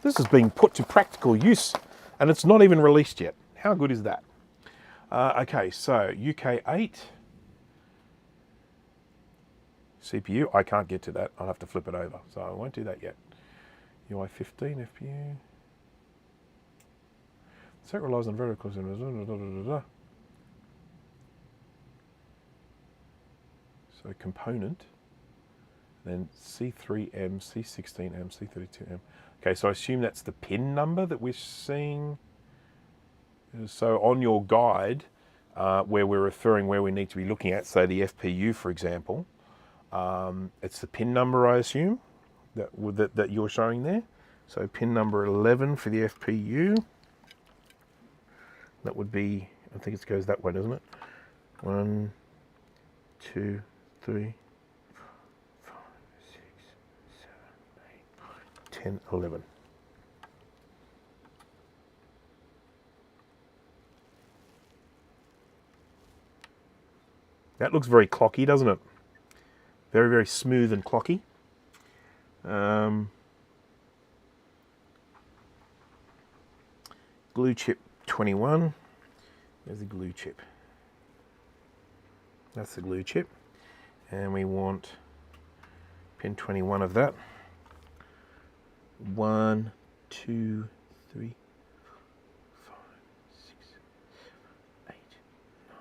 This is being put to practical use, and it's not even released yet. How good is that? Okay, so UK8. CPU, I can't get to that. I'll have to flip it over, so I won't do that yet. UI15 FPU. Set relies on vertical. So component, then C3M, C16M, C32M. Okay, so I assume that's the pin number that we're seeing. So on your guide, where we're referring where we need to be looking at, say the FPU, for example, it's the pin number, I assume, that you're showing there. So pin number 11 for the FPU. That would be, I think it goes that way, doesn't it? 1, 2, 3, 4, 5, 6, 7, 8, 9, 10, 11. That looks very clocky, doesn't it? Very, very smooth and clocky. Glue chip 21. There's the glue chip. That's the glue chip. And we want pin 21 of that. 1, 2, 3, 4, 5, 6, 8, 9,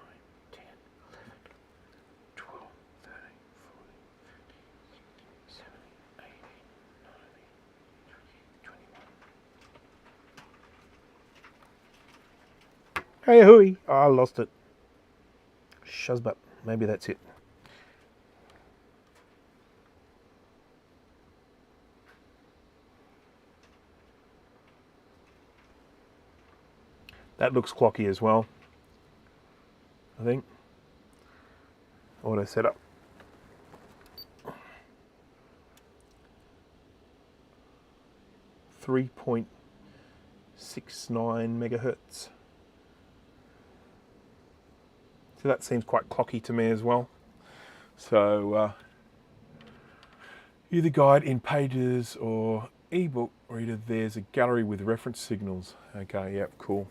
10, 11, 12, 13, 14, 15, 16, 17, 18, 19, 20. Hey hooey! Oh, I lost it. Shuzbutt. Maybe that's it. That looks clocky as well, I think. Auto setup. .69 megahertz. So that seems quite clocky to me as well. So either guide in Pages or ebook reader, there's a gallery with reference signals. Okay, yep, cool.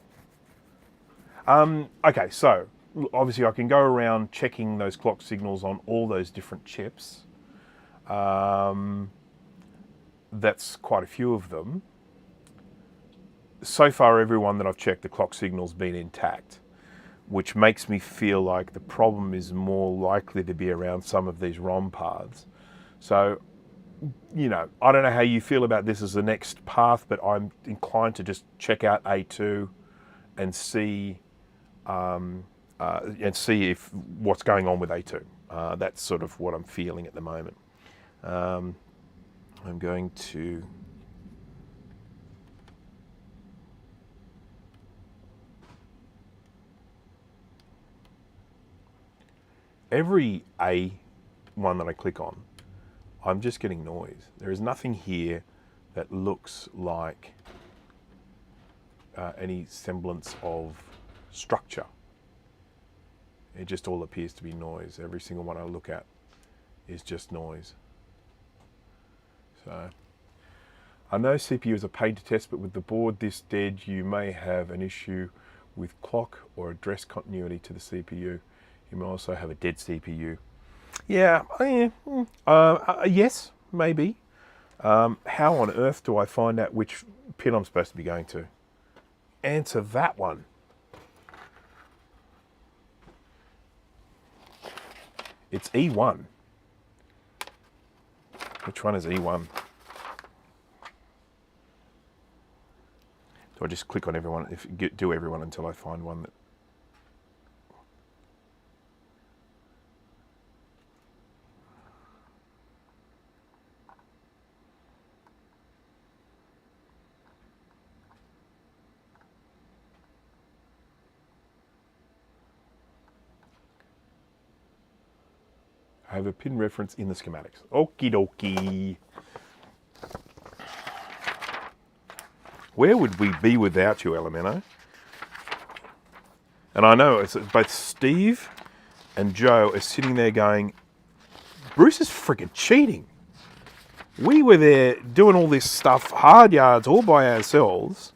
Okay, so obviously I can go around checking those clock signals on all those different chips. That's quite a few of them. So far, everyone that I've checked, the clock signal's been intact, which makes me feel like the problem is more likely to be around some of these ROM paths. So, you know, I don't know how you feel about this as the next path, but I'm inclined to just check out A2 and see if what's going on with A2. That's sort of what I'm feeling at the moment. I'm going to every A1 that I click on, I'm just getting noise. There is nothing here that looks like any semblance of structure. It just all appears to be noise. Every single one I look at is just noise. So I know CPU is a pain to test, but with the board this dead, you may have an issue with clock or address continuity to the CPU. You may also have a dead CPU. Yeah, yes, maybe. How on earth do I find out which pin I'm supposed to be going to? Answer that one. It's E1. Which one is E1? Do I just click on everyone, do everyone until I find one that... I have a pin reference in the schematics. Okie dokie. Where would we be without you, Elemento? And I know it's both Steve and Joe are sitting there going, Bruce is freaking cheating. We were there doing all this stuff, hard yards, all by ourselves,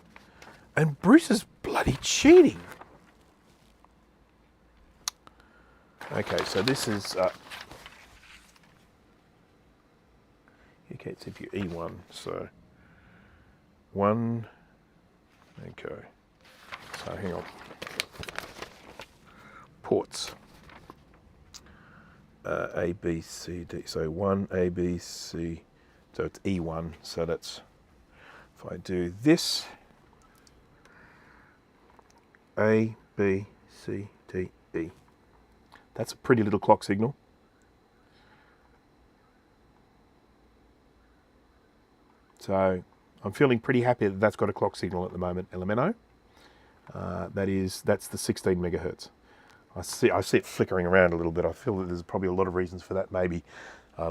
and Bruce is bloody cheating. Okay, so this is... okay, it's if you E1, so... 1... Okay. So hang on. Ports. A, B, C, D. So 1, A, B, C. So it's E1. So that's... If I do this... A, B, C, D, E. That's a pretty little clock signal. So I'm feeling pretty happy that that's got a clock signal at the moment, Elemento. That's the 16 megahertz. I see it flickering around a little bit. I feel that there's probably a lot of reasons for that, maybe,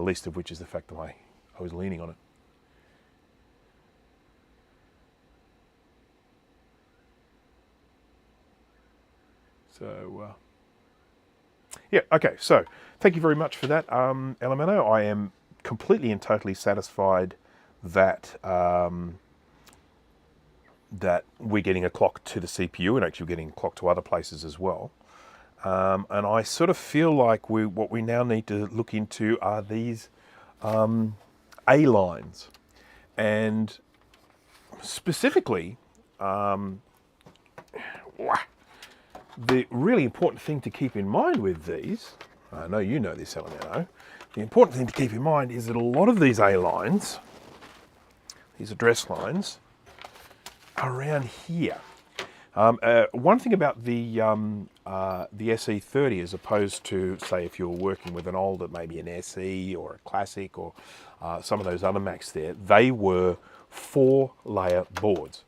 least of which is the fact that I was leaning on it. So, yeah, okay, so thank you very much for that, Elemento. I am completely and totally satisfied that that we're getting a clock to the CPU and actually getting a clock to other places as well. And I sort of feel like what we now need to look into are these A lines. And specifically, the really important thing to keep in mind with these, I know you know this, Elemento, the important thing to keep in mind is that a lot of these A lines, these address lines, are around here. One thing about the SE30 as opposed to, say, if you're working with an older, maybe an SE or a Classic or some of those other Macs there, they were 4-layer boards.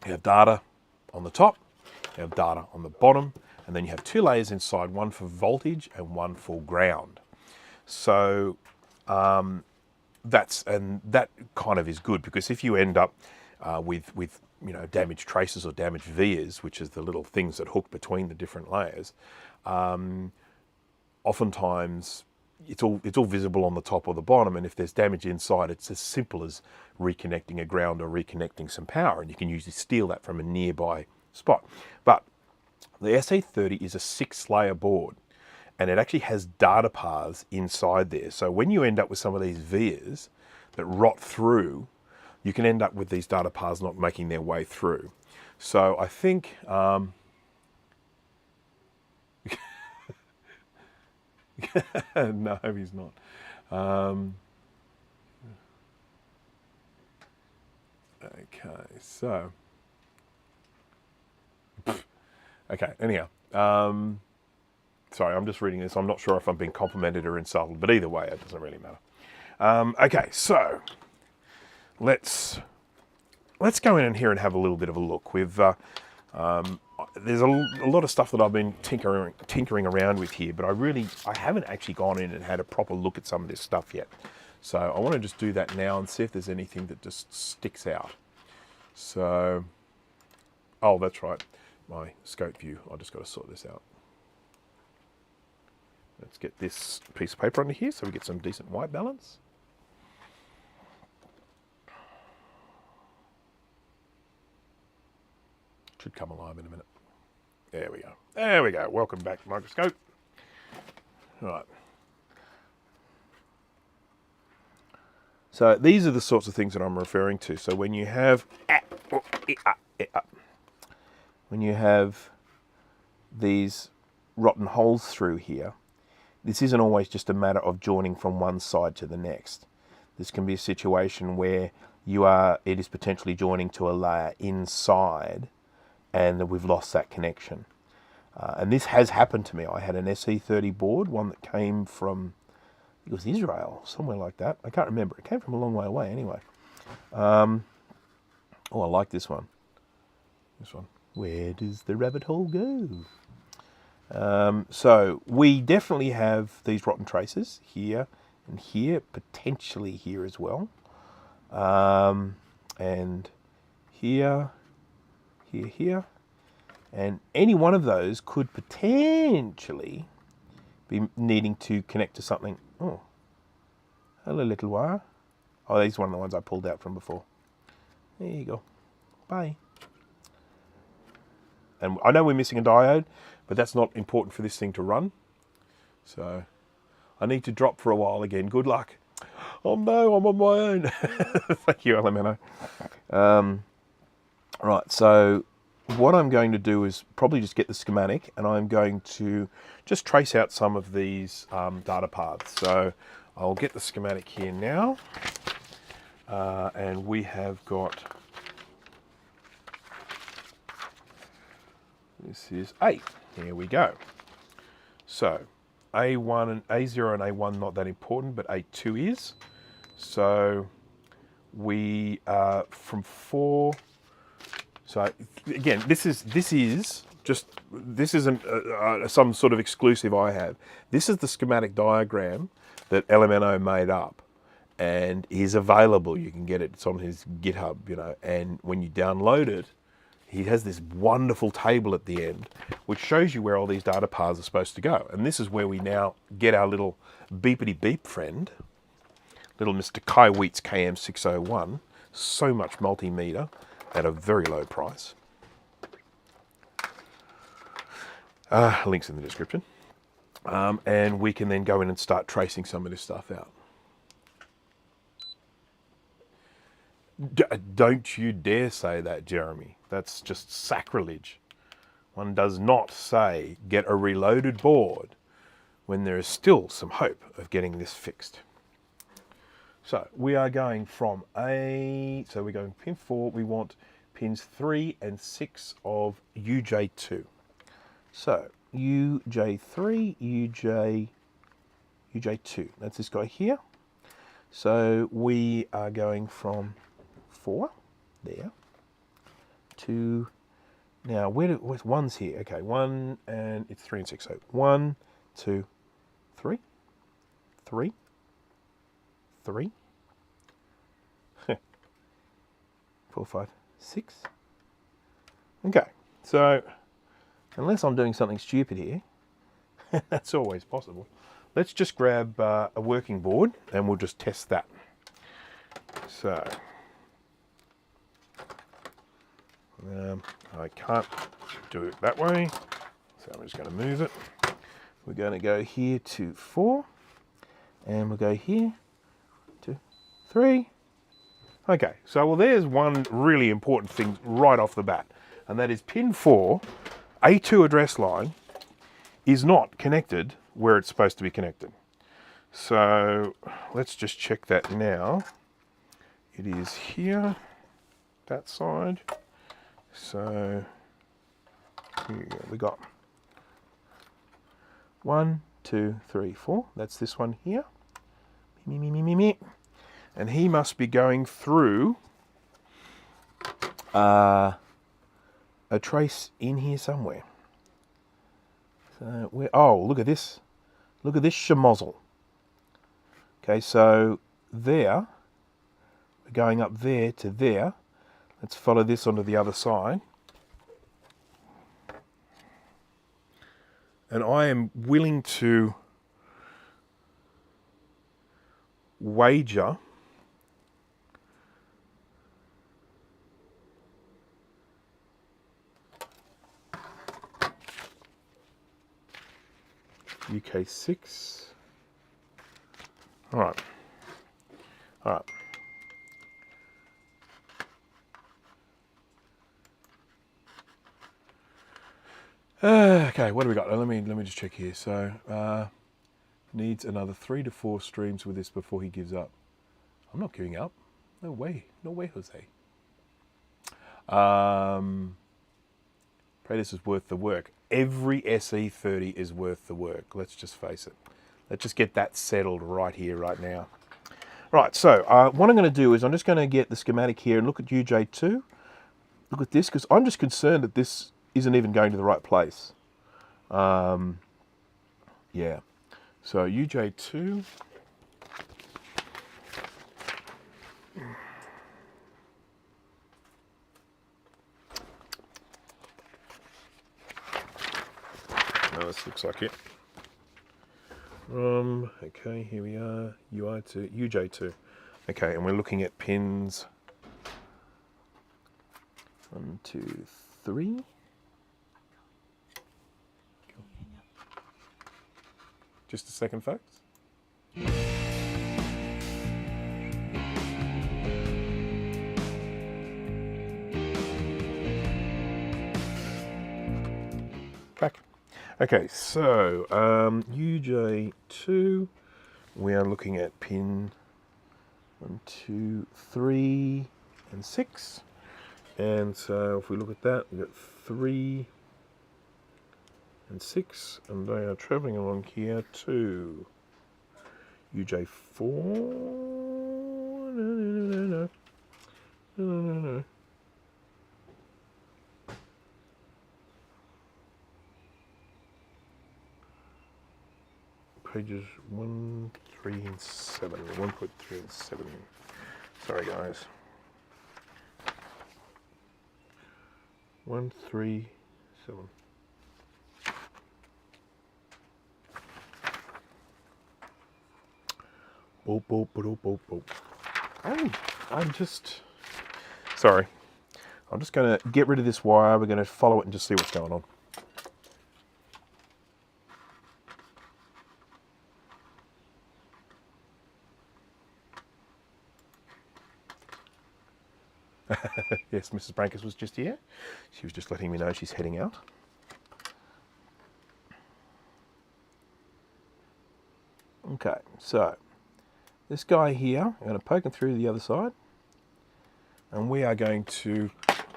You have data on the top, you have data on the bottom, and then you have 2 layers inside, one for voltage and one for ground. So that kind of is good, because if you end up with damaged traces or damaged vias, which is the little things that hook between the different layers, oftentimes it's all visible on the top or the bottom, and if there's damage inside, it's as simple as reconnecting a ground or reconnecting some power, and you can usually steal that from a nearby spot. But the SE30 is a 6-layer board, and it actually has data paths inside there. So when you end up with some of these vias that rot through, you can end up with these data paths not making their way through. So I think no, he's not. Okay, so okay, anyhow, sorry, I'm just reading this. I'm not sure if I'm being complimented or insulted, but either way, it doesn't really matter. Okay, so let's go in here and have a little bit of a look. There's a lot of stuff that I've been tinkering around with here, but I haven't actually gone in and had a proper look at some of this stuff yet. So I want to just do that now and see if there's anything that just sticks out. So, oh, that's right, my scope view. I just got to sort this out. Let's get this piece of paper onto here so we get some decent white balance. Should come alive in a minute. There we go. There we go. Welcome back, microscope. All right. So these are the sorts of things that I'm referring to. So when you have these rotten holes through here, this isn't always just a matter of joining from one side to the next. This can be a situation where it is potentially joining to a layer inside and we've lost that connection. And this has happened to me. I had an SE30 board, one that came from, it was Israel, somewhere like that. I can't remember. It came from a long way away anyway. Oh, I like this one. This one. Where does the rabbit hole go? So we definitely have these rotten traces here and here, potentially here as well. And here, here. And any one of those could potentially be needing to connect to something. Oh, hello, little wire. Oh, these are one of the ones I pulled out from before. There you go. Bye. And I know we're missing a diode, but that's not important for this thing to run. So I need to drop for a while again. Good luck. Oh no, I'm on my own. Thank you, LMNO. Right, so what I'm going to do is probably just get the schematic, and I'm going to just trace out some of these data paths. So I'll get the schematic here now, and we have got, this is A. Here we go. So A1 and A0 and A1 not that important, but A2 is. So we from 4. So again, this isn't some sort of exclusive I have. This is the schematic diagram that LMNO made up, and is available. You can get it. It's on his GitHub, you know. And when you download it, he has this wonderful table at the end, which shows you where all these data paths are supposed to go. And this is where we now get our little beepity beep friend, little Mr. Kai Wheat's KM601. So much multimeter at a very low price. Links in the description. And we can then go in and start tracing some of this stuff out. Don't you dare say that, Jeremy. That's just sacrilege. One does not say get a reloaded board when there is still some hope of getting this fixed. So we are going from so we're going pin 4, we want pins 3 and 6 of UJ2. So UJ3, UJ2, that's this guy here. So we are going from 4 there to, now where's one's here? Okay, 1 and it's 3 and 6. So 1, 2, 3, 3, 3, 4, 5, 6. Okay, so unless I'm doing something stupid here, that's always possible. Let's just grab a working board and we'll just test that. So I can't do it that way, so I'm just going to move it. We're going to go here to 4, and we'll go here to 3. Okay, so well, there's one really important thing right off the bat, and that is pin 4, A2 address line, is not connected where it's supposed to be connected. So let's just check that now. It is here, that side. So here we got 1, 2, 3, 4. That's this one here. And he must be going through a trace in here somewhere. So oh, look at this. Look at this schmozzle. Okay, so there, we're going up there to there. Let's follow this onto the other side. And I am willing to wager UK6. All right. All right. Okay, what do we got? Let me just check here. So needs another 3 to 4 streams with this before he gives up. I'm not giving up. No way. No way, Jose. Pray this is worth the work. Every SE30 is worth the work. Let's just face it. Let's just get that settled right here, right now. Right, so what I'm going to do is I'm just going to get the schematic here and look at UJ2. Look at this, because I'm just concerned that this isn't even going to the right place. Yeah. So UJ2. No, this looks like it. Okay, here we are. UI2, UJ2. Okay, and we're looking at pins 1, 2, 3. Just a second, folks. Back. Okay, so UJ2, we are looking at pin 1, 2, 3, and 6. And so if we look at that, we've got 3 and 6, and they are travelling along here to UJ4. No. Pages 1, 3, and 7. 1.3 and 7. Sorry, guys. 1, 3, 7. Boop, boop, boop, boop, boop. I'm just... Sorry. I'm just going to get rid of this wire. We're going to follow it and just see what's going on. Yes, Mrs. Brankus was just here. She was just letting me know she's heading out. Okay, so this guy here, I'm going to poke him through the other side, and we are going to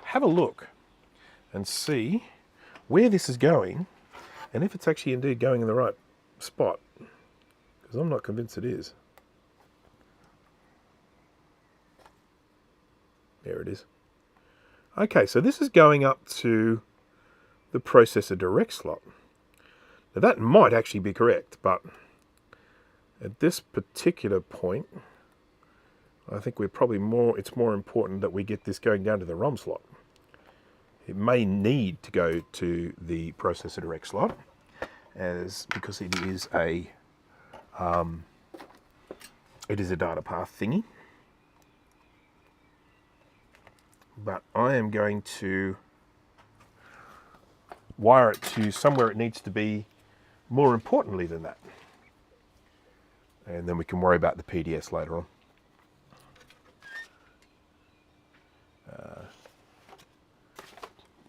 have a look and see where this is going and if it's actually indeed going in the right spot, because I'm not convinced it is. There it is. Okay, so this is going up to the processor direct slot. Now that might actually be correct, but at this particular point, I think we're probably it's more important that we get this going down to the ROM slot. It may need to go to the processor direct slot, because it is a data path thingy. But I am going to wire it to somewhere it needs to be more importantly than that. And then we can worry about the PDS later on.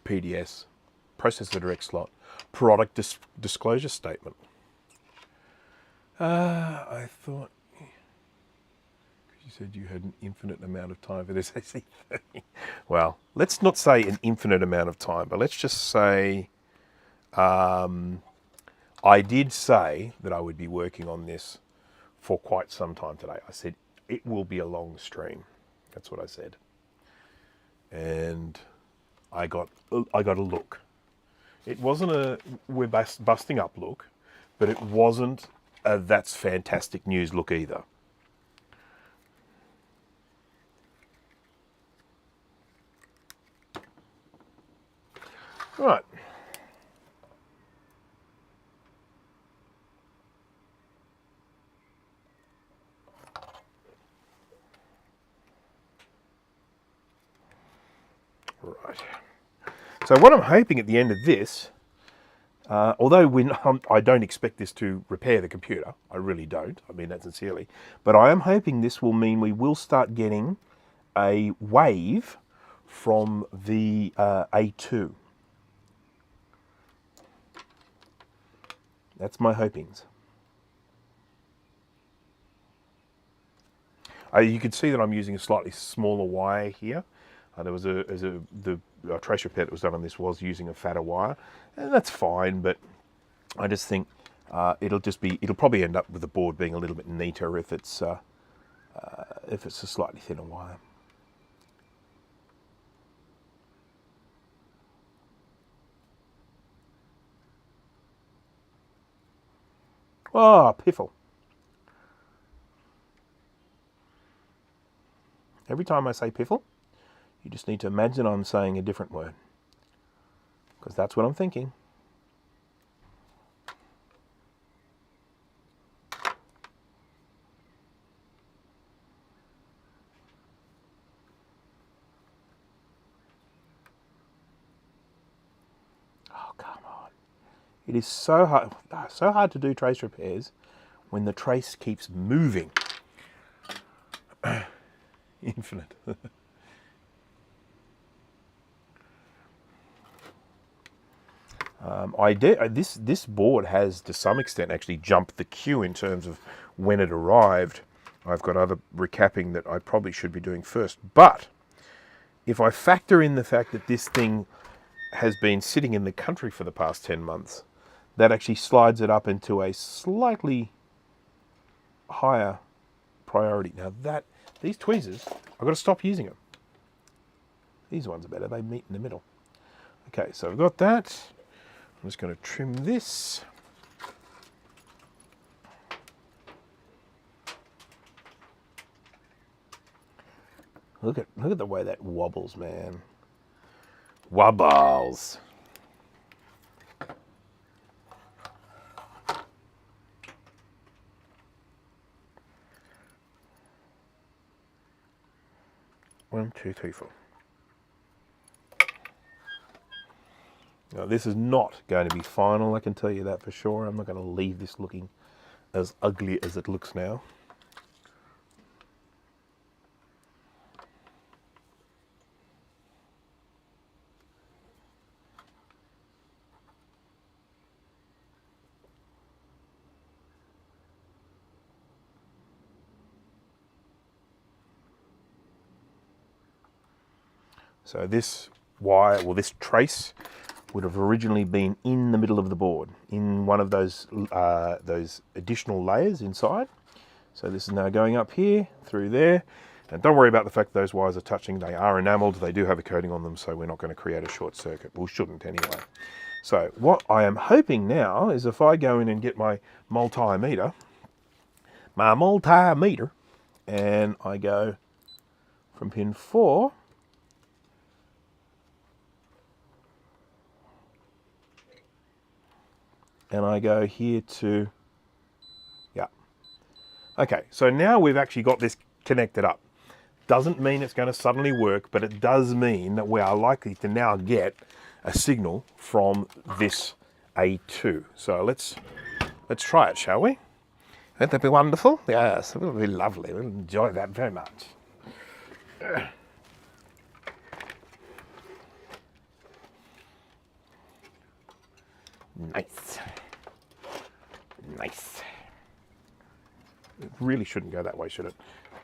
PDS, processor direct slot, product disclosure statement. I thought you said you had an infinite amount of time for this AC30. Well, let's not say an infinite amount of time, but let's just say I did say that I would be working on this for quite some time today. I said it will be a long stream. That's what I said. And I got a look. It wasn't a we're busting up look, but it wasn't a that's fantastic news look either. Right. Right. So what I'm hoping at the end of this, although I don't expect this to repair the computer, I really don't, I mean that sincerely, but I am hoping this will mean we will start getting a wave from the A2. That's my hopings. You can see that I'm using a slightly smaller wire here. The trace repair that was done on this was using a fatter wire, and that's fine. But I just think it'll probably end up with the board being a little bit neater if it's a slightly thinner wire. Oh, piffle. Every time I say piffle, you just need to imagine I'm saying a different word, because that's what I'm thinking. Oh, come on. It is so hard to do trace repairs when the trace keeps moving. Infinite. This board has, to some extent, actually jumped the queue in terms of when it arrived. I've got other recapping that I probably should be doing first. But if I factor in the fact that this thing has been sitting in the country for the past 10 months, that actually slides it up into a slightly higher priority. Now these tweezers, I've got to stop using them. These ones are better, they meet in the middle. Okay, so I've got that. I'm just going to trim this. Look at the way that wobbles, man. Wobbles. One, two, three, four. Now, this is not going to be final, I can tell you that for sure. I'm not going to leave this looking as ugly as it looks now. So this wire, well, this trace would have originally been in the middle of the board, in one of those additional layers inside. So this is now going up here, through there. And don't worry about the fact that those wires are touching. They are enameled, they do have a coating on them, so we're not going to create a short circuit. We shouldn't anyway. So what I am hoping now is if I go in and get my multimeter, and I go from pin 4 and I go here to, yeah. Okay, so now we've actually got this connected up. Doesn't mean it's going to suddenly work, but it does mean that we are likely to now get a signal from this A2. So let's try it, shall we? Won't that be wonderful? Yes, it will be lovely. We'll enjoy that very much. Nice. Nice. It really shouldn't go that way, should it?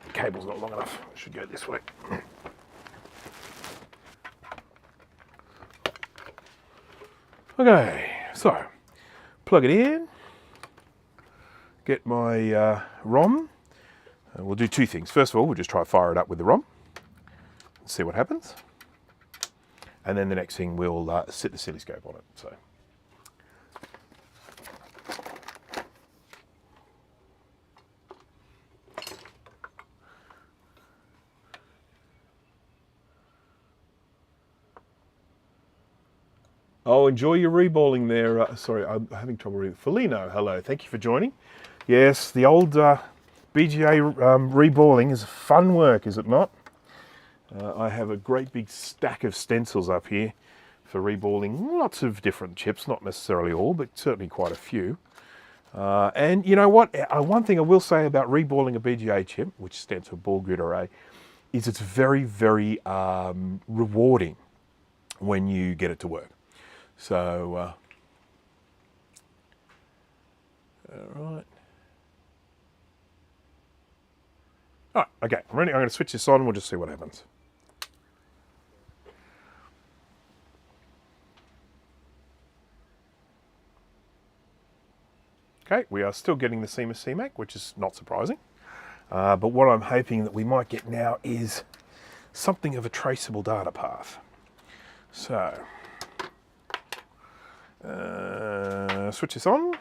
The cable's not long enough. It should go this way. Okay, so plug it in, get my ROM. We'll do two things. First of all, we'll just try to fire it up with the ROM and see what happens. And then the next thing, we'll sit the oscilloscope on it. So. Oh, enjoy your reballing there. Sorry, I'm having trouble reading. Felino, hello. Thank you for joining. Yes, the old BGA reballing is fun work, is it not? I have a great big stack of stencils up here for reballing lots of different chips, not necessarily all, but certainly quite a few. And you know what? One thing I will say about reballing a BGA chip, which stands for ball grid array, is it's very, very rewarding when you get it to work. So, all right. All right, okay, I'm ready. I'm going to switch this on. We'll just see what happens. Okay, we are still getting the CMAC, which is not surprising. But what I'm hoping that we might get now is something of a traceable data path. So, switch this on,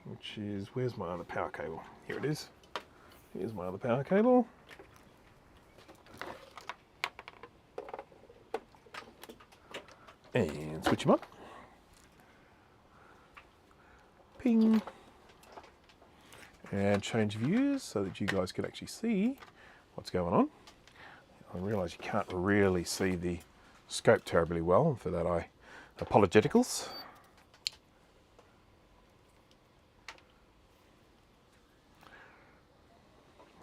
which is, where's my other power cable? Here it is. Here's my other power cable. And switch them up. Ping. And change views so that you guys can actually see what's going on. I realise you can't really see the scope terribly well, and for that I apologeticals.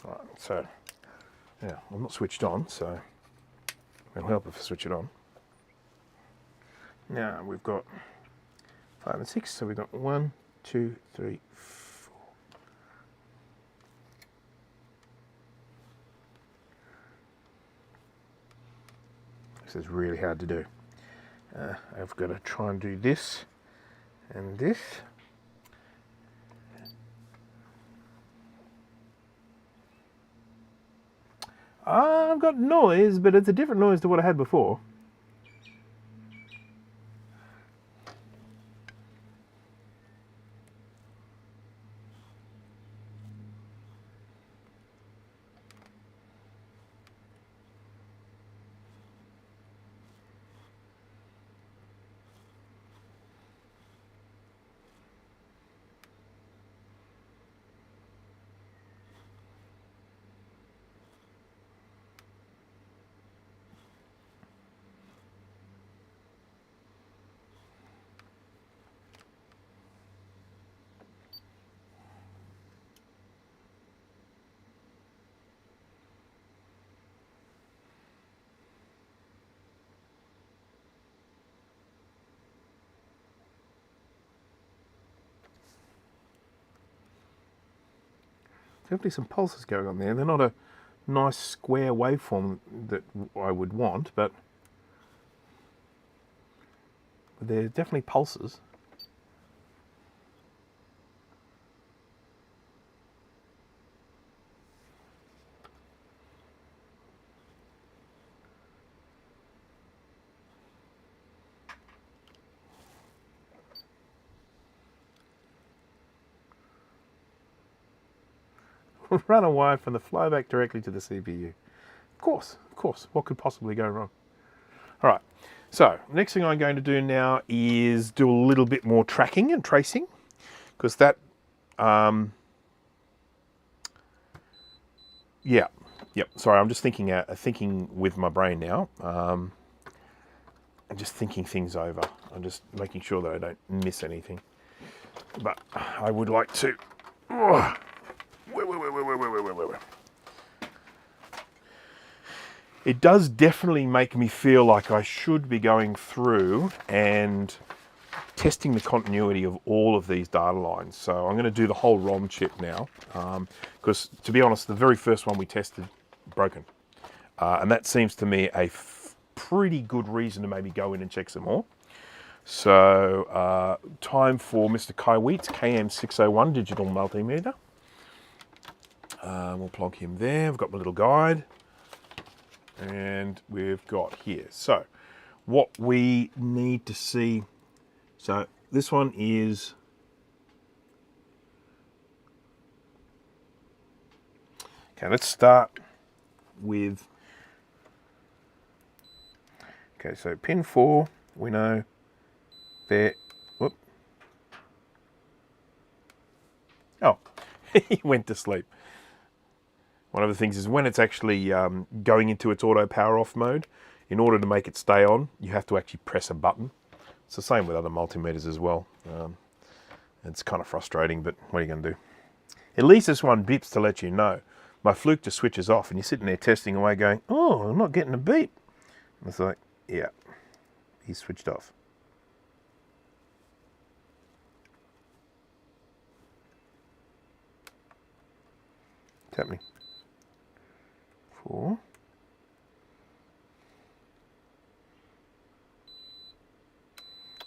Right, so yeah, I'm not switched on, so it'll help if I switch it on. Now we've got 5 and 6, so we've got 1, 2, 3, 4. This is really hard to do. I've got to try and do this and this. I've got noise, but it's a different noise to what I had before. Definitely some pulses going on there. They're not a nice square waveform that I would want, but they're definitely pulses. Run a wire from the flyback directly to the CPU. Of course, what could possibly go wrong? All right, so next thing I'm going to do now is do a little bit more tracking and tracing, because that, yep. Sorry, I'm just thinking with my brain now. I'm just thinking things over. I'm just making sure that I don't miss anything. But I would like to. It does definitely make me feel like I should be going through and testing the continuity of all of these data lines. So I'm going to do the whole ROM chip now, because to be honest, the very first one we tested broken. And that seems to me a pretty good reason to maybe go in and check some more. So time for Mr. Kai Wheat's KM601 digital multimeter. We'll plug him there. We've got my little guide. And we've got here. So what we need to see. So this one is. Okay, let's start with. Okay, so pin 4, we know there. Whoop. Oh, he went to sleep. one of the things is when it's actually going into its auto power off mode, in order to make it stay on, you have to actually press a button. It's the same with other multimeters as well. It's kind of frustrating, but what are you going to do? At least this one beeps to let you know. My Fluke just switches off and you're sitting there testing away going, oh, I'm not getting a beep. And it's like, yeah, he's switched off. What's happening? 4.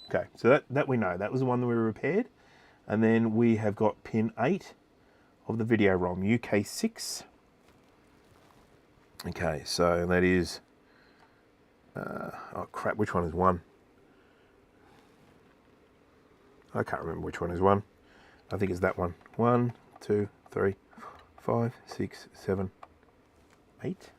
Okay, so that we know. That was the one that we repaired. And then we have got pin 8 of the video ROM, UK6. Okay, so that is, oh crap, which one is 1? I can't remember which one is 1. I think it's that one. 1, 2, 3, 5, 6, 7, 8.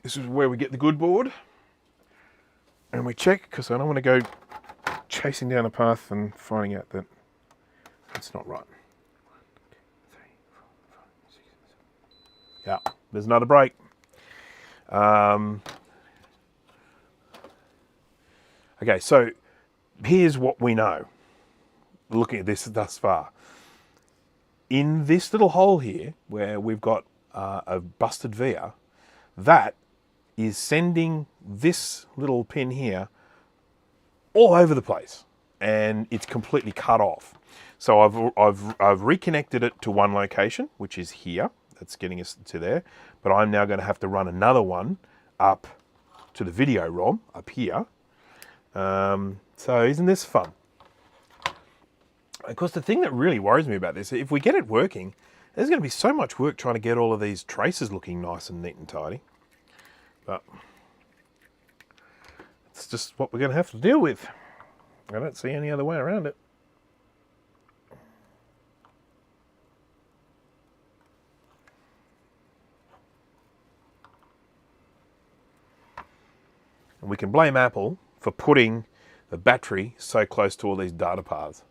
This is where we get the good board. And we check, because I don't want to go chasing down a path and finding out that it's not right. 1, 2, 3, 4, 5, 6, 7. Yeah, there's another break. Okay, so here's what we know, looking at this thus far. In this little hole here, where we've got a busted via, that is sending this little pin here all over the place, and it's completely cut off. So I've reconnected it to one location, which is here. That's getting us to there. But I'm now going to have to run another one up to the video ROM up here. So isn't this fun? Of course, the thing that really worries me about this, if we get it working, there's going to be so much work trying to get all of these traces looking nice and neat and tidy. But it's just what we're going to have to deal with. I don't see any other way around it. And we can blame Apple for putting the battery so close to all these data paths.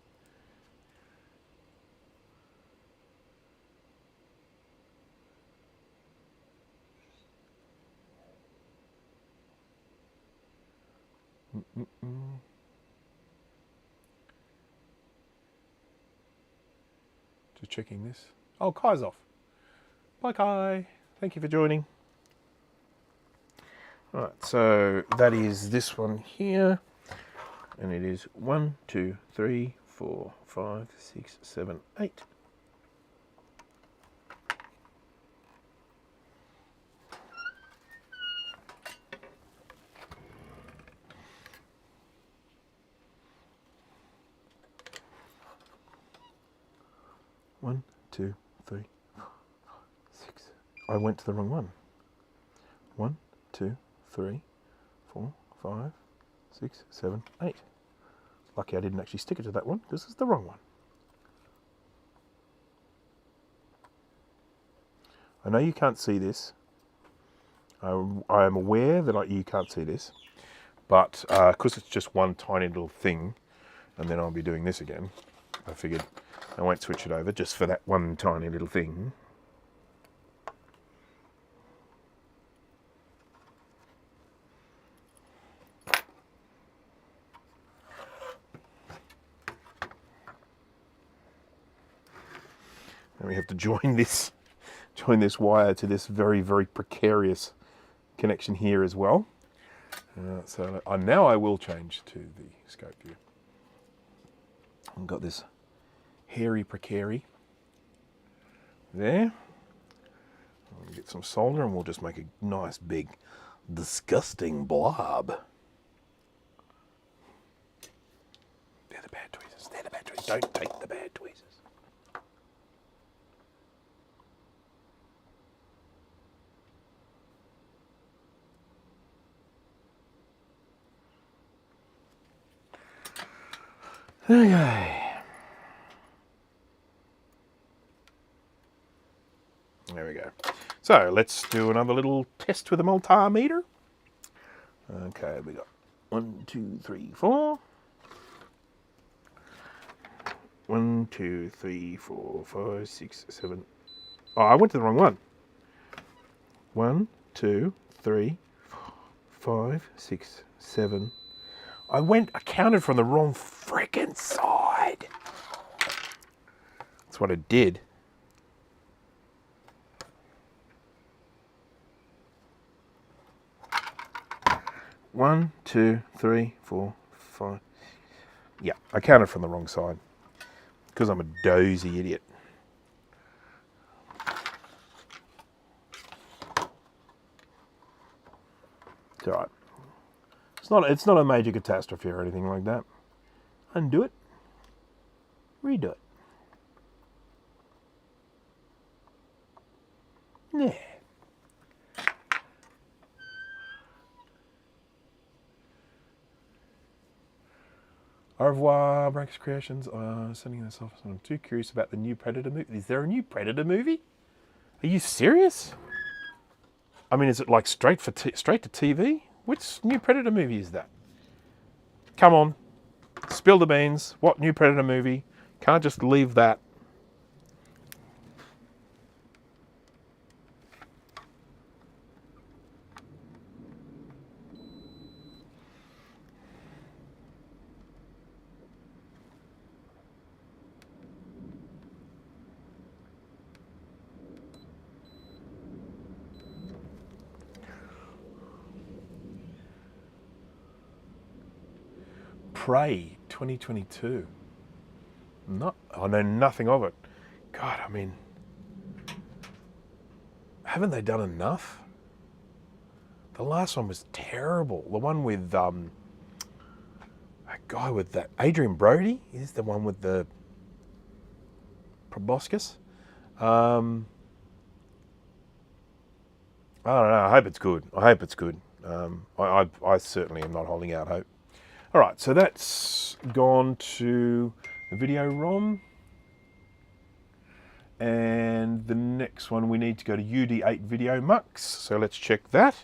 Just checking this. Oh, Kai's off. Bye, Kai. Thank you for joining. All right, so that is this one here. And it is 1, 2, 3, 4, 5, 6, 7, 8. One, 2, 3, 4, 5, 6. I went to the wrong one. 1, 2, 3, 4, 5, 6, 7, 8. Lucky I didn't actually stick it to that one, because it's the wrong one. I know you can't see this. I am aware that you can't see this, but because it's just one tiny little thing, and then I'll be doing this again, I figured I won't switch it over just for that one tiny little thing. And we have to join this wire to this very, very precarious connection here as well. So now I will change to the scope view. I've got this hairy precary there. I'll get some solder and we'll just make a nice big disgusting blob. They're the bad tweezers. They're the bad tweezers. Don't take the bad tweezers. Okay. There we go. So let's do another little test with a multimeter. Okay, we got 1, 2, 3, 4. 1, 2, 3, 4, 5, 6, 7. Oh, I went to the wrong one. 1, 2, 3, 5, 6, 7. I counted from the wrong frickin' side. That's what I did. One, 2, 3, 4, 5. Yeah, I counted from the wrong side because I'm a dozy idiot. It's all right. It's not a major catastrophe or anything like that. Undo it. Redo it. Yeah. Au revoir, Breaks Creations. Sending this off. I'm too curious about the new Predator movie. Is there a new Predator movie? Are you serious? I mean, is it like straight to TV? Which new Predator movie is that? Come on, spill the beans. What new Predator movie? Can't just leave that. Prey 2022. I know nothing of it. God, I mean, haven't they done enough? The last one was terrible. The one with a guy with that Adrian Brody is the one with the proboscis. I don't know. I hope it's good. I certainly am not holding out hope. All right, so that's gone to the video ROM. And the next one, we need to go to UD8 Video Mux. So let's check that.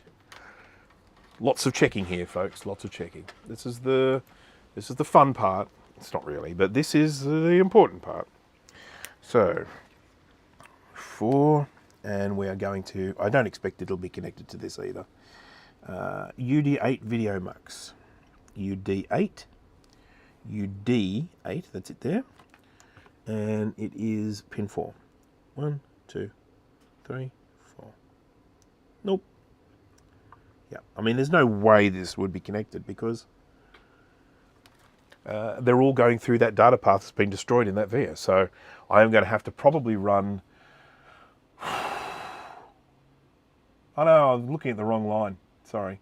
Lots of checking here, folks. Lots of checking. This is the fun part. It's not really, but this is the important part. So 4, and we are going to. I don't expect it'll be connected to this either. UD8 Video Mux. UD8. UD8. That's it there. And it is pin 4. 1, 2, 3, 4. Nope. Yeah, I mean, there's no way this would be connected because they're all going through that data path that's been destroyed in that VIA. So I am going to have to probably run. Oh no, I'm looking at the wrong line. Sorry.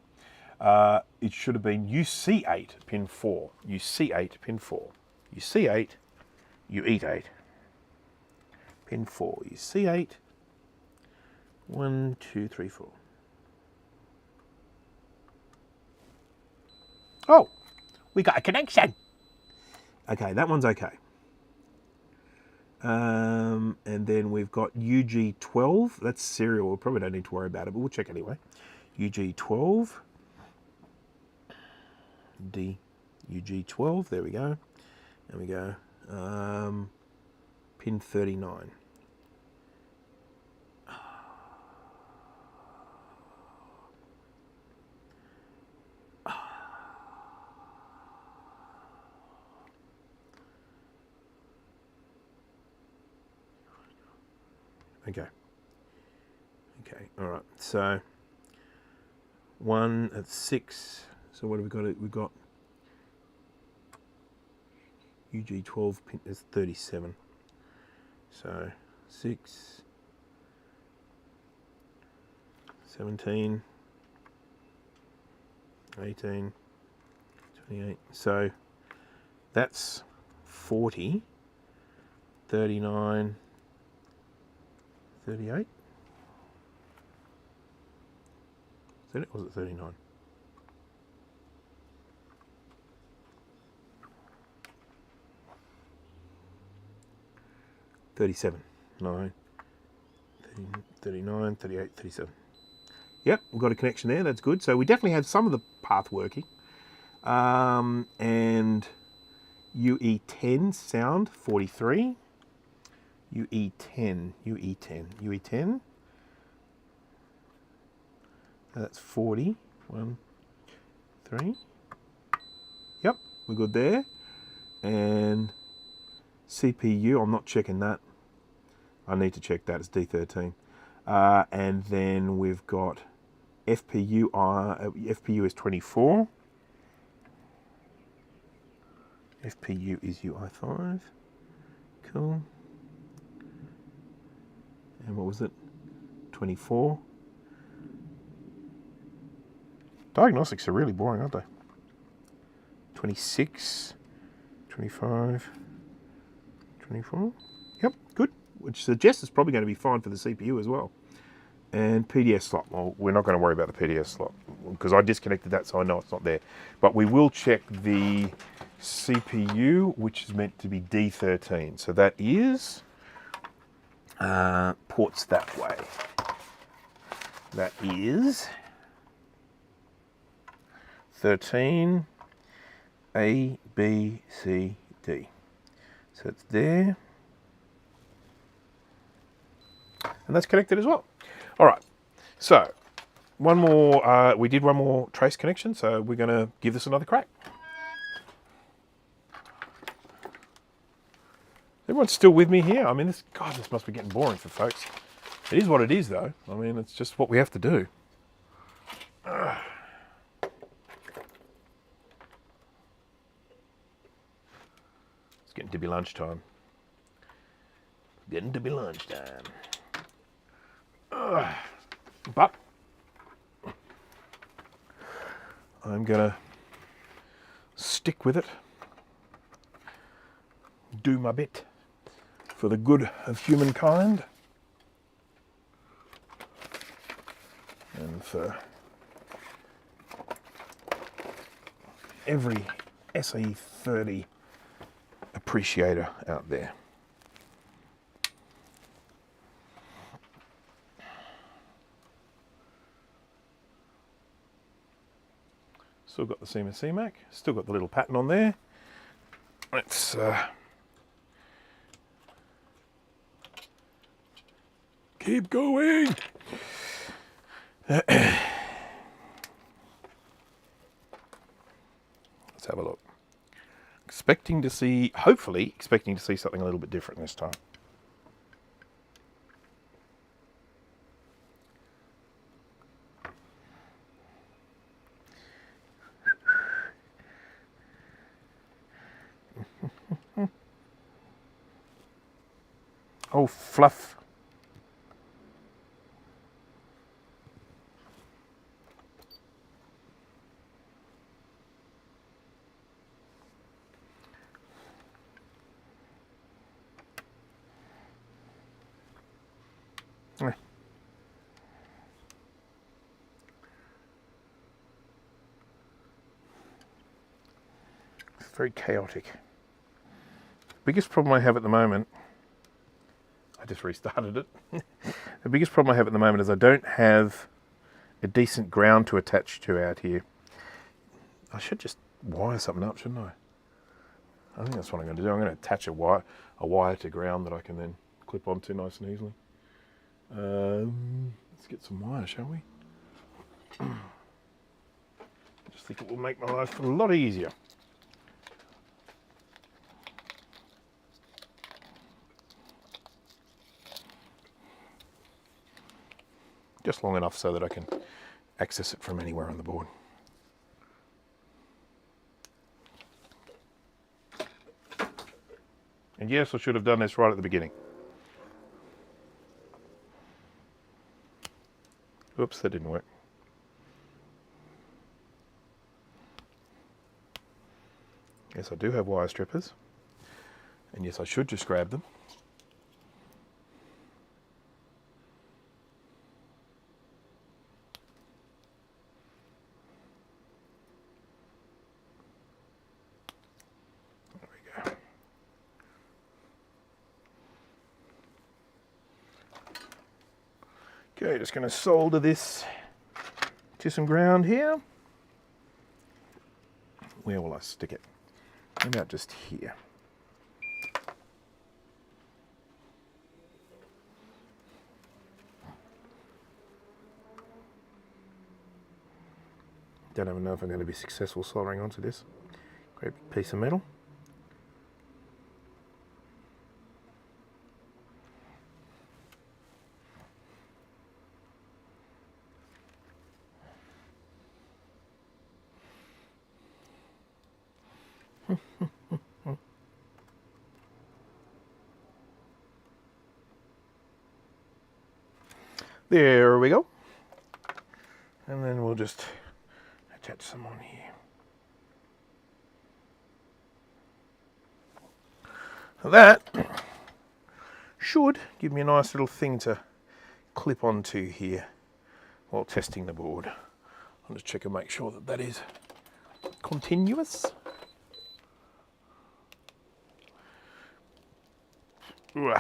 It should have been UC8 pin 4. UC8 pin 4. UC8. You eat 8. Pin 4. You see 8. 1, 2, 3, 4. Oh, we got a connection. Okay, that one's okay. And then we've got UG12. That's serial. We probably don't need to worry about it, but we'll check anyway. UG12. D. UG12. There we go. There we go. Pin 39. Okay. Okay, all right. So 1 at 6. So what have we got? We've got UG12 pin is 37. So 6, 17, 18, 28. So that's 40, 39, 38. Is that it? Or was it 39? $37, 9, 39, 38, 37. Yep, we've got a connection there. That's good. So we definitely had some of the path working. And UE10 sound 43. UE10. That's 40. 1, 3. Yep, we're good there. And CPU, I'm not checking that. I need to check that, it's D13. And then we've got FPU. FPU is 24. FPU is UI5. Cool. And what was it? 24. Diagnostics are really boring, aren't they? 26, 25, 24. Yep, good. Which suggests it's probably going to be fine for the CPU as well. And PDS slot. Well, we're not going to worry about the PDS slot because I disconnected that, so I know it's not there. But we will check the CPU, which is meant to be D13. So that is ports that way. That is 13 A, B, C, D. So it's there. And that's connected as well. All right, so one more, we did one more trace connection, so we're going to give this another crack. Everyone's still with me here? I mean, this must be getting boring for folks. It is what it is, though. I mean, it's just what we have to do. It's getting to be lunchtime. Getting to be lunchtime. But I'm gonna stick with it, do my bit for the good of humankind and for every SE30 appreciator out there. Still got the Siemens CMAC, still got the little pattern on there. Let's keep going. Let's have a look. Hopefully expecting to see something a little bit different this time. Oh, fluff. It's very chaotic. Biggest problem I have at the moment, I just restarted it. The biggest problem I have at the moment is I don't have a decent ground to attach to out here. I should just wire something up, shouldn't I? I think that's what I'm going to do. I'm going to attach a wire to ground that I can then clip onto nice and easily. Let's get some wire, shall we? I just think it will make my life a lot easier. Just long enough so that I can access it from anywhere on the board. And yes, I should have done this right at the beginning. Oops, that didn't work. Yes, I do have wire strippers. And yes, I should just grab them. Okay, just going to solder this to some ground here. Where will I stick it? about just here. Don't even know if I'm going to be successful soldering onto this great big piece of metal. There we go. And then we'll just attach some on here. That should give me a nice little thing to clip onto here while testing the board. I'll just check and make sure that that is continuous. Ooh.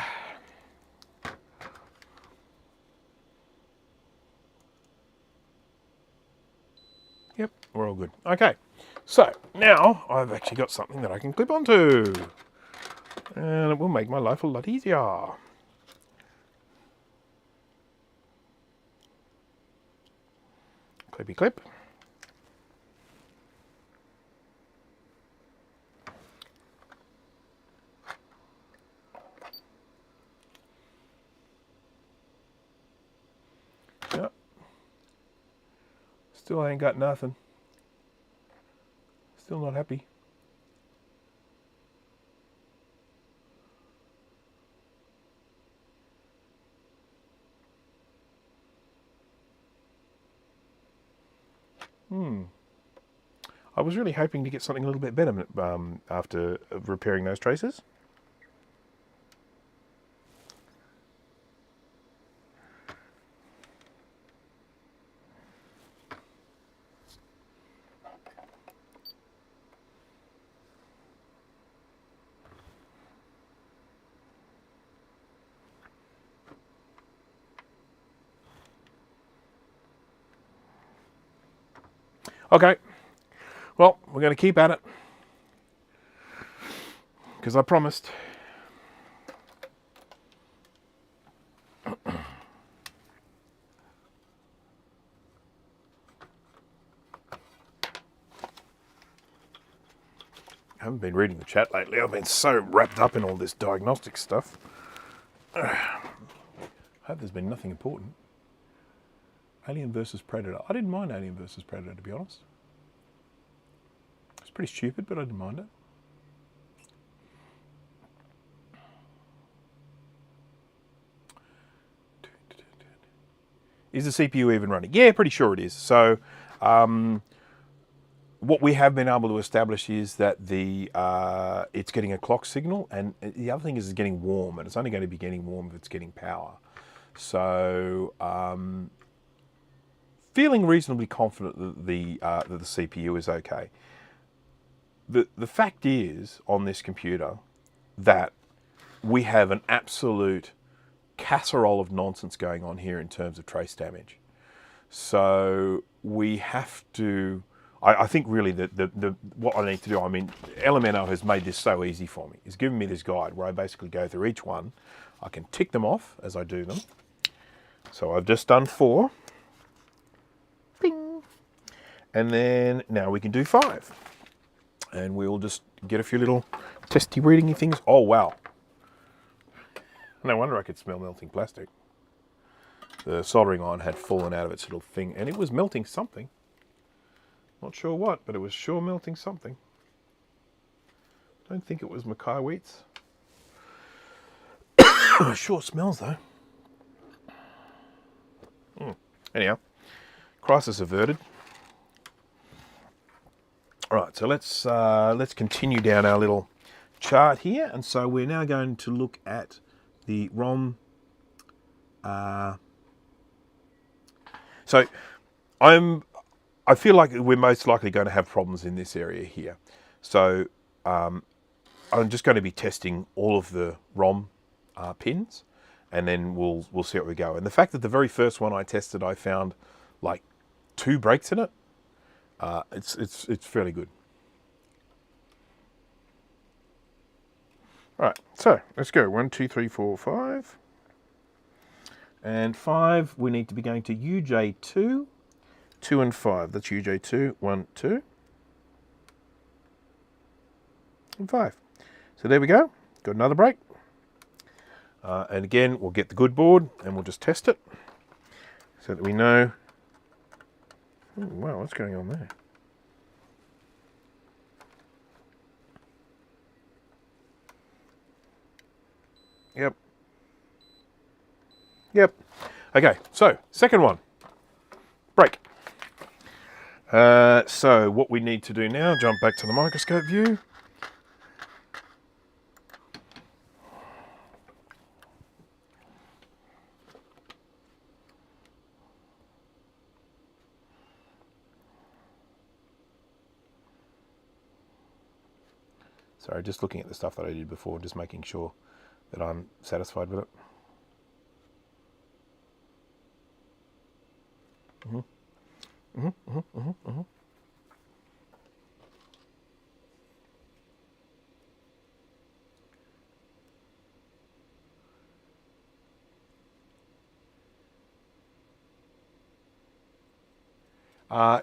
Yep, we're all good. Okay, so now I've actually got something that I can clip onto. And it will make my life a lot easier. Clippy clip. Yep. Still ain't got nothing. Still not happy. I was really hoping to get something a little bit better after repairing those traces. Okay, well, we're going to keep at it, because I promised. I haven't been reading the chat lately. I've been so wrapped up in all this diagnostic stuff. I hope there's been nothing important. Alien versus Predator. I didn't mind Alien versus Predator, to be honest. It's pretty stupid, but I didn't mind it. Is the CPU even running? Yeah, pretty sure it is. So what we have been able to establish is that it's getting a clock signal, and the other thing is it's getting warm, and it's only going to be getting warm if it's getting power. So feeling reasonably confident that the CPU is okay. The fact is, on this computer, that we have an absolute casserole of nonsense going on here in terms of trace damage. So we have to, I think really that what I need to do, I mean, Elemento has made this so easy for me. It's given me this guide where I basically go through each one. I can tick them off as I do them. So I've just done 4. Bing. And then now we can do 5. And we'll just get a few little testy readingy things. Oh, wow. No wonder I could smell melting plastic. The soldering iron had fallen out of its little thing, and it was melting something. Not sure what, but it was sure melting something. Don't think it was Mackay wheats. It sure smells though. Anyhow, crisis averted. All right, so let's continue down our little chart here, and so we're now going to look at the ROM. So I feel like we're most likely going to have problems in this area here. So I'm just going to be testing all of the ROM pins, and then we'll see how we go. And the fact that the very first one I tested, I found like 2 breaks in it. It's fairly good. Right, so let's go. 1, 2, 3, 4, 5. And 5, we need to be going to UJ2, 2 and 5. That's UJ2, 1, 2, and 5. So there we go. Got another break. And again, we'll get the good board and we'll just test it so that we know. Oh, wow, what's going on there? Yep. Yep. Okay, so second one. Break. So what we need to do now, jump back to the microscope view. Sorry, just looking at the stuff that I did before, just making sure that I'm satisfied with it.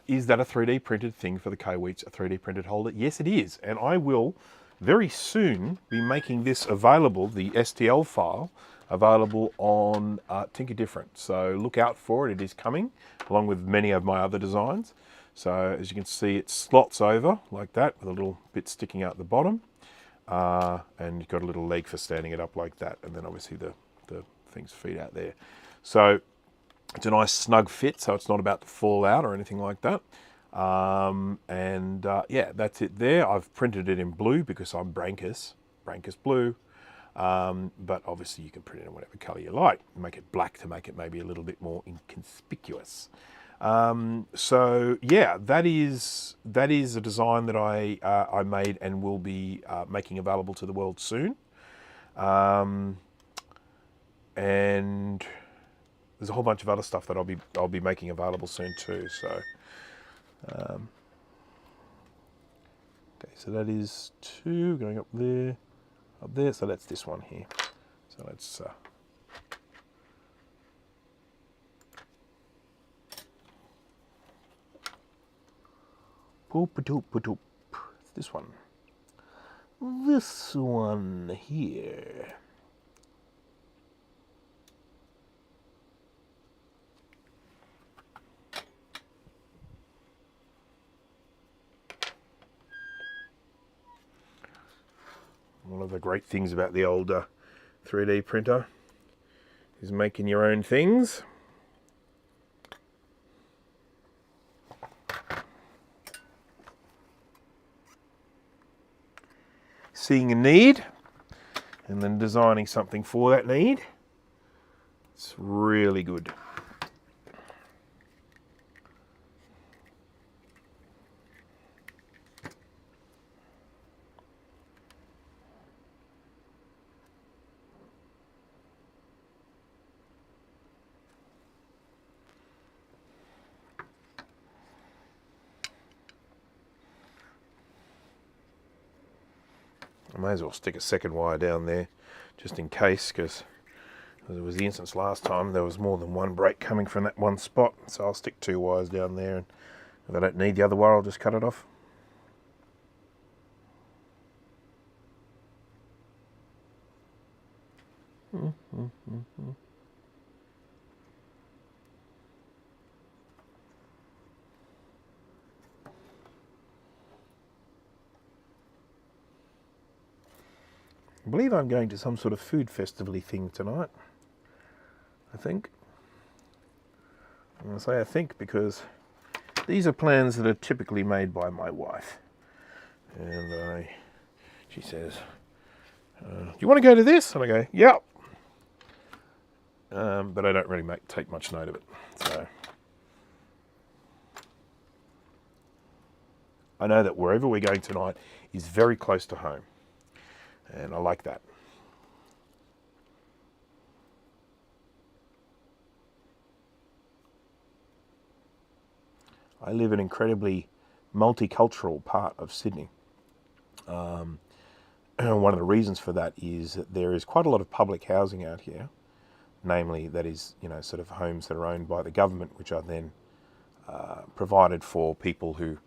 Is that a 3D printed thing for the K-Weets, a 3D printed holder? Yes, it is. And I will very soon be making this available, the STL file, available on Tinker Different. So look out for it. It is coming, along with many of my other designs. So as you can see, it slots over like that with a little bit sticking out the bottom. And you've got a little leg for standing it up like that. And then obviously the things feed out there. So it's a nice snug fit, so it's not about to fall out or anything like that. Yeah, that's it there. I've printed it in blue because I'm Brankus blue. But obviously you can print it in whatever colour you like. Make it black to make it maybe a little bit more inconspicuous. So yeah, that is a design that I made and will be making available to the world soon. And there's a whole bunch of other stuff that I'll be making available soon too. So, okay, so that is 2 going up there. So that's this one here. So let's it's this one. This one here. One of the great things about the older 3D printer is making your own things. Seeing a need and then designing something for that need. It's really good. I may as well stick a second wire down there just in case, because there was the instance last time there was more than one break coming from that one spot, so I'll stick 2 wires down there, and if I don't need the other wire I'll just cut it off. I believe I'm going to some sort of food festival-y thing tonight, I think. And I say I think because these are plans that are typically made by my wife. And she says, do you want to go to this? And I go, yep. But I don't really take much note of it. So I know that wherever we're going tonight is very close to home. And I like that. I live in an incredibly multicultural part of Sydney. one of the reasons for that is that there is quite a lot of public housing out here, namely that is, sort of homes that are owned by the government, which are then provided for people who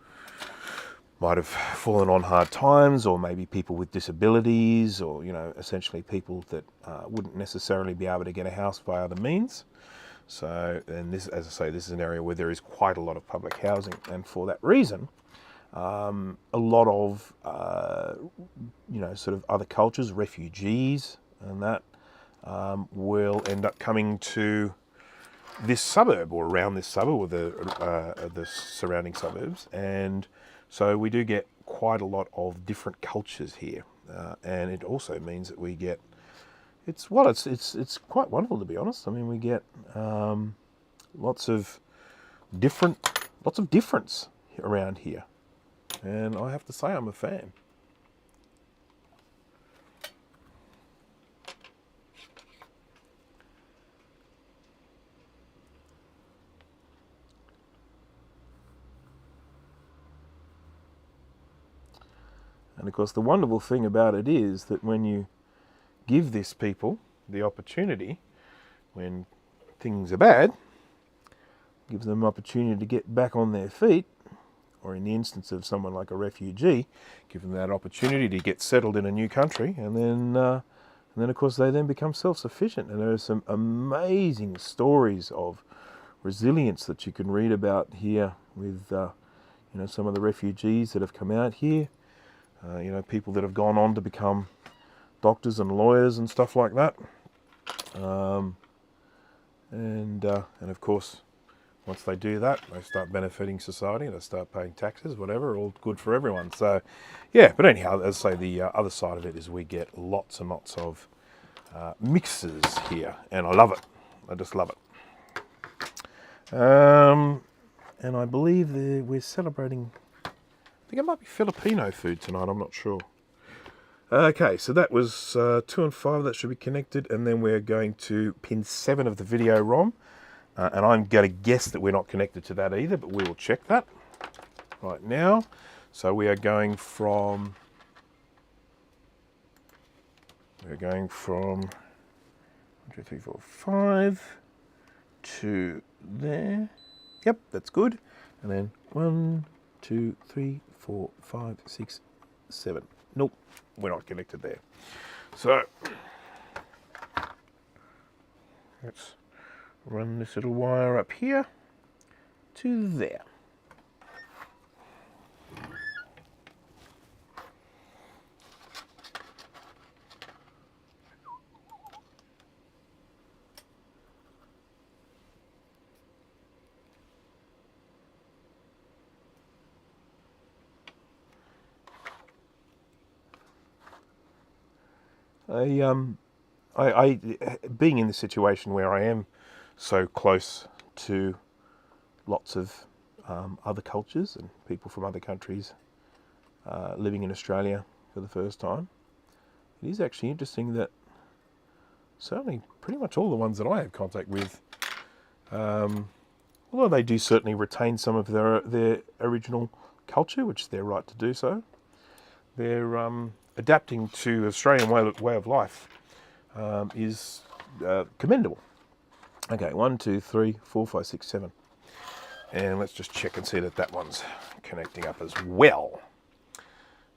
might have fallen on hard times, or maybe people with disabilities, or essentially people that wouldn't necessarily be able to get a house by other means. So, and this, as I say, this is an area where there is quite a lot of public housing, and for that reason, a lot of sort of other cultures, refugees, and that will end up coming to this suburb, or around this suburb, or the surrounding suburbs, and so we do get quite a lot of different cultures here, and it also means that we get it's quite wonderful, to be honest. I mean, we get lots of difference around here, and I have to say I'm a fan. And of course, the wonderful thing about it is that when you give this people the opportunity, when things are bad, gives them an opportunity to get back on their feet, or in the instance of someone like a refugee, give them that opportunity to get settled in a new country, and then of course they then become self-sufficient. And there are some amazing stories of resilience that you can read about here with some of the refugees that have come out here. People that have gone on to become doctors and lawyers and stuff like that. And of course, once they do that, they start benefiting society, they start paying taxes, whatever, all good for everyone. So, yeah, but anyhow, as I say, the other side of it is we get lots and lots of mixes here, and I love it. I just love it. And I believe we're celebrating, I think it might be Filipino food tonight, I'm not sure. Okay, so that was 2 and 5, that should be connected, and then we're going to pin 7 of the video ROM, and I'm going to guess that we're not connected to that either, but we will check that right now. So we are going from 1, 2, 3, 4, 5 to there. Yep, that's good. And then 1, 2, 3, 4, 5, 6, 7. Nope, we're not connected there. So let's run this little wire up here to there. I being in the situation where I am so close to lots of other cultures and people from other countries living in Australia for the first time, it is actually interesting that certainly pretty much all the ones that I have contact with, although they do certainly retain some of their original culture, which is their right to do so, they're adapting to Australian way of life is commendable. Okay, 1, 2, 3, 4, 5, 6, 7. And let's just check and see that one's connecting up as well.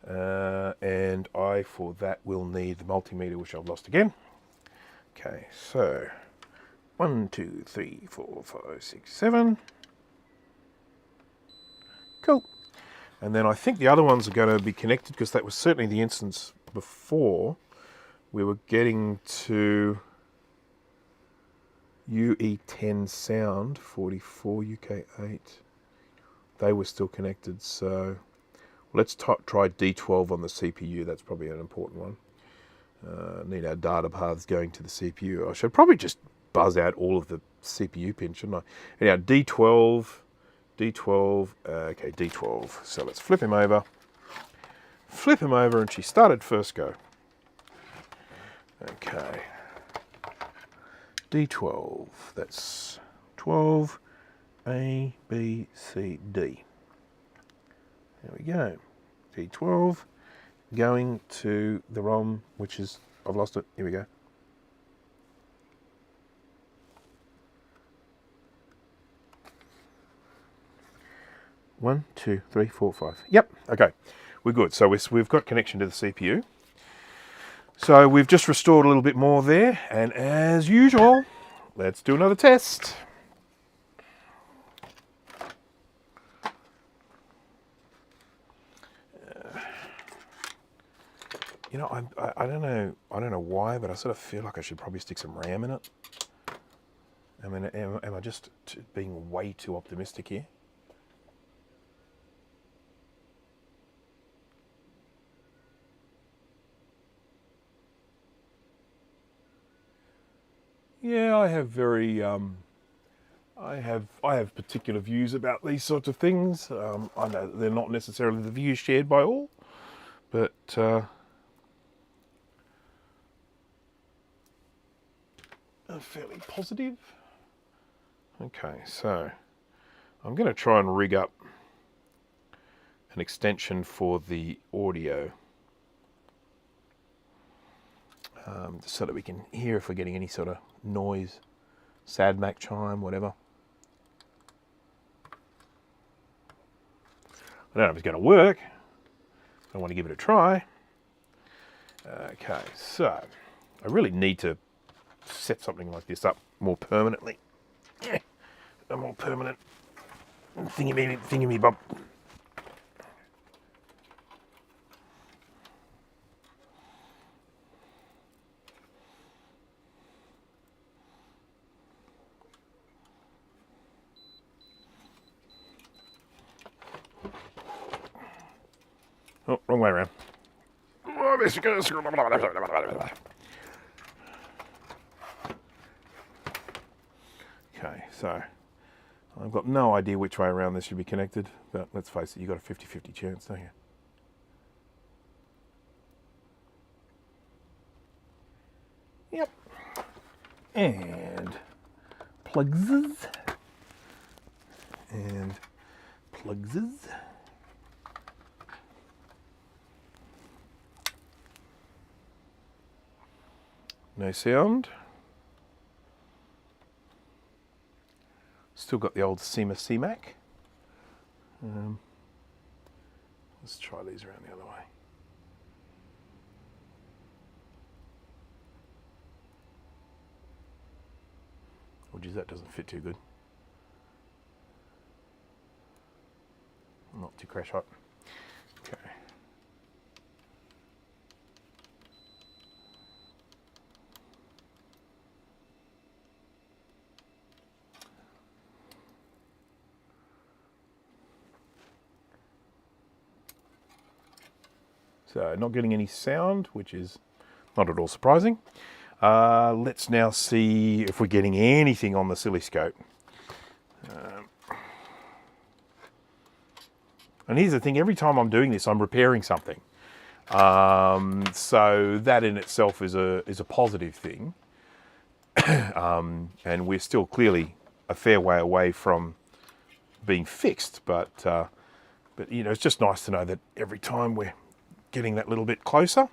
And I, for that, will need the multimeter, which I've lost again. Okay, so 1, 2, 3, 4, 5, 6, 7. Cool. And then I think the other ones are going to be connected, because that was certainly the instance before. We were getting to UE10 sound, 44, UK8. They were still connected, so let's try D12 on the CPU. That's probably an important one. Need our data paths going to the CPU. I should probably just buzz out all of the CPU pins, shouldn't I? Anyhow, D12, okay, D12. So let's flip him over, and she started first go. Okay, D12, that's 12, A, B, C, D. There we go, D12, going to the ROM, which is, I've lost it. Here we go. One, two, three, four, five. Yep. Okay, we're good. So we've got connection to the CPU. So we've just restored a little bit more there, and as usual, let's do another test. You know, I don't know why, but I sort of feel like I should probably stick some RAM in it. I mean, am I just being way too optimistic here? Yeah, I have very I have particular views about these sorts of things. I know they're not necessarily the views shared by all, but fairly positive. Okay, so I'm going to try and rig up an extension for the audio, so that we can hear if we're getting any sort of noise, sad Mac chime, whatever. I don't know if it's going to work. I want to give it a try. Okay, so I really need to set something like this up more permanently. Yeah, a more permanent thingy bob. Oh, wrong way around. Okay, so I've got no idea which way around this should be connected, but let's face it, you've got a 50-50 chance, don't you? Yep. And plugs. And plugs. No sound. Still got the old SEMA CMAC. Let's try these around the other way. Oh geez, that doesn't fit too good. Not too crash hot. Okay. So not getting any sound, which is not at all surprising. Let's now see if we're getting anything on the oscilloscope. And here's the thing, every time I'm doing this, I'm repairing something. So that in itself is a positive thing. And we're still clearly a fair way away from being fixed, but you know, it's just nice to know that every time we're getting that little bit closer.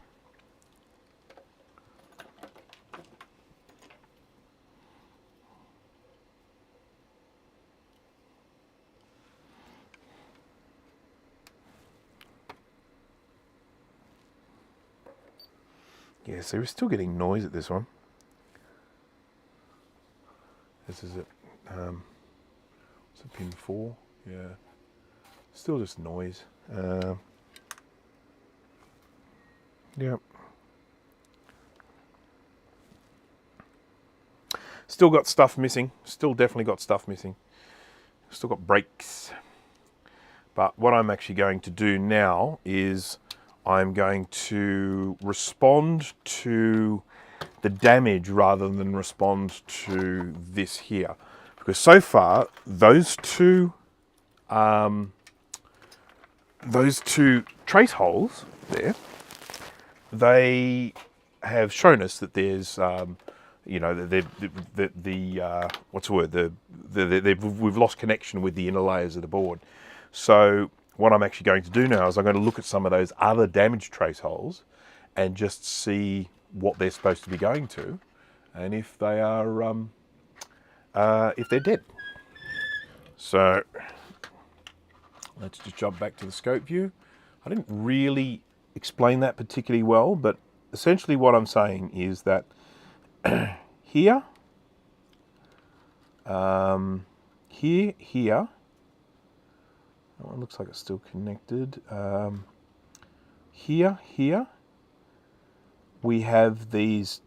Yes, so we're still getting noise at this one. This is it. It's a pin 4. Yeah, still just noise. Yep. Still got stuff missing. Still definitely got stuff missing. Still got breaks. But what I'm actually going to do now is I'm going to respond to the damage rather than respond to this here. Because so far, those two trace holes there, they have shown us that there's, you know, what's the word? We've lost connection with the inner layers of the board. So what I'm actually going to do now is I'm going to look at some of those other damage trace holes and just see what they're supposed to be going to, and if they are, if they're dead. So let's just jump back to the scope view. I didn't really explain that particularly well, but essentially what I'm saying is that here, here, oh, it looks like it's still connected. Here, we have these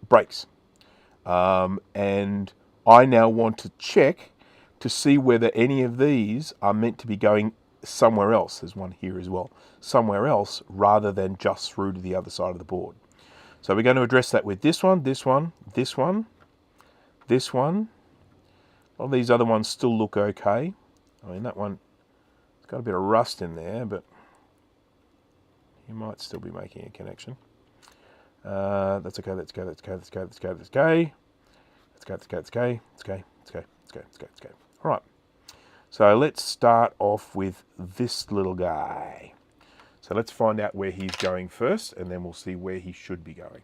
brakes. And I now want to check to see whether any of these are meant to be going somewhere else. There's one here as well. Somewhere else rather than just through to the other side of the board. So we're going to address that with this one, this one, this one, this one. All these other ones still look okay. I mean, that one, it's got a bit of rust in there, but you might still be making a connection. That's okay, let's go, let's go, let's go, let's go, let's go. Let's go, let's go, let's go, let's go, let's go, let's go, let's go, let's go. All right. So let's start off with this little guy. So let's find out where he's going first, and then we'll see where he should be going.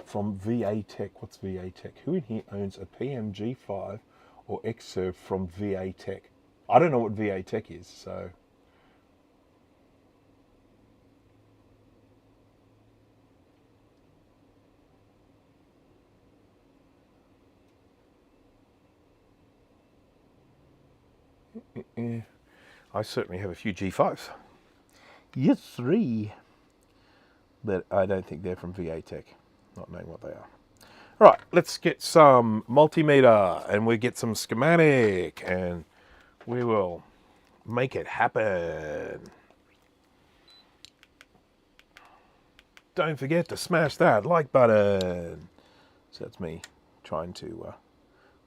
From VA Tech. What's VA Tech? Who in here owns a PMG5 or Xserve from VA Tech? I don't know what VA Tech is, so... I certainly have a few G5s. Yes, 3. But I don't think they're from VA Tech, not knowing what they are. All right, let's get some multimeter and we get some schematic and we will make it happen. Don't forget to smash that like button. So that's me trying to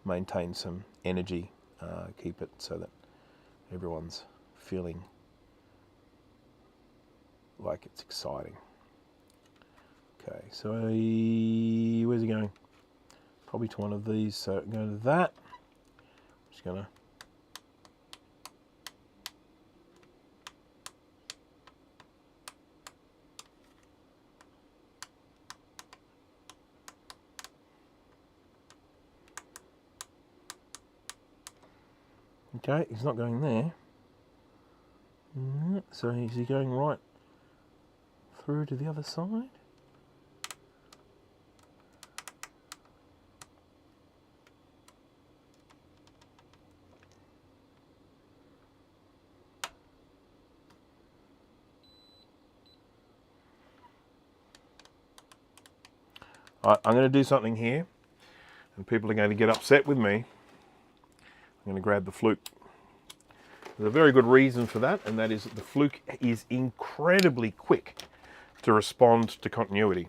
maintain some energy, keep it so that everyone's feeling like it's exciting. Okay, so where's he going? Probably to one of these, so go to that. I'm just gonna okay, he's not going there. So is he going right through to the other side? Alright, I'm going to do something here, and people are going to get upset with me. I'm going to grab the fluke. There's a very good reason for that, and that is that the fluke is incredibly quick to respond to continuity.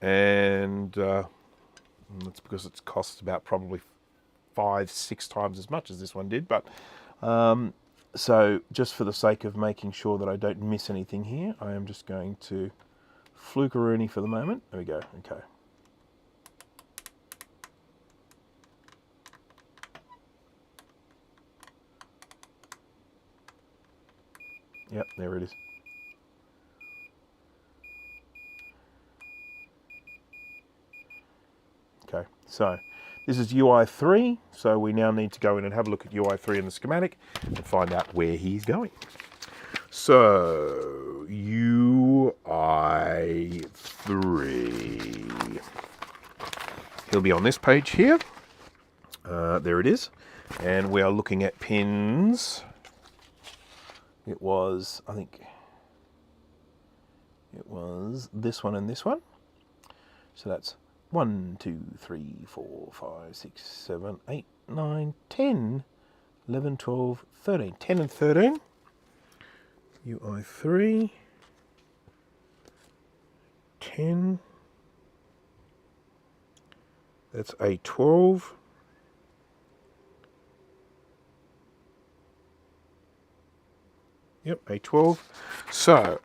And that's because it costs about probably 5-6 times as much as this one did. But so just for the sake of making sure that I don't miss anything here, I am just going to fluke-a-rooney for the moment. There we go, okay. Yep, there it is. Okay, so this is UI3, so we now need to go in and have a look at UI3 in the schematic and find out where he's going. So, UI3. He'll be on this page here. There it is. And we are looking at pins. It was, I think, it was this one and this one. So that's 1, 2, 3, 4, 5, 6, 7, 8, 9, 10, 11, 12, 13. 10 and 13. UI3. 10. That's A12. Yep, A12. So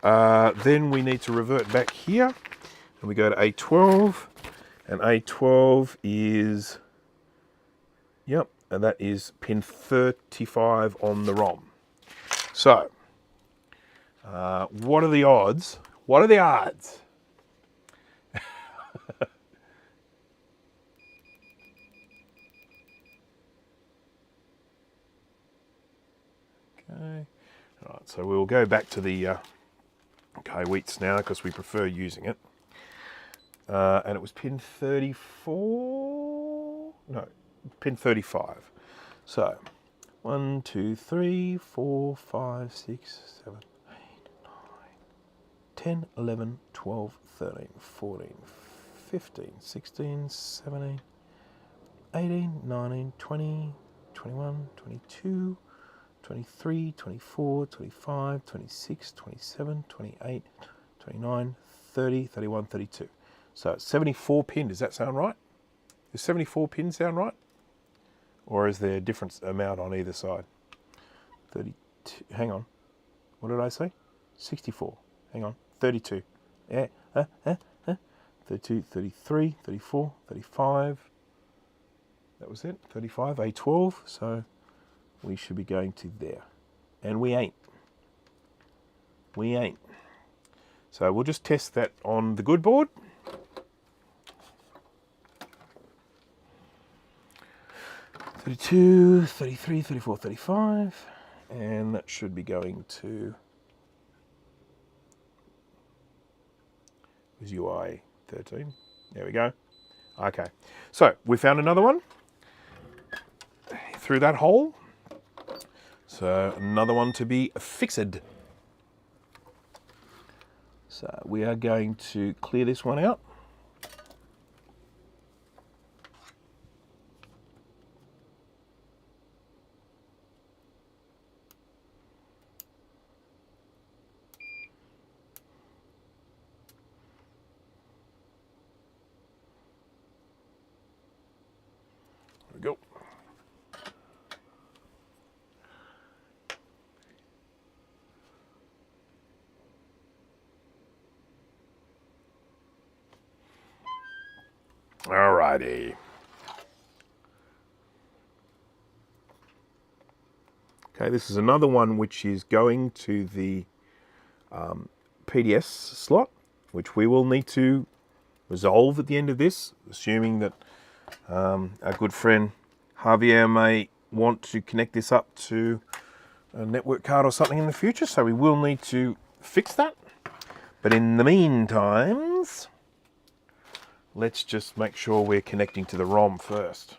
then we need to revert back here, and we go to A12, And A12 is, yep, and that is pin 35 on the ROM. So, what are the odds? What are the odds? Okay, all right, so we'll go back to the K-Wheats now because we prefer using it. And it was pin 34? No, pin 35. So, 1, 2, 3, 4, 5, 6, 7, 8, 9, 10, 11, 12, 13, 14, 15, 16, 17, 18, 19, 20, 21, 22, 23, 24, 25, 26, 27, 28, 29, 30, 31, 32. So 74 pin, does that sound right? Does 74 pin sound right? Or is there a different amount on either side? 32, hang on. What did I say? 64, hang on, 32. 32, 33, 34, 35. That was it, 35, A12. So we should be going to there. And we ain't. We ain't. So we'll just test that on the good board. (32, 33, 34, 35), and that should be going to UI 13. There we go. Okay, so we found another one through that hole. So another one to be fixed. So we are going to clear this one out. There we go. Alrighty. Okay, this is another one which is going to the PDS slot, which we will need to resolve at the end of this, assuming that our good friend Javier may want to connect this up to a network card or something in the future, so we will need to fix that. But in the meantime, let's just make sure we're connecting to the ROM first.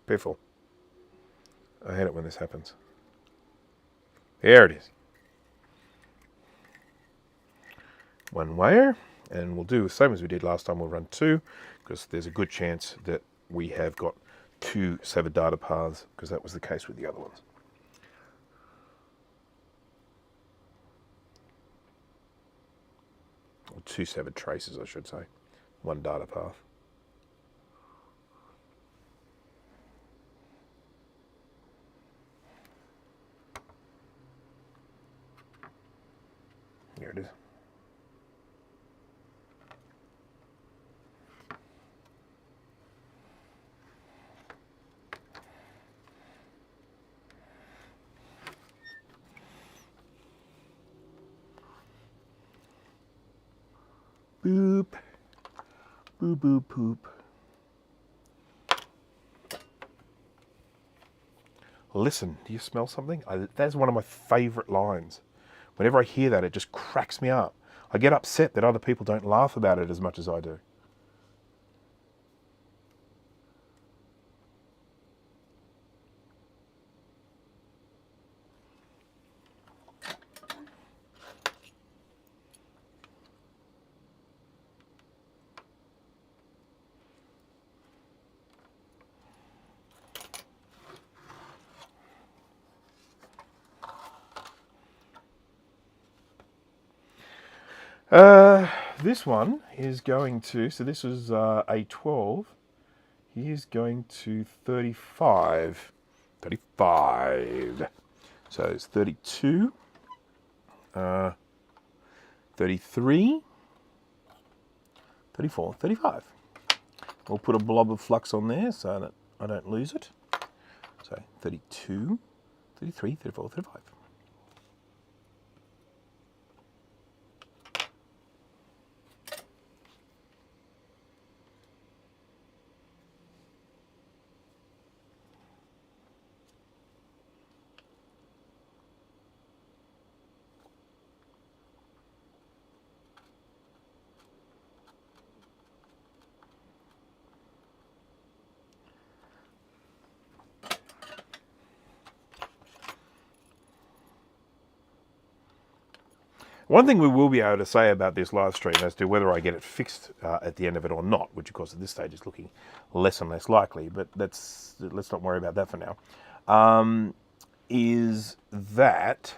Piffle. I hate it when this happens. There it is. One wire, and we'll do the same as we did last time. We'll run two, because there's a good chance that we have got two severed data paths, because that was the case with the other ones. Or two severed traces, I should say. One data path. Here it is. Boop. Boop, boop, poop. Listen, do you smell something? That's one of my favourite lines. Whenever I hear that, it just cracks me up. I get upset that other people don't laugh about it as much as I do. This one is going to, so this was A12, he is going to 35. 35. So it's 32. 33, 34, 35. We'll put a blob of flux on there so that I don't lose it. So 32, 33, 34, 35. One thing we will be able to say about this live stream as to whether I get it fixed at the end of it or not, which of course at this stage is looking less and less likely, but let's not worry about that for now, is that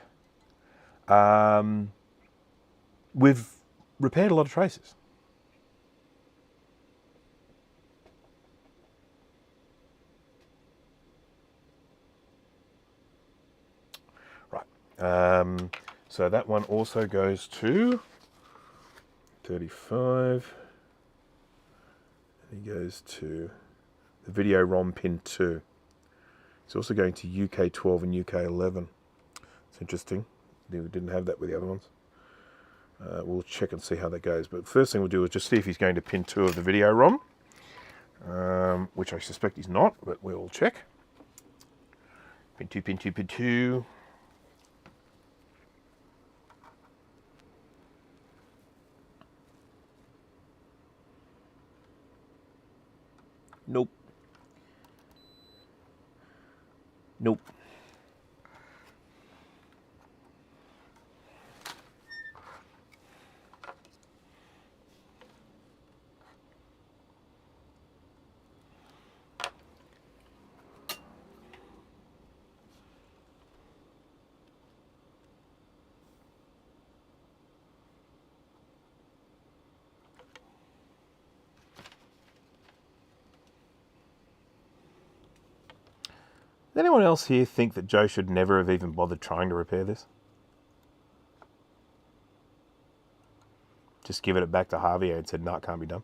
we've repaired a lot of traces. Right. So that one also goes to 35. And he goes to the video ROM pin 2. It's also going to UK 12 and UK 11. It's interesting. We didn't have that with the other ones. We'll check and see how that goes. But the first thing we'll do is just see if he's going to pin 2 of the video ROM, which I suspect he's not, but we'll check. Pin 2, pin 2, pin 2. Nope. Nope. Does anyone else here think that Joe should never have even bothered trying to repair this? Just given it back to Javier and said, no, it can't be done.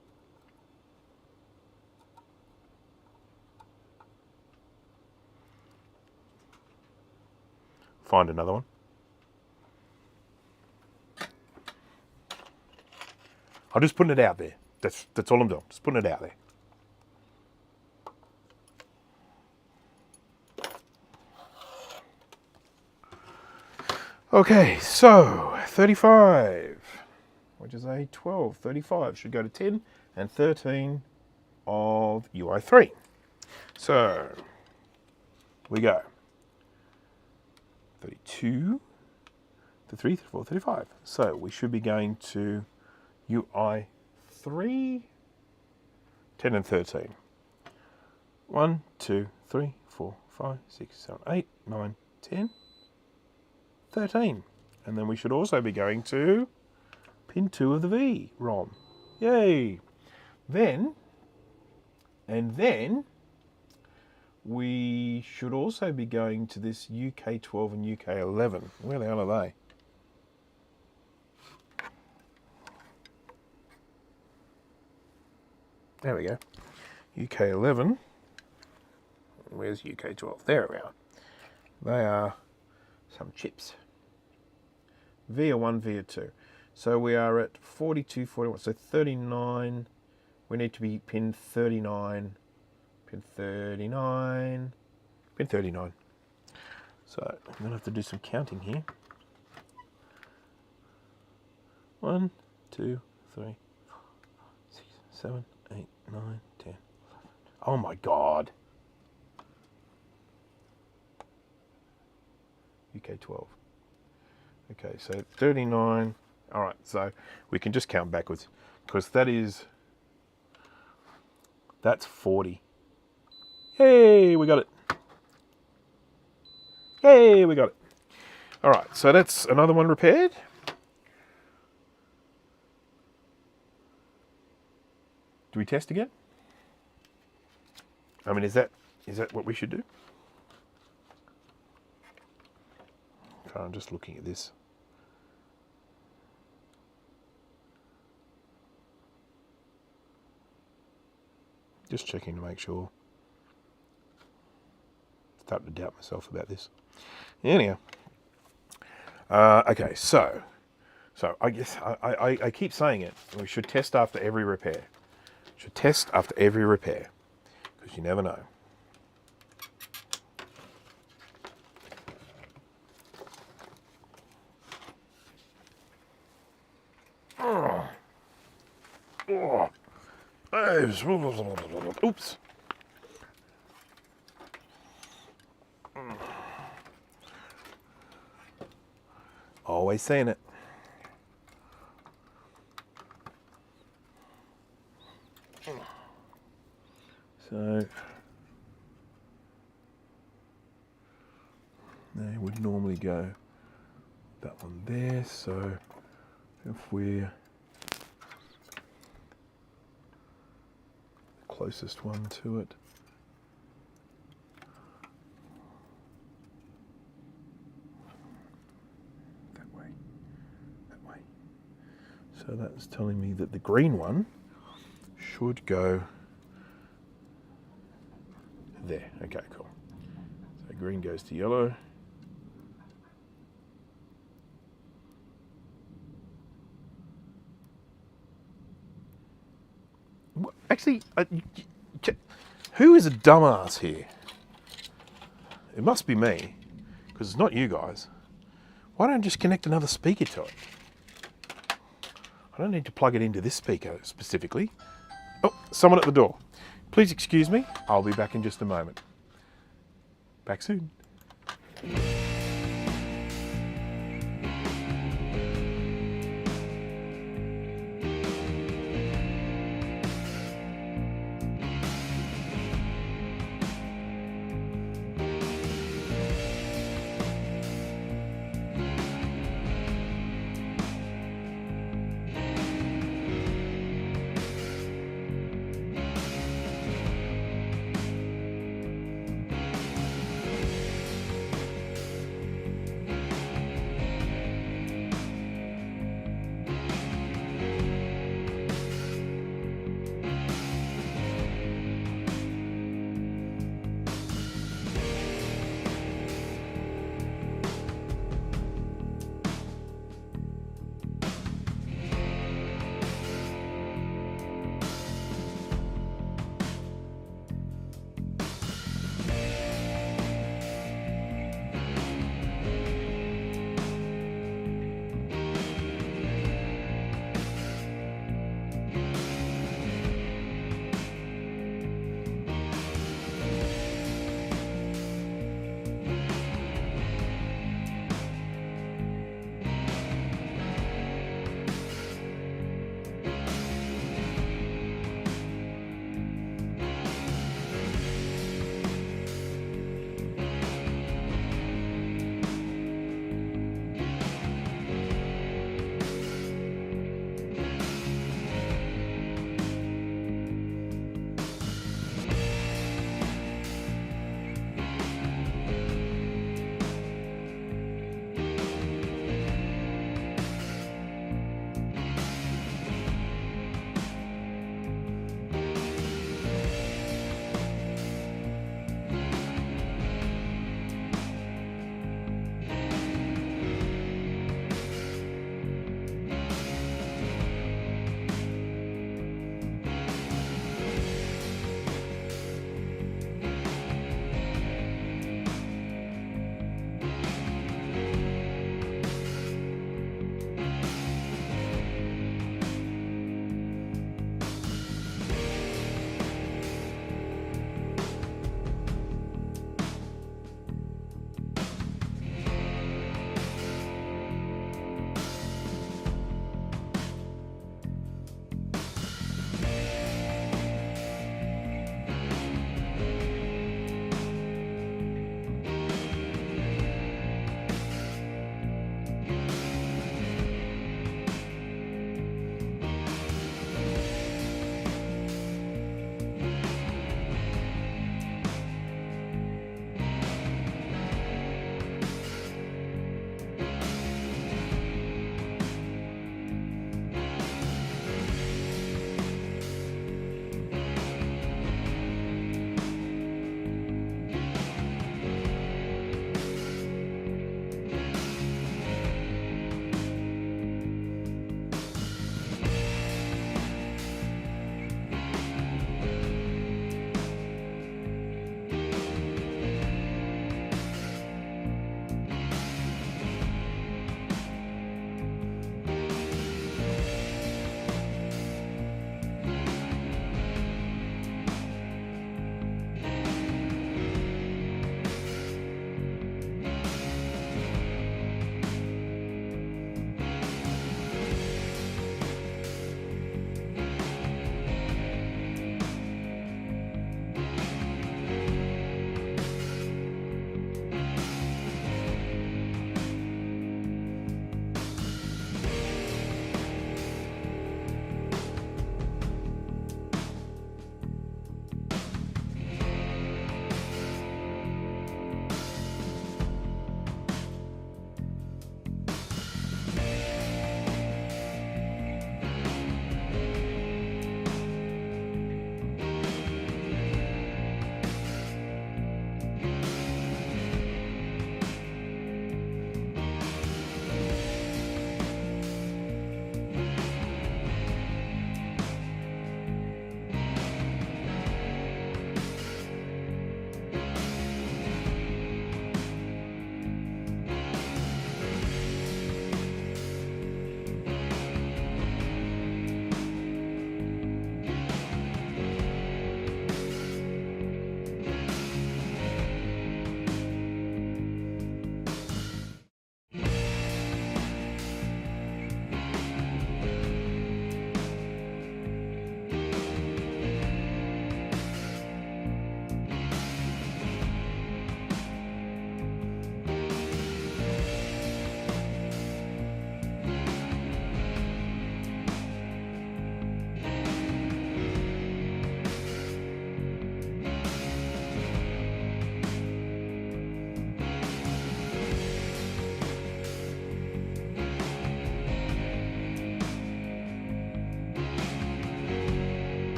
Find another one. I'm just putting it out there. That's all I'm doing. Just putting it out there. Okay, so 35, which is a 12, 35 should go to 10 and 13 of UI3. So we go 32, 33, 34, 35. So we should be going to UI3, 10 and 13. 1, 2, 3, 4, 5, 6, 7, 8, 9, 10. 13. And then we should also be going to pin 2 of the V ROM. Yay! Then we should also be going to this UK 12 and UK 11. Where the hell are they? There we go. UK 11. Where's UK 12? There we are. They are some chips. Via 1, via 2. So we are at 42, 41. So 39. We need to be pin 39. Pin 39. Pin 39. So I'm going to have to do some counting here. 1, 2, 3, 4, 6, 7, 8, 9, 10, 11. Oh my God. UK 12. Okay, so 39. All right, so we can just count backwards because that's 40. Hey, we got it. Hey, we got it. All right, so that's another one repaired. Do we test again? I mean, is that what we should do? Okay, I'm just looking at this. Just checking to make sure. Starting to doubt myself about this. Anyhow. Okay, so I guess I keep saying it. We should test after every repair. Should test after every repair. Because you never know. Oops. Always saying it. So they would normally go that one there. So if we're the closest one to it, that way. So that's telling me that the green one should go there. Okay, cool. So green goes to yellow. Actually, who is a dumbass here? It must be me, because it's not you guys. Why don't I just connect another speaker to it? I don't need to plug it into this speaker specifically. Oh, someone at the door. Please excuse me. I'll be back in just a moment. Back soon.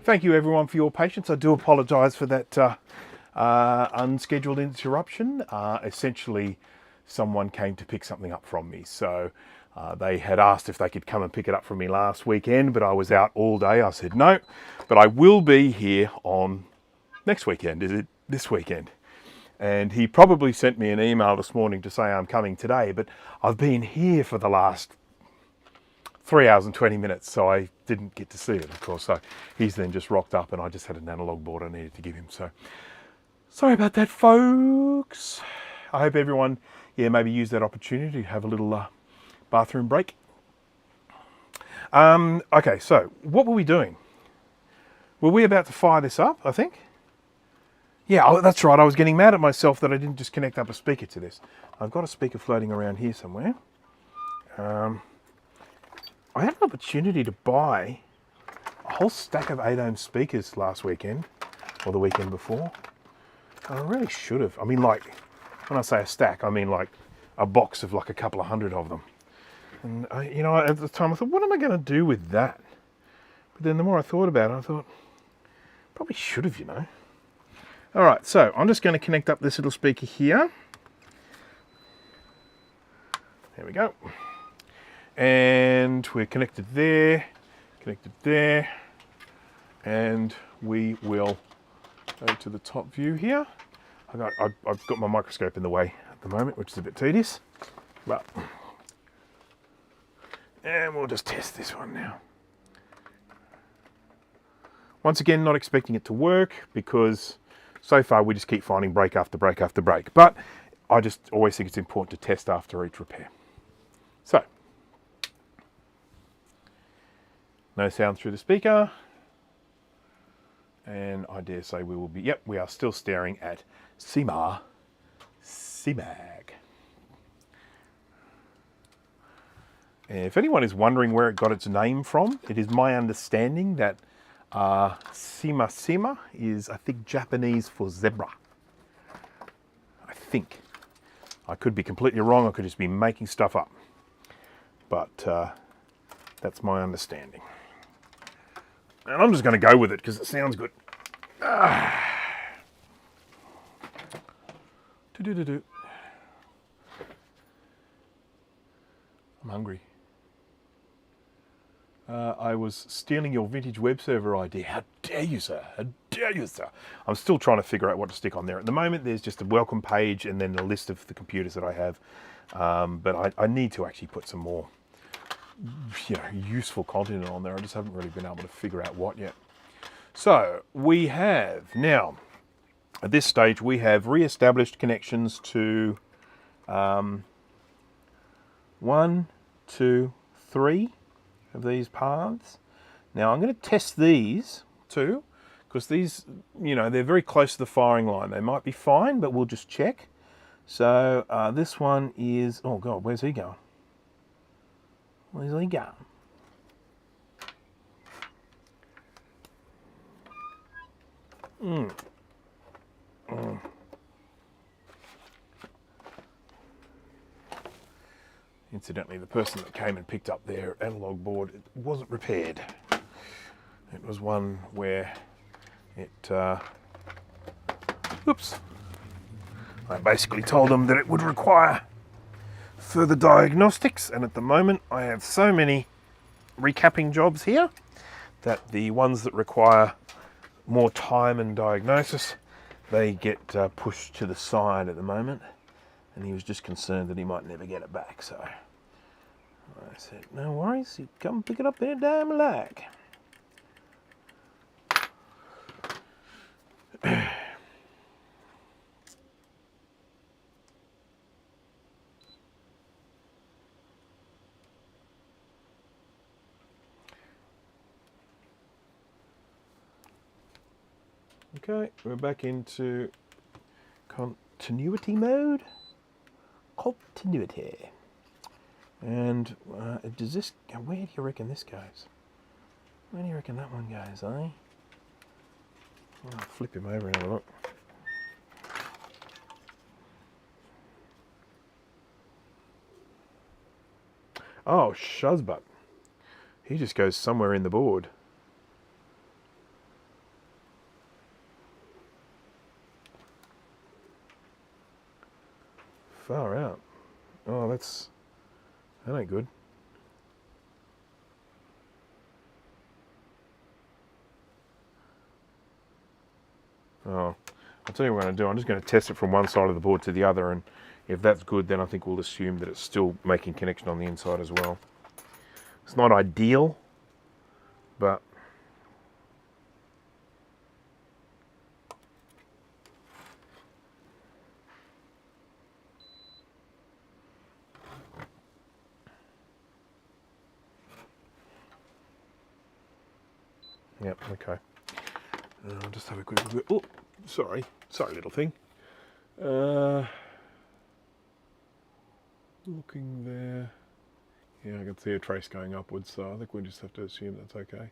thank you everyone for your patience. I do apologise for that unscheduled interruption. Essentially, someone came to pick something up from me. So they had asked if they could come and pick it up from me last weekend, but I was out all day. I said no, but I will be here on next weekend. Is it this weekend? And he probably sent me an email this morning to say I'm coming today, but I've been here for the last 3 hours and 20 minutes, so I didn't get to see it, of course. So he's then just rocked up and I just had an analog board I needed to give him. So sorry about that, folks. I hope everyone, maybe use that opportunity to have a little bathroom break. Okay, so what were we doing? Were we about to fire this up, I think? Yeah, oh, that's right. I was getting mad at myself that I didn't just connect up a speaker to this. I've got a speaker floating around here somewhere. I had an opportunity to buy a whole stack of 8-ohm speakers last weekend, or the weekend before. I really should have. I mean, like, when I say a stack, I mean like a box of like a couple of hundred of them. And, at the time I thought, what am I going to do with that? But then the more I thought about it, I thought, probably should have, All right, so I'm just going to connect up this little speaker here. There we go. And we're connected there, and we will go to the top view here. I've got my microscope in the way at the moment, which is a bit tedious, and we'll just test this one now. Once again, not expecting it to work because so far we just keep finding break after break after break, but I just always think it's important to test after each repair. So, no sound through the speaker, and I dare say we will be, we are still staring at CMAG. And if anyone is wondering where it got its name from, it is my understanding that Sima is, I think, Japanese for zebra. I think. I could be completely wrong, I could just be making stuff up. But that's my understanding. And I'm just going to go with it because it sounds good. Do-do-do-do. I'm hungry. I was stealing your vintage web server idea. How dare you, sir? How dare you, sir? I'm still trying to figure out what to stick on there. At the moment, there's just a welcome page and then a list of the computers that I have. But I need to actually put some more useful content on there. I just haven't really been able to figure out what yet. So we have now, at this stage, we have re-established connections to 1, 2, 3 of these paths. Now I'm going to test these too, because these, they're very close to the firing line. They might be fine, but we'll just check. So this one is, oh God, where's he going? Where's he going? Incidentally, the person that came and picked up their analog board, it wasn't repaired. It was one where it, oops. I basically told them that it would require further diagnostics, and at the moment I have so many recapping jobs here that the ones that require more time and diagnosis, they get pushed to the side at the moment, and he was just concerned that he might never get it back. So I said, no worries, you come pick it up any time you like. Okay, we're back into continuity mode. Continuity. And does this, where do you reckon this goes? Where do you reckon that one goes, eh? I'll flip him over and have a look. Oh, Shuzbutt. He just goes somewhere in the board. Far out. Oh, that ain't good. Oh, I'll tell you what I'm going to do. I'm just going to test it from one side of the board to the other, and if that's good, then I think we'll assume that it's still making connection on the inside as well. It's not ideal, but yep, okay. I'll just have a quick look. Oh, sorry, little thing. Looking there. Yeah, I can see a trace going upwards, so I think we just have to assume that's okay.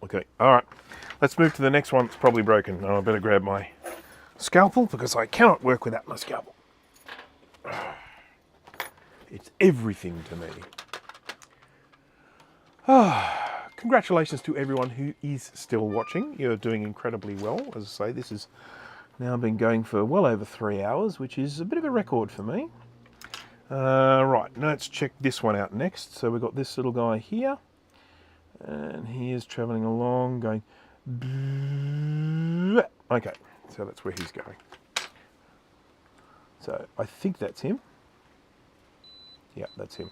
Okay. All right, let's move to the next one. It's probably broken. I better grab my scalpel because I cannot work without my scalpel. It's everything to me. Congratulations to everyone who is still watching. You're doing incredibly well. As I say, this has now been going for well over 3 hours, which is a bit of a record for me. Right, now let's check this one out next. So we've got this little guy here, and he is travelling along, going. Okay, so that's where he's going. So I think that's him. Yeah, that's him.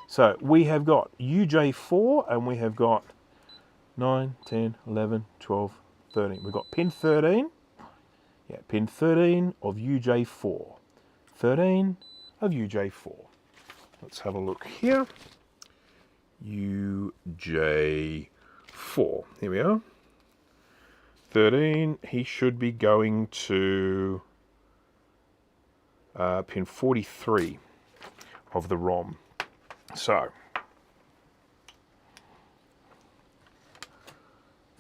So we have got UJ4 and we have got 9, 10, 11, 12, 13. We've got pin 13. Yeah, pin 13 of UJ4. 13 of UJ4. Let's have a look here. UJ4. Here we are. 13. He should be going to pin 43 of the ROM. So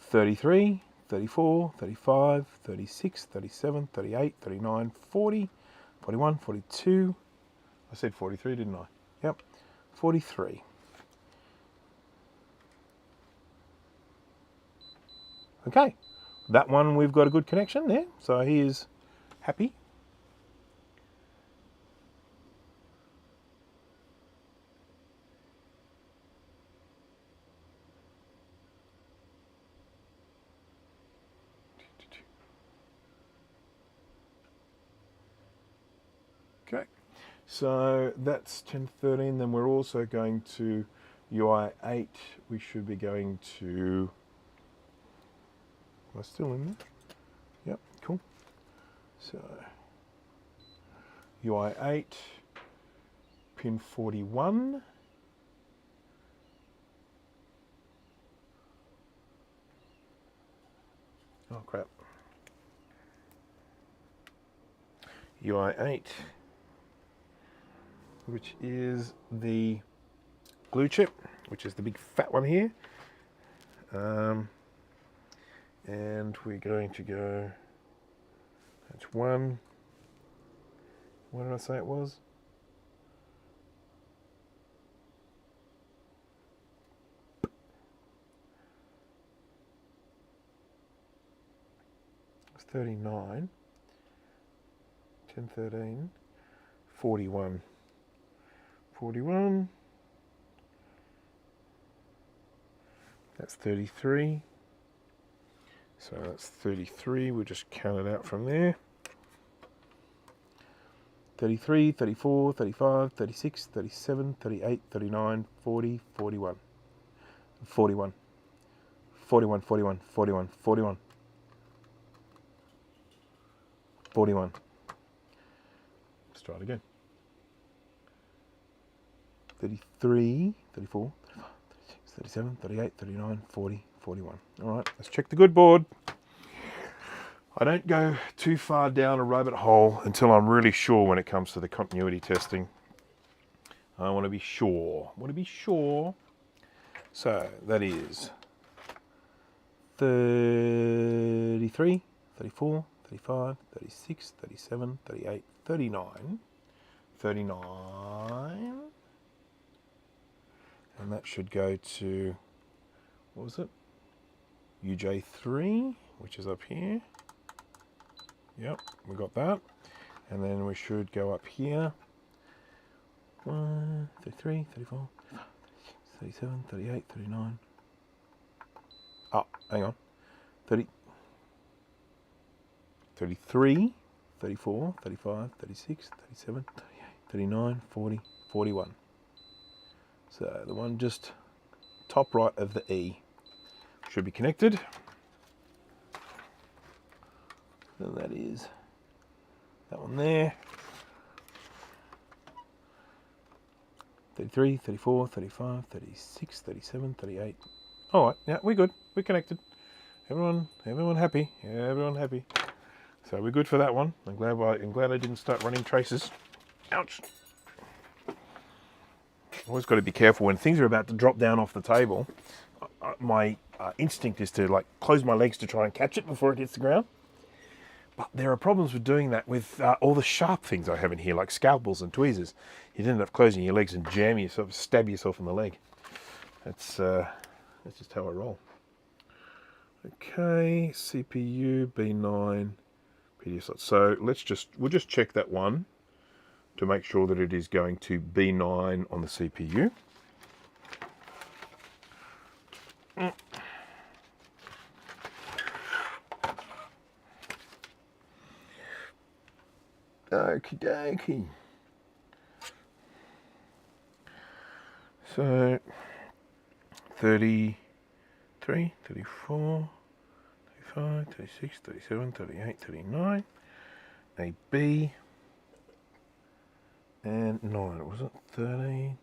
33, 34, 35, 36, 37, 38, 39, 40, 41, 42. I said 43, didn't I? Yep, 43. Okay, that one we've got a good connection there, so he is happy. Okay, so that's 1013. Then we're also going to UI8. We should be going to. Am I still in there? Yep, cool. So UI8, pin 41. Oh crap. UI8. Which is the glue chip, which is the big fat one here. And we're going to go, that's one. What did I say it was? It's 39, 10, 13, 41. 41, that's 33, so that's 33, we'll just count it out from there. 33, 34, 35, 36, 37, 38, 39, 40, 41, 41, 41, 41, 41, 41, 41. Let's try it again. 33, 34, 35, 36, 37, 38, 39, 40, 41. All right, let's check the good board. I don't go too far down a rabbit hole until I'm really sure when it comes to the continuity testing. I want to be sure. So that is 33, 34, 35, 36, 37, 38, 39, 39. And that should go to, what was it? UJ3, which is up here. Yep, we got that. And then we should go up here. 33, 34, 37, 38, 39. Oh, hang on. 30, 33, 34, 35, 36, 37, 38, 39, 40, 41. So the one just top right of the E should be connected. So that is that one there. 33, 34, 35, 36, 37, 38. All right, yeah, we're good. We're connected. Everyone happy. Yeah, everyone happy. So we're good for that one. I'm glad I didn't start running traces. Ouch. Always got to be careful when things are about to drop down off the table. My instinct is to like close my legs to try and catch it before it hits the ground. But there are problems with doing that with all the sharp things I have in here, like scalpels and tweezers. You'd end up closing your legs and jam yourself, stab yourself in the leg. That's just how I roll. Okay, CPU B9 PDF slot. So we'll just check that one to make sure that it is going to B9 on the CPU. Okie dokie. So 33, 34, 35, 36, 37, 38, 39. A B and 9, was it? 13,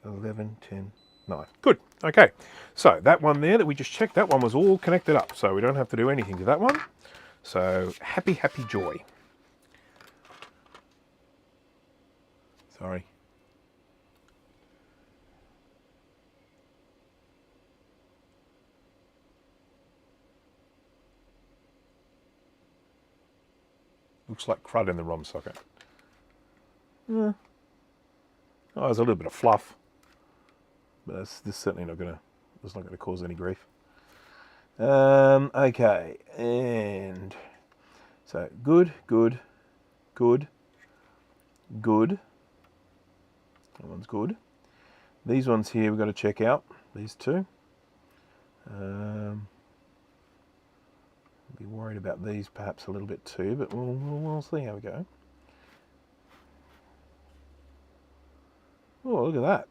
11, 10, 9. Good. Okay. So that one there that we just checked, that one was all connected up. So we don't have to do anything to that one. So happy, happy joy. Sorry. Looks like crud in the ROM socket. Yeah. Oh, there's a little bit of fluff. But this certainly not gonna cause any grief. Okay, and so good. That one's good. These ones here we've got to check out. These two. Be worried about these perhaps a little bit too, but we'll see how we go. Oh, look at that.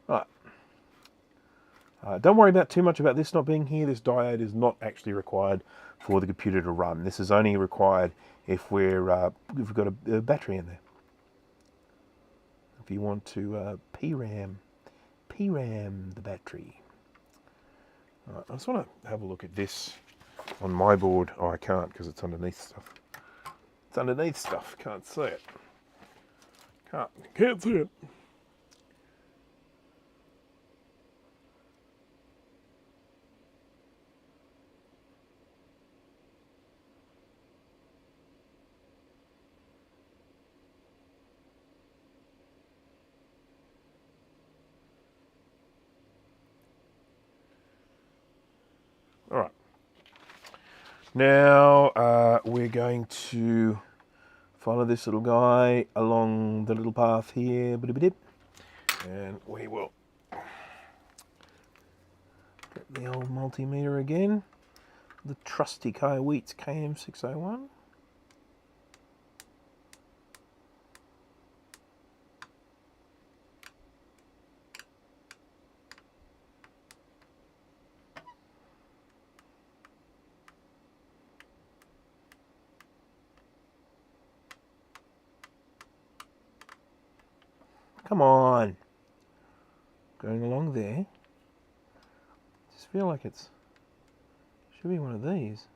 Right. Don't worry about too much about this not being here. This diode is not actually required for the computer to run. This is only required if we've got a battery in there. If you want to PRAM the battery. Right, I just want to have a look at this on my board. Oh, I can't because it's underneath stuff. It's underneath stuff. Can't see it. Can't see it. All right. Now we're going to follow this little guy along the little path here, and we will get the old multimeter again, the trusty Wheats KM601. Come on. Going along there. Just feel like should be one of these.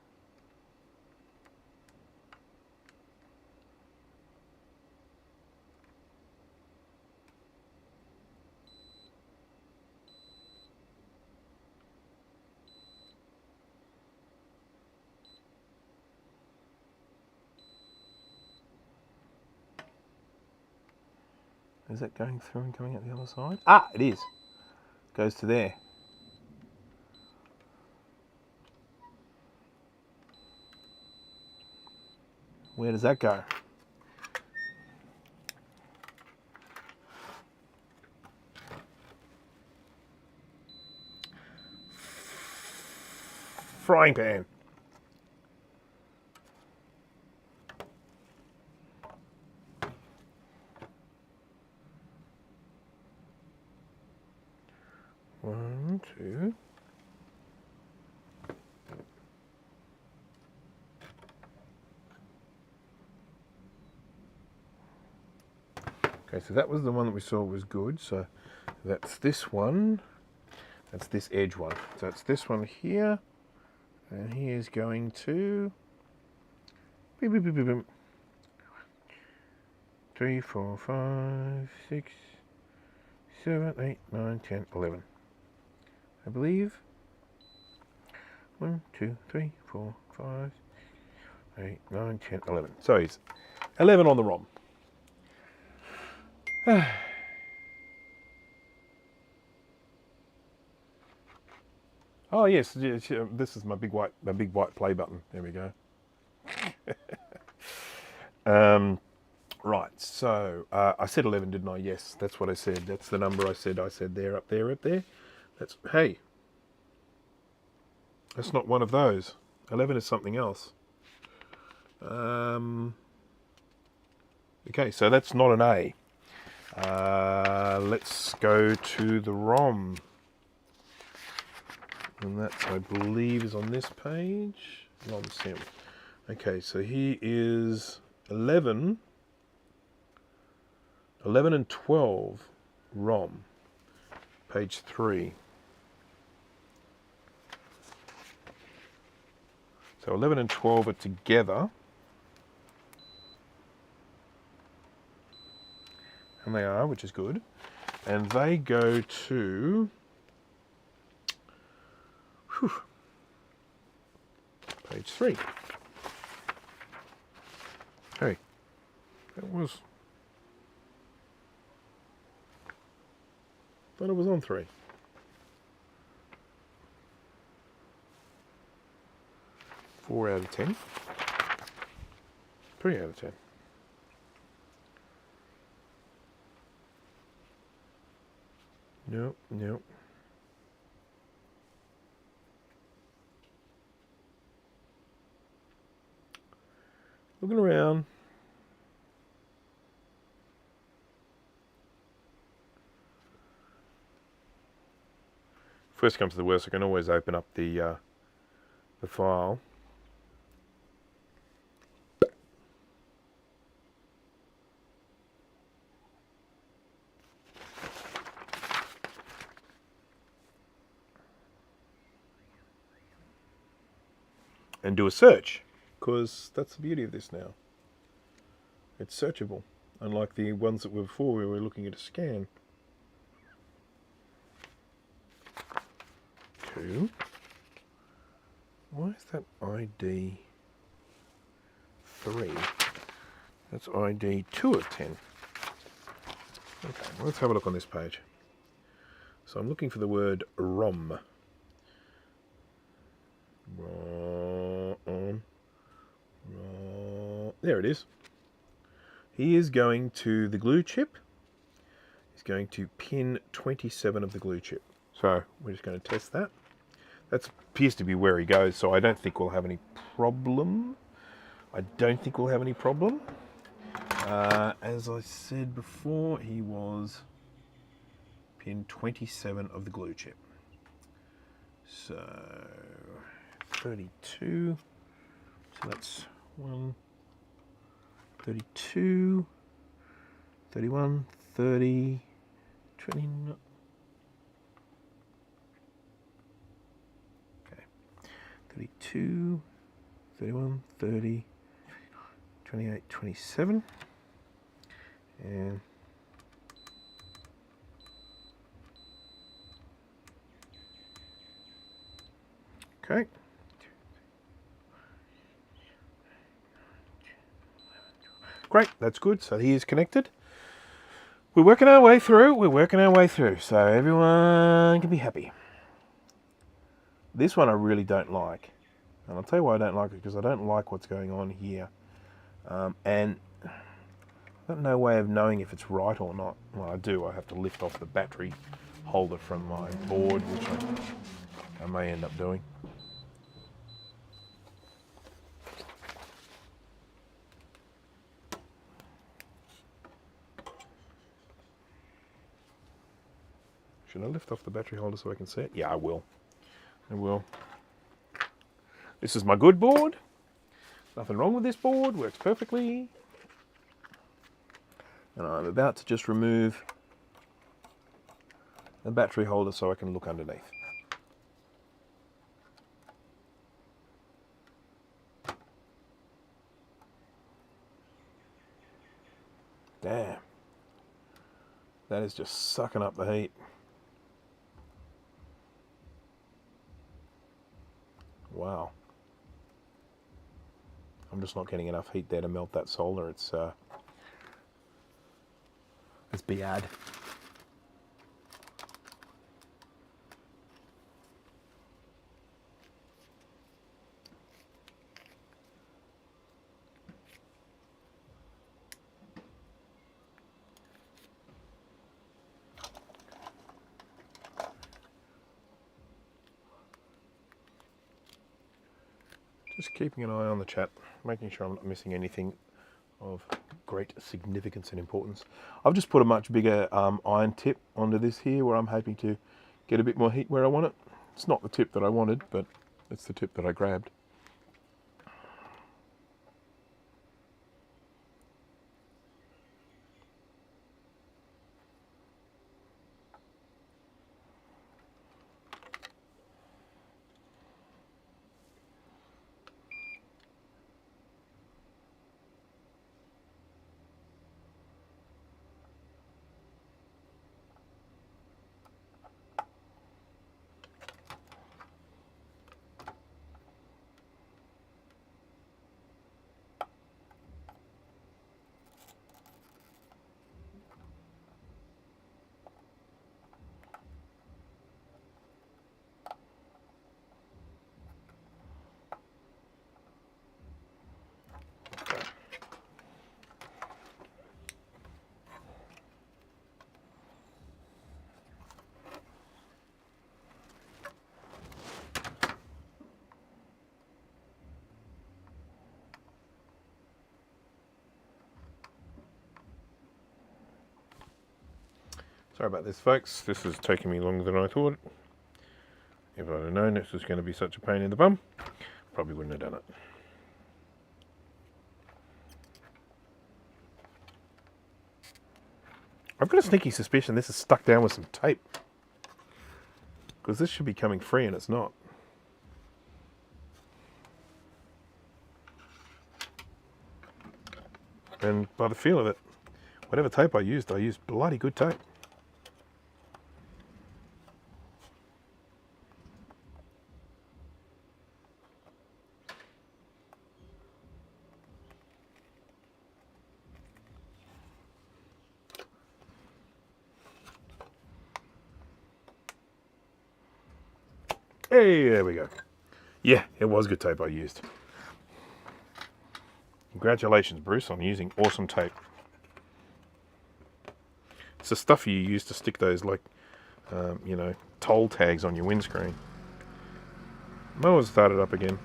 Is that going through and coming out the other side? Ah, it is. Goes to there. Where does that go? Frying pan. One, two. Okay, so that was the one that we saw was good. So that's this one. That's this edge one. So it's this one here. And he is going to... Beep, beep, beep, beep, beep. 3, 4, 5, 6, 7, 8, 9, 10, 11. I believe. 1, 2, 3, 4, 5, 8, 9, 10, 11. So he's 11 on the ROM. Oh yes, this is my big white play button. There we go. Right, so I said 11, didn't I? Yes, that's what I said. That's the number I said. I said there, up there, up there. That's, hey, that's not one of those. 11 is something else. Okay, so that's not an A. Let's go to the ROM. And that, I believe, is on this page. ROM sim. Okay, so he is 11 and 12 ROM, page 3. So 11 and 12 are together. And they are, which is good. And they go to... Whew, page 3. Hey, that was... thought it was on 3. 4 out of 10. 3 out of 10. Nope, nope. Looking around. First comes to the worst, I can always open up the file. And do a search, because that's the beauty of this now. It's searchable, unlike the ones that were before where we were looking at a scan. 2. Why is that ID 3? That's ID 2 of 10. Okay, let's have a look on this page. So I'm looking for the word ROM. There it is. He is going to the glue chip. He's going to pin 27 of the glue chip. So we're just going to test that. That appears to be where he goes, so I don't think we'll have any problem. As I said before, he was pin 27 of the glue chip. So 32. So that's 32, 31, 30, 29. Okay. 32, 31, 30, 28, 27. And okay. Great, that's good. So he is connected. We're working our way through. We're working our way through. So everyone can be happy. This one I really don't like. And I'll tell you why I don't like it, because I don't like what's going on here. And I've got no way of knowing if it's right or not. Well, I do. I have to lift off the battery holder from my board, which I may end up doing. Should I lift off the battery holder so I can see it? Yeah, I will. I will. This is my good board. Nothing wrong with this board. Works perfectly. And I'm about to just remove the battery holder so I can look underneath. Damn. That is just sucking up the heat. Wow. I'm just not getting enough heat there to melt that solder. It's bad. Just keeping an eye on the chat, making sure I'm not missing anything of great significance and importance. I've just put a much bigger iron tip onto this here, where I'm hoping to get a bit more heat where I want it. It's not the tip that I wanted, but it's the tip that I grabbed. Sorry about this, folks. This is taking me longer than I thought. If I'd have known this was going to be such a pain in the bum, probably wouldn't have done it. I've got a sneaky suspicion this is stuck down with some tape, because this should be coming free and it's not. And by the feel of it, whatever tape I used bloody good tape. Hey, there we go. Yeah, it was good tape I used. Congratulations, Bruce, on using awesome tape. It's the stuff you use to stick those, like, you know, toll tags on your windscreen. Mower's started up again.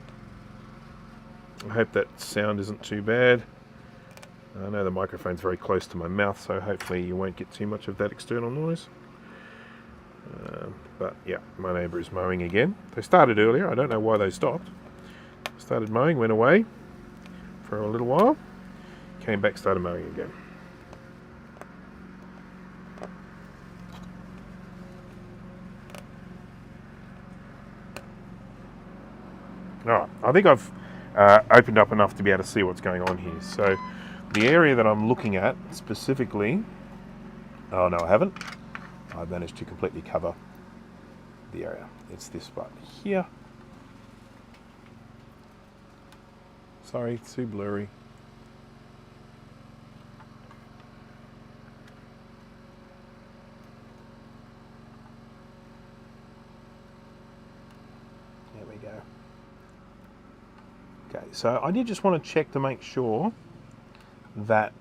I hope that sound isn't too bad. I know the microphone's very close to my mouth, so hopefully you won't get too much of that external noise. But yeah, my neighbour is mowing again. They started earlier, I don't know why they stopped. Started mowing, went away for a little while, came back, started mowing again. Alright, I think I've opened up enough to be able to see what's going on here. So the area that I'm looking at specifically, oh no I haven't, I've managed to completely cover the area. It's this part here. Sorry, it's too blurry. so I did just want to check to make sure that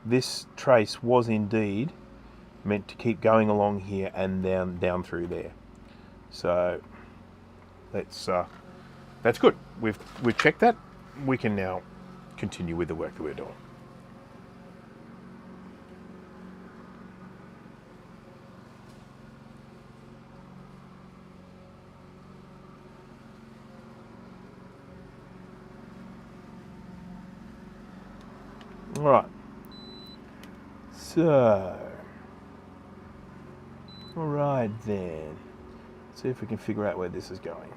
this trace was indeed meant to keep going along here and down through there. So that's good. We've checked that. We can now continue with the work that we're doing. All right. So, all right then. Let's see if we can figure out where this is going.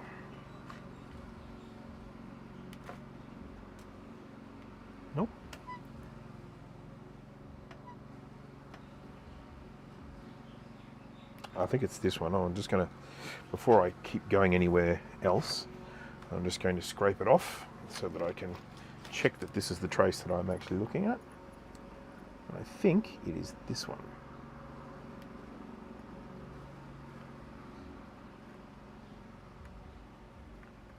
Nope. I think it's this one. I'm just going to, before I keep going anywhere else, I'm just going to scrape it off so that I can check that this is the trace that I'm actually looking at. I think it is this one.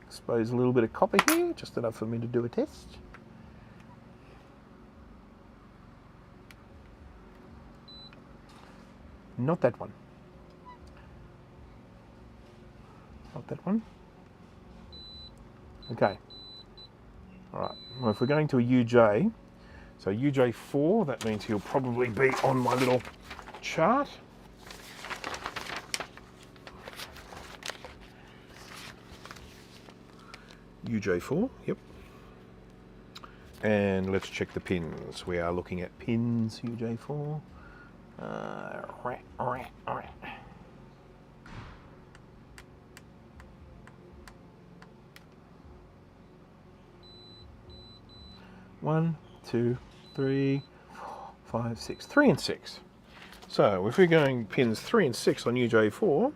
Expose a little bit of copper here, just enough for me to do a test. Not that one. Not that one. Okay. All right. Well, if we're going to a UJ, so UJ4, that means he'll probably be on my little chart. UJ4, yep. And let's check the pins. We are looking at pins UJ4. One, two, 3, 4, 5, 6. 3 and 6. So if we're going pins 3 and 6 on UJ4,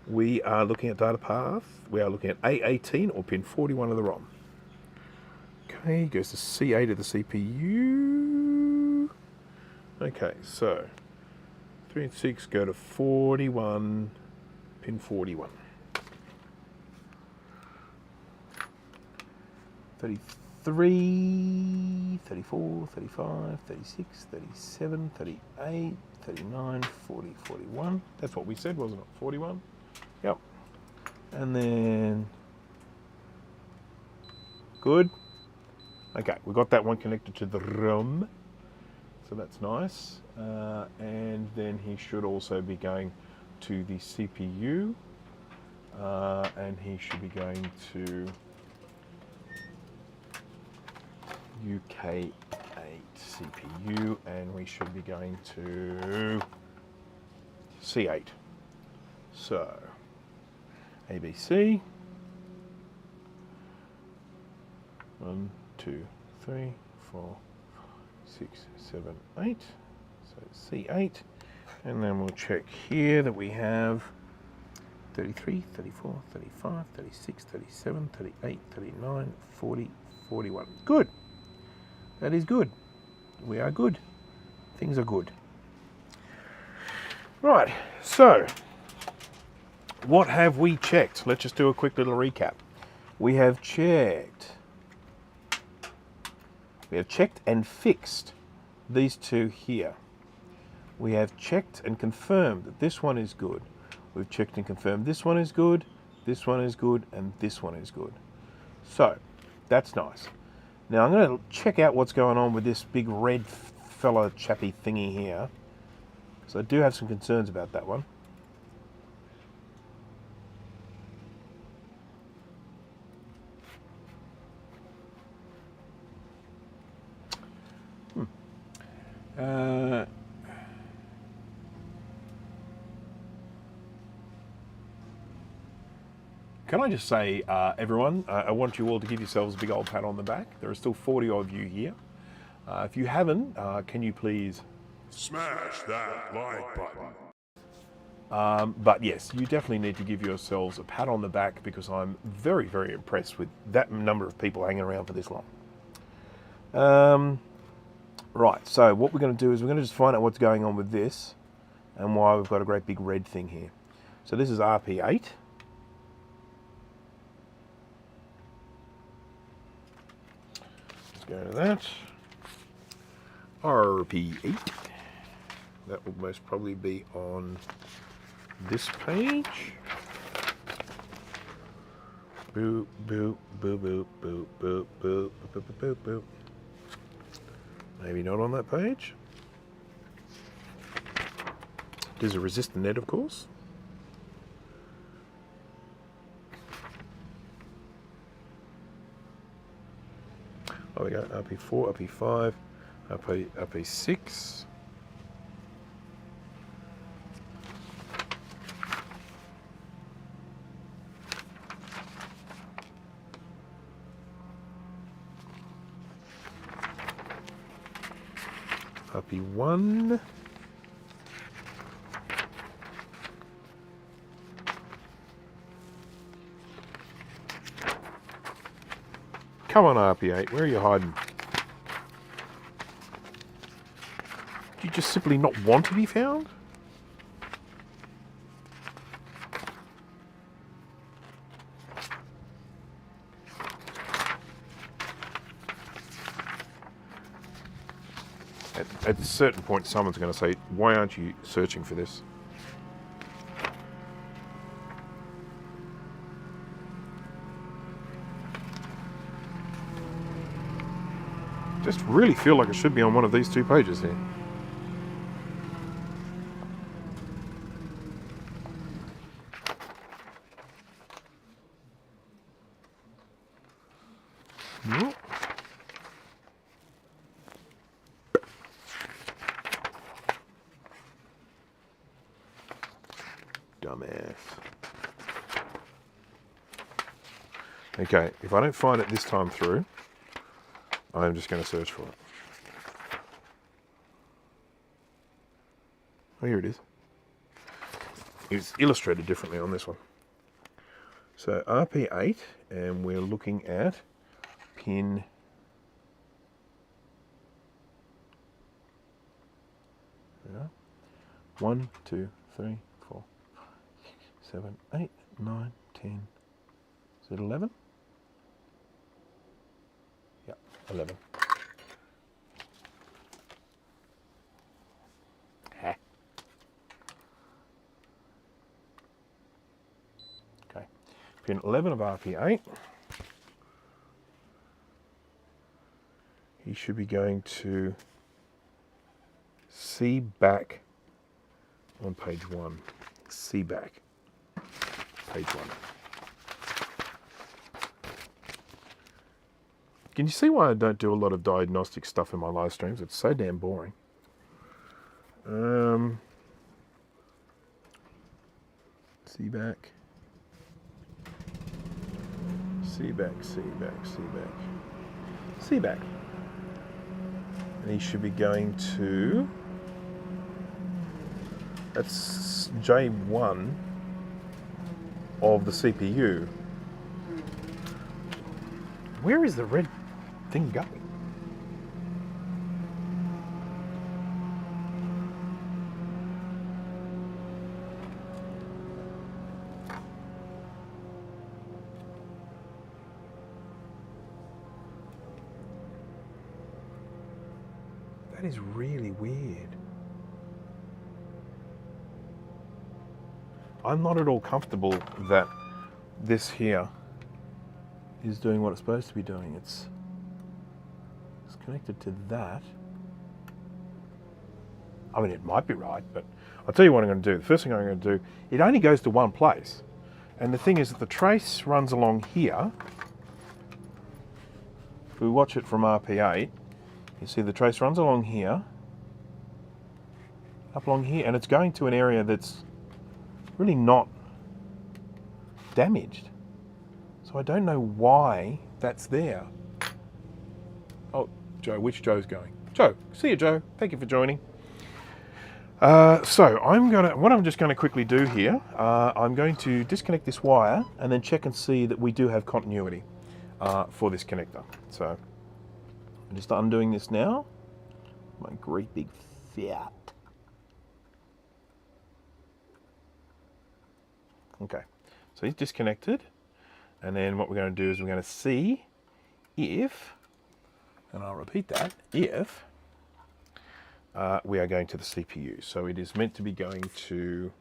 we are looking at data path. We are looking at A18 or pin 41 of the ROM. Okay, goes to C8 of the CPU. Okay, so 3 and 6 go to 41, pin 41. 33, 34, 35, 36, 37, 38, 39, 40, 41. That's what we said, wasn't it? 41? Yep. And then, good. Okay, we got that one connected to the ROM. So that's nice. And then he should also be going to the CPU. And he should be going to UK8 CPU, and we should be going to C8. So, ABC. 1, 2, 3, 4, 6, 7, 8. So C8. And then we'll check here that we have 33, 34, 35, 36, 37, 38, 39, 40, 41. Good. That is good. We are good. Things are good. Right, so what have we checked? Let's just do a quick little recap. We have checked and fixed these two here. We have checked and confirmed that this one is good. We've checked and confirmed this one is good, this one is good, and this one is good. So, that's nice. Now I'm going to check out what's going on with this big red fella chappy thingy here. So I do have some concerns about that one. Can I just say, everyone, I want you all to give yourselves a big old pat on the back. There are still 40 of you here. If you haven't, can you please Smash that like button. but yes, you definitely need to give yourselves a pat on the back because I'm very, very impressed with that number of people hanging around for this long. Right, so what we're going to do is we're going to just find out what's going on with this and why we've got a great big red thing here. So this is RP8. go to that. RP8. That will most probably be on this page. Boop, boop, boop, boop, boop, boop, boop, boop, boop, boop, boop. Maybe not on that page. There's a resistor net, of course. Oh, we go RP4, RP5, RP6. RP1. Come on, RP8, where are you hiding? Do you just simply not want to be found? At a certain point, someone's going to say, why aren't you searching for this? Just really feel like it should be on one of these two pages here. Nope. Dumbass. Okay, if I don't find it this time through, I'm just going to search for it. Oh, here it is. It's illustrated differently on this one. So RP8, and we're looking at pin 1, 2, 3, 4, 7, 8, 9, 10. Is it 11? Yeah, 11. Ha. Okay, pin 11 of RP8. He should be going to see back on page 1. See back, page 1. Can you see why I don't do a lot of diagnostic stuff in my live streams? It's so damn boring. See back. See back, see back, see back. See back. And he should be going to... That's J1 of the CPU. Where is the red thing going? That is really weird. I'm not at all comfortable that this here is doing what it's supposed to be doing. It's connected to that. I mean, it might be right, but I'll tell you what I'm going to do. The first thing I'm going to do, it only goes to one place. And the thing is that the trace runs along here. If we watch it from RP8, you see the trace runs along here, up along here, and it's going to an area that's really not damaged. So I don't know why that's there. Oh, Joe, which Joe's going? Joe, see you, Joe. Thank you for joining. So what I'm just going to quickly do here, I'm going to disconnect this wire and then check and see that we do have continuity for this connector. So I'm just undoing this now. My great big Fiat. Okay, so he's disconnected, and then what we're going to do is we're going to see if And I'll repeat that, if we are going to the CPU. So it is meant to be going to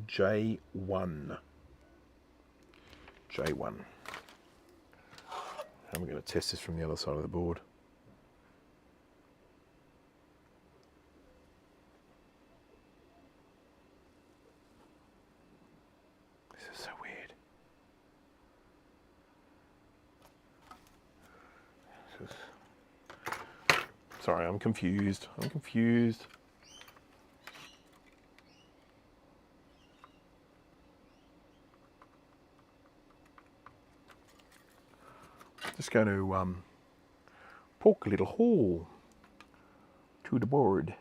J1. J1. And we're going to test this from the other side of the board. This is so weird. Sorry, I'm confused. Just going to poke a little hole to the board.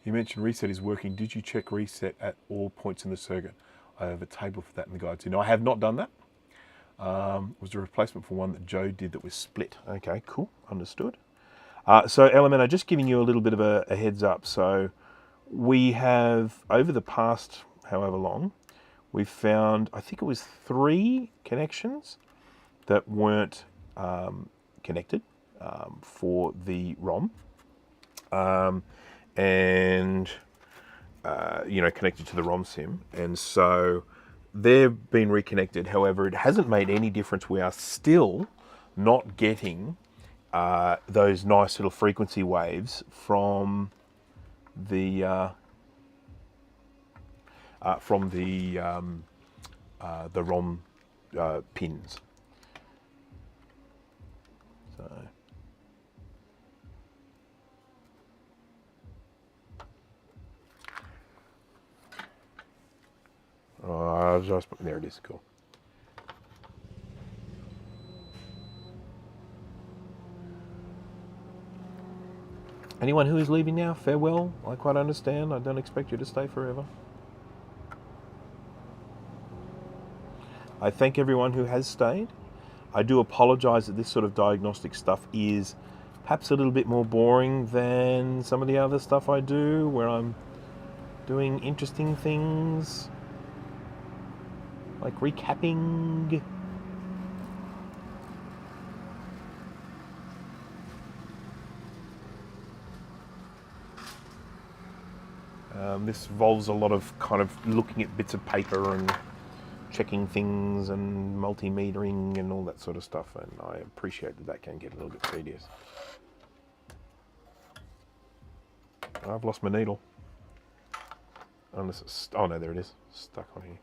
You mentioned reset is working. Did you check reset at all points in the circuit? I have a table for that in the guide too. No, I have not done that. It was a replacement for one that Joe did that was split. Okay, cool, understood. So Elementor, just giving you a little bit of a heads up. So we have, over the past however long, we've found, I think it was 3 connections that weren't connected for the ROM. And connected to the ROM sim, and so they've been reconnected. However, it hasn't made any difference. We are still not getting those nice little frequency waves from the ROM pins. So. There it is, cool. Anyone who is leaving now, farewell. I quite understand. I don't expect you to stay forever. I thank everyone who has stayed. I do apologise that this sort of diagnostic stuff is perhaps a little bit more boring than some of the other stuff I do, where I'm doing interesting things, like recapping. This involves a lot of kind of looking at bits of paper and checking things and multimetering and all that sort of stuff, and I appreciate that can get a little bit tedious. I've lost my needle. Unless it's, oh no, there it is, stuck on here.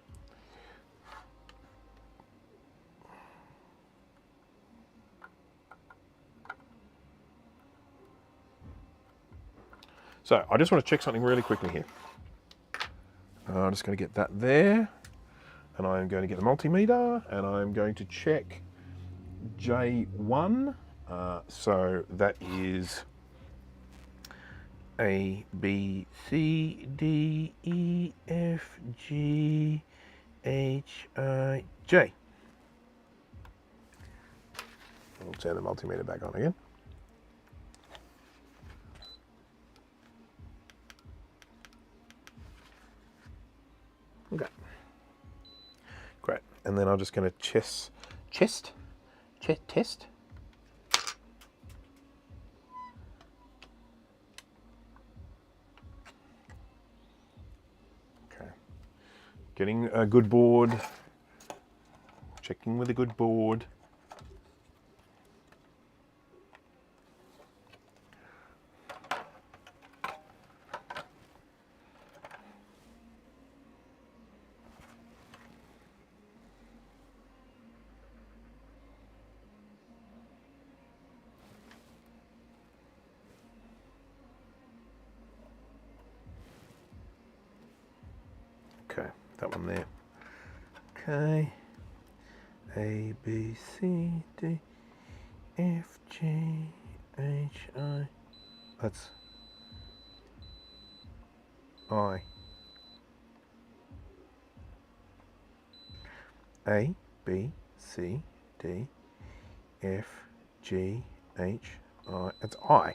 So I just want to check something really quickly here. I'm just going to get that there, and I'm going to get the multimeter, and I'm going to check J1. So that is A, B, C, D, E, F, G, H, I, J. I'll turn the multimeter back on again. Okay. Great. And then I'm just going to test. Okay. Getting a good board. Checking with a good board. Okay, that one there. Okay. A, B, C, D, F, G, H, I. That's I. A, B, C, D, F, G, H, I. That's I.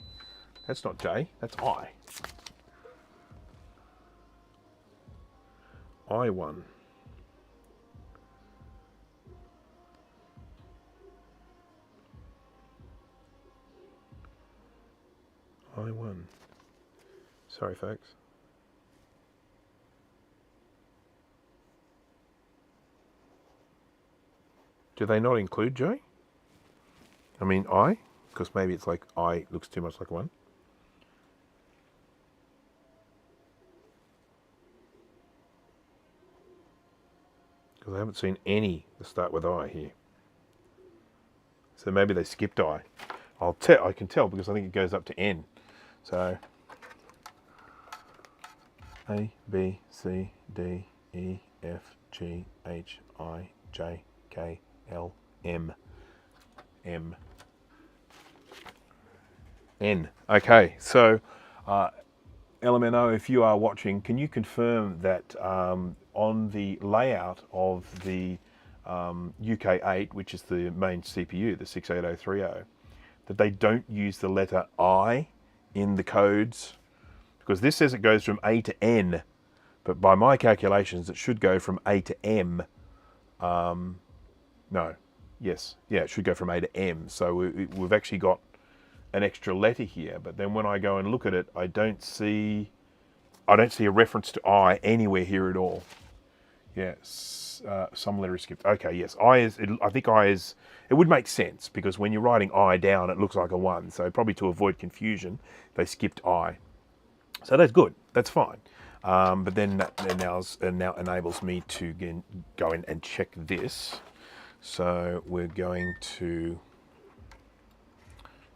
That's not J, that's I. I1. I1. Sorry, folks. Do they not include J? I mean I? Because maybe it's like I looks too much like one. Because I haven't seen any that start with I here. So maybe they skipped I. I can tell because I think it goes up to N. So A, B, C, D, E, F, G, H, I, J, K, L, M, M, N. Okay, so LMNO, if you are watching, can you confirm that on the layout of the UK8, which is the main CPU, the 68030, that they don't use the letter I in the codes? Because this says it goes from A to N, but by my calculations, it should go from A to M. No, yes, yeah, it should go from A to M. So we've actually got an extra letter here, but then when I go and look at it, I don't see a reference to I anywhere here at all. Yes, some letter is skipped. Okay, yes, I think I is. It would make sense because when you're writing I down, it looks like a 1. So probably to avoid confusion, they skipped I. So that's good. That's fine. But then that now enables me to go in and check this. So we're going to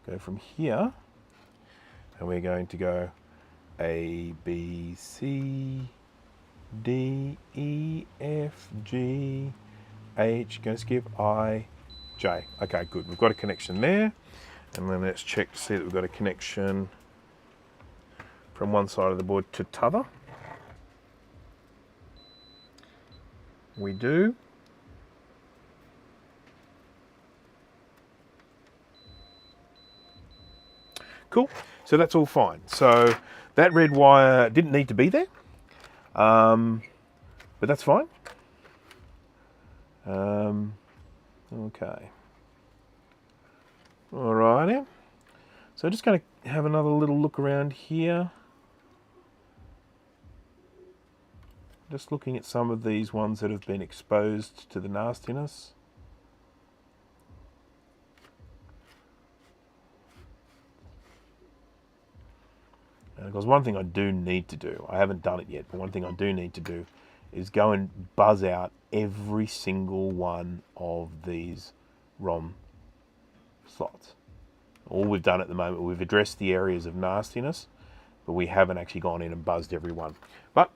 go from here, and we're going to go A, B, C, D, E, F, G, H, going to skip I, J. Okay, good. We've got a connection there. And then let's check to see that we've got a connection from one side of the board to t'other. We do. Cool. So that's all fine. So that red wire didn't need to be there, but that's fine. Okay. Alrighty. So just going to have another little look around here. Just looking at some of these ones that have been exposed to the nastiness. Because one thing I do need to do, I haven't done it yet, but one thing I do need to do is go and buzz out every single one of these ROM slots. All we've done at the moment, we've addressed the areas of nastiness, but we haven't actually gone in and buzzed every one. But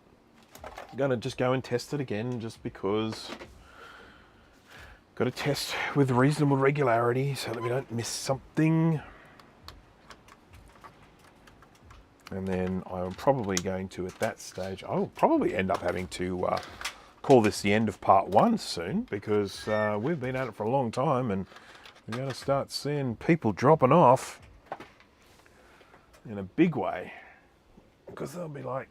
I'm going to just go and test it again just because I've got to test with reasonable regularity so that we don't miss something. And then I'm probably going to, at that stage, I will probably end up having to call this the end of part 1 soon, because we've been at it for a long time and we're going to start seeing people dropping off in a big way, because they'll be like,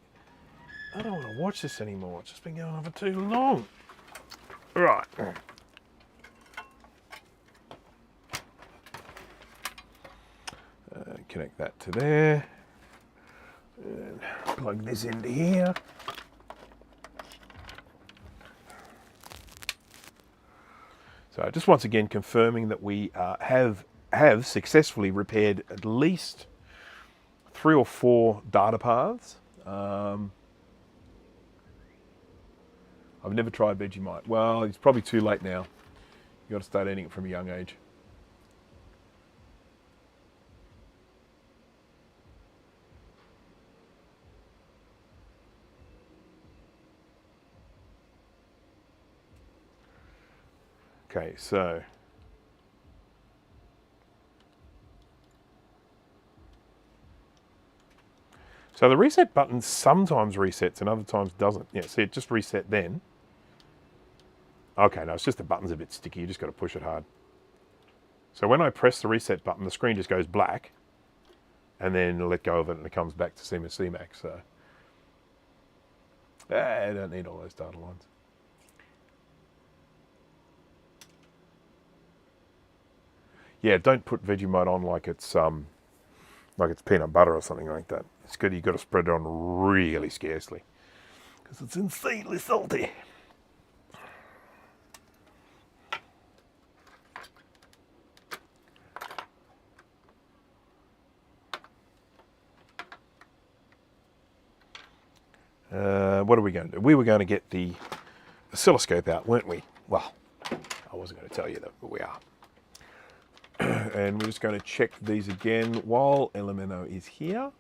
I don't want to watch this anymore. It's just been going on for too long. Right. Connect that to there. And plug this into here. So just once again confirming that we have successfully repaired at least 3 or 4 data paths. I've never tried Vegemite. Well, it's probably too late now. You've got to start eating it from a young age. Okay, so the reset button sometimes resets and other times doesn't. Yeah, see, it just reset then. Okay, no, it's just the button's a bit sticky. You just got to push it hard. So when I press the reset button, the screen just goes black, and then let go of it and it comes back to CMAC. So I don't need all those data lines. Yeah, don't put Vegemite on like it's peanut butter or something like that. It's good. You've got to spread it on really scarcely because it's insanely salty. What are we going to do? We were going to get the oscilloscope out, weren't we? Well, I wasn't going to tell you that, but we are. And we're just going to check these again while Elemento is here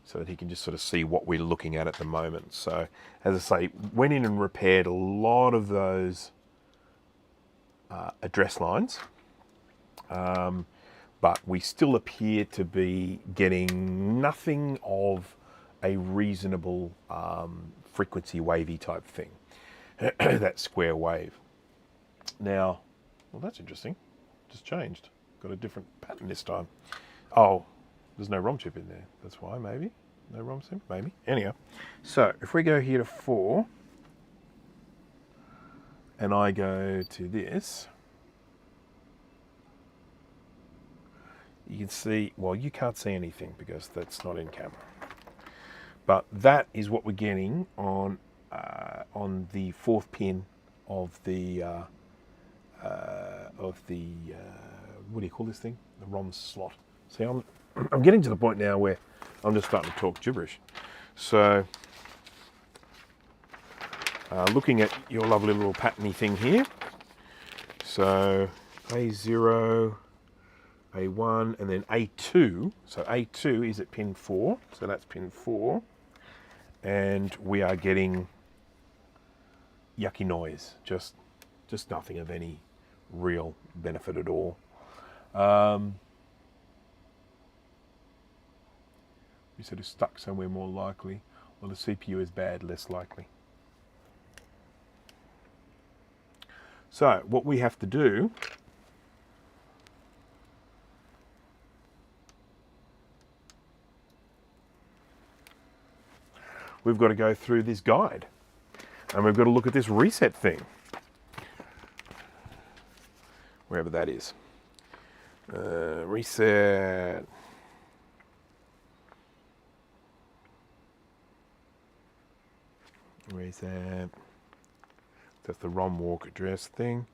so that he can just sort of see what we're looking at the moment. So, as I say, went in and repaired a lot of those address lines, but we still appear to be getting nothing of a reasonable frequency wavy type thing, that square wave. Now, well, that's interesting. Just changed. Got a different pattern this time. Oh, there's no ROM chip in there. That's why, maybe. No ROM chip, maybe. Anyhow, so if we go here to 4, and I go to this, you can see, well, you can't see anything because that's not in camera. But that is what we're getting on the 4th pin of the what do you call this thing? The ROM slot. See, I'm getting to the point now where I'm just starting to talk gibberish. So, looking at your lovely little patterny thing here. So, A0, A1, and then A2. So A2 is at pin 4. So that's pin 4. And we are getting yucky noise. Just nothing of any real benefit at all. We sort of stuck somewhere more likely. Well, the CPU is bad, less likely. So what we have to do we've got to go through this guide and we've got to look at this reset thing, wherever that is. Reset. Reset. That's the ROM walk address thing.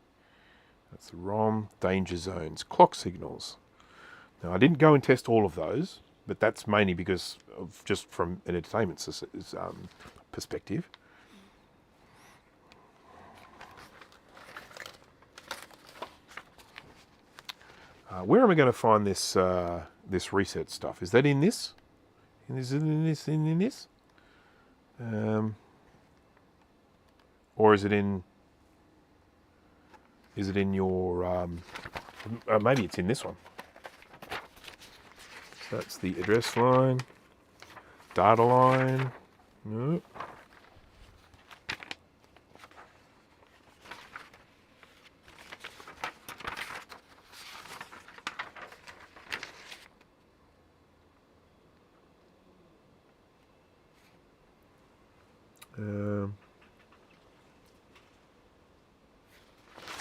That's the ROM. Danger zones. Clock signals. Now, I didn't go and test all of those, but that's mainly because of just from an entertainment perspective. Where am I going to find this this reset stuff? Is that in this? Is it in this? In this? Or is it in? Is it in your? Maybe it's in this one. So that's the address line, data line. Nope.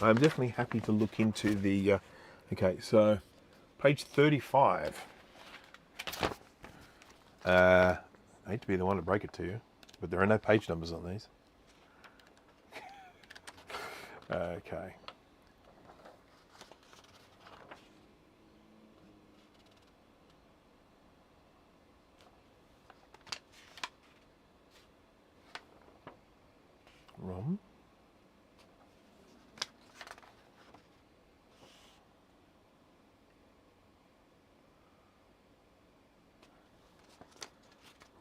I'm definitely happy to look into the, okay, so page 35. I hate to be the one to break it to you, but there are no page numbers on these. Okay. ROM.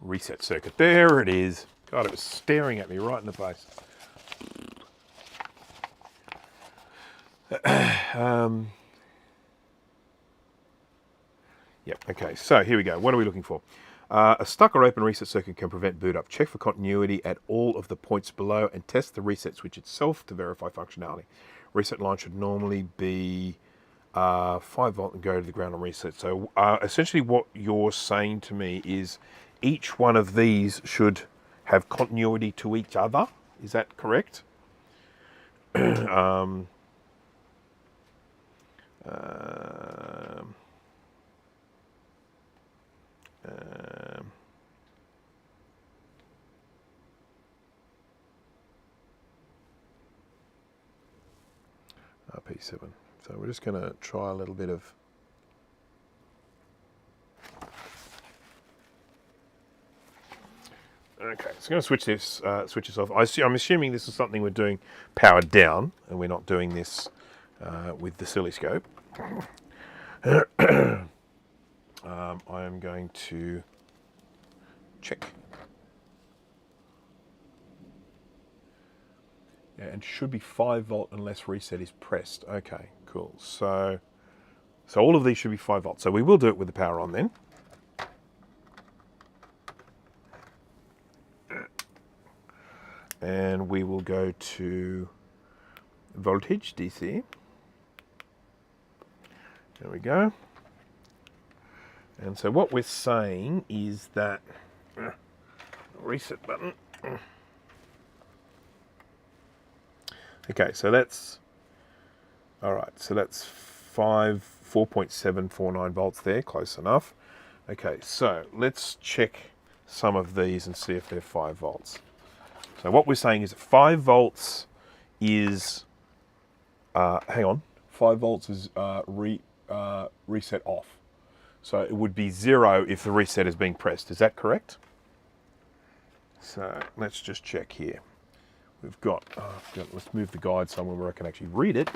Reset circuit. There it is. God, it was staring at me right in the face. Yep, okay, so here we go. What are we looking for? A stuck or open reset circuit can prevent boot up. Check for continuity at all of the points below and test the reset switch itself to verify functionality. Reset line should normally be 5 volt and go to the ground and reset. So essentially what you're saying to me is each one of these should have continuity to each other. Is that correct? RP7. So we're just going to try a little bit of. Okay, so I'm going to switch this off. I'm assuming this is something we're doing powered down, and we're not doing this with the oscilloscope. I am going to check. Yeah, and should be 5 volt unless reset is pressed. Okay, cool. So all of these should be 5 volts. So we will do it with the power on then. And we will go to voltage, DC. There we go. And so what we're saying is that reset button. Okay, so that's all right. So that's 4.749 volts there, close enough. Okay, so let's check some of these and see if they're 5 volts. So what we're saying is that 5 volts is, 5 volts is reset off. So it would be 0 if the reset is being pressed. Is that correct? So let's just check here. We've got, let's move the guide somewhere where I can actually read it.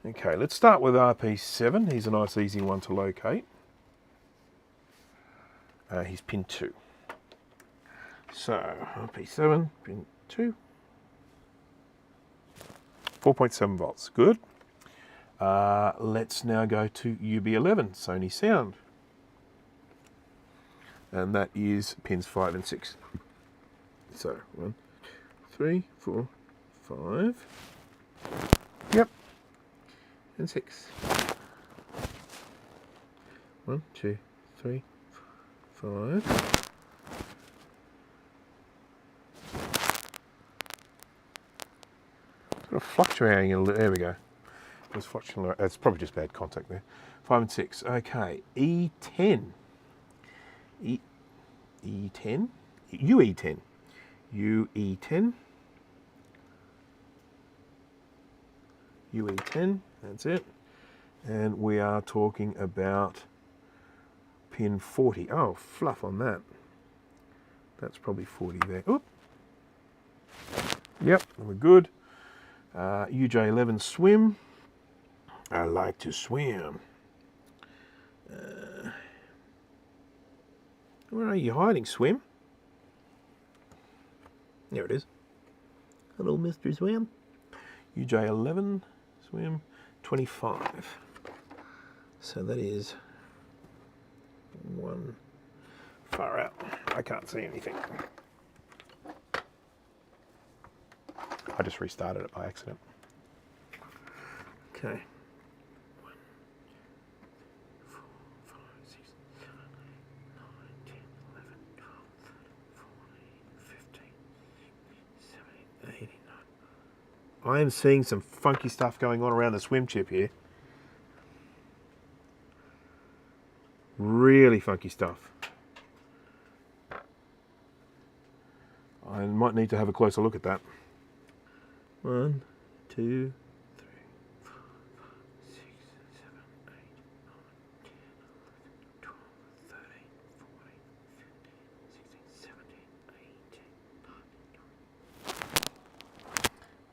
Okay, let's start with RP7. He's a nice easy one to locate. He's pin 2. So RP7, pin 2. 4.7 volts, good. Let's now go to UB11, Sony Sound. And that is pins 5 and 6. So 1, 3, 4, 5. Yep. And 6. 1, 2, 3, 5. Sort of fluctuating a little. There we go. It's fluctuating. It's probably just bad contact there. 5 and 6. Okay. E10. E10. UE10. UE10. UE10. That's it. And we are talking about pin 40. Oh, fluff on that. That's probably 40 there. Oop. Yep, we're good. UJ11 swim. I like to swim. Where are you hiding, swim? There it is. Hello, Mr. Swim. UJ11 swim 25. So that is 1 far out. I can't see anything. I just restarted it by accident. Okay. 1, 4, 5, 6, 7, 8, 9, 10, 11, 12, 13, 14, 15, 16, 17, 18, 19. I am seeing some funky stuff going on around the swim chip here. Really funky stuff. I might need to have a closer look at that. 1, 2, 3, 4, 5, 6, 7, 8, 9, 10, 11, 12, 13, 14, 15, 16, 17, 18, 19.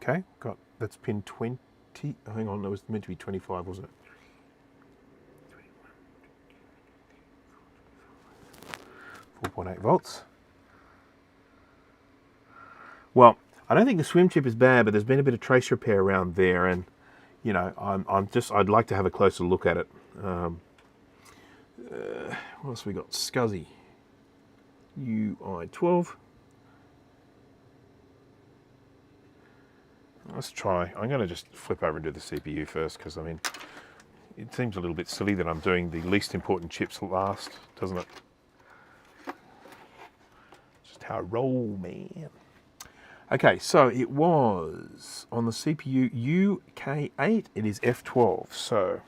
Okay, got that's pin 20. Oh, hang on, that was meant to be 25, wasn't it? 4.8 volts. Well, I don't think the swim chip is bad, but there's been a bit of trace repair around there, and you know, I'd like to have a closer look at it. What else we got? SCSI UI12. Let's try. I'm going to just flip over and do the CPU first, because I mean, it seems a little bit silly that I'm doing the least important chips last, doesn't it? Just how I roll, man. Okay, so it was on the CPU UK8, it is F12. So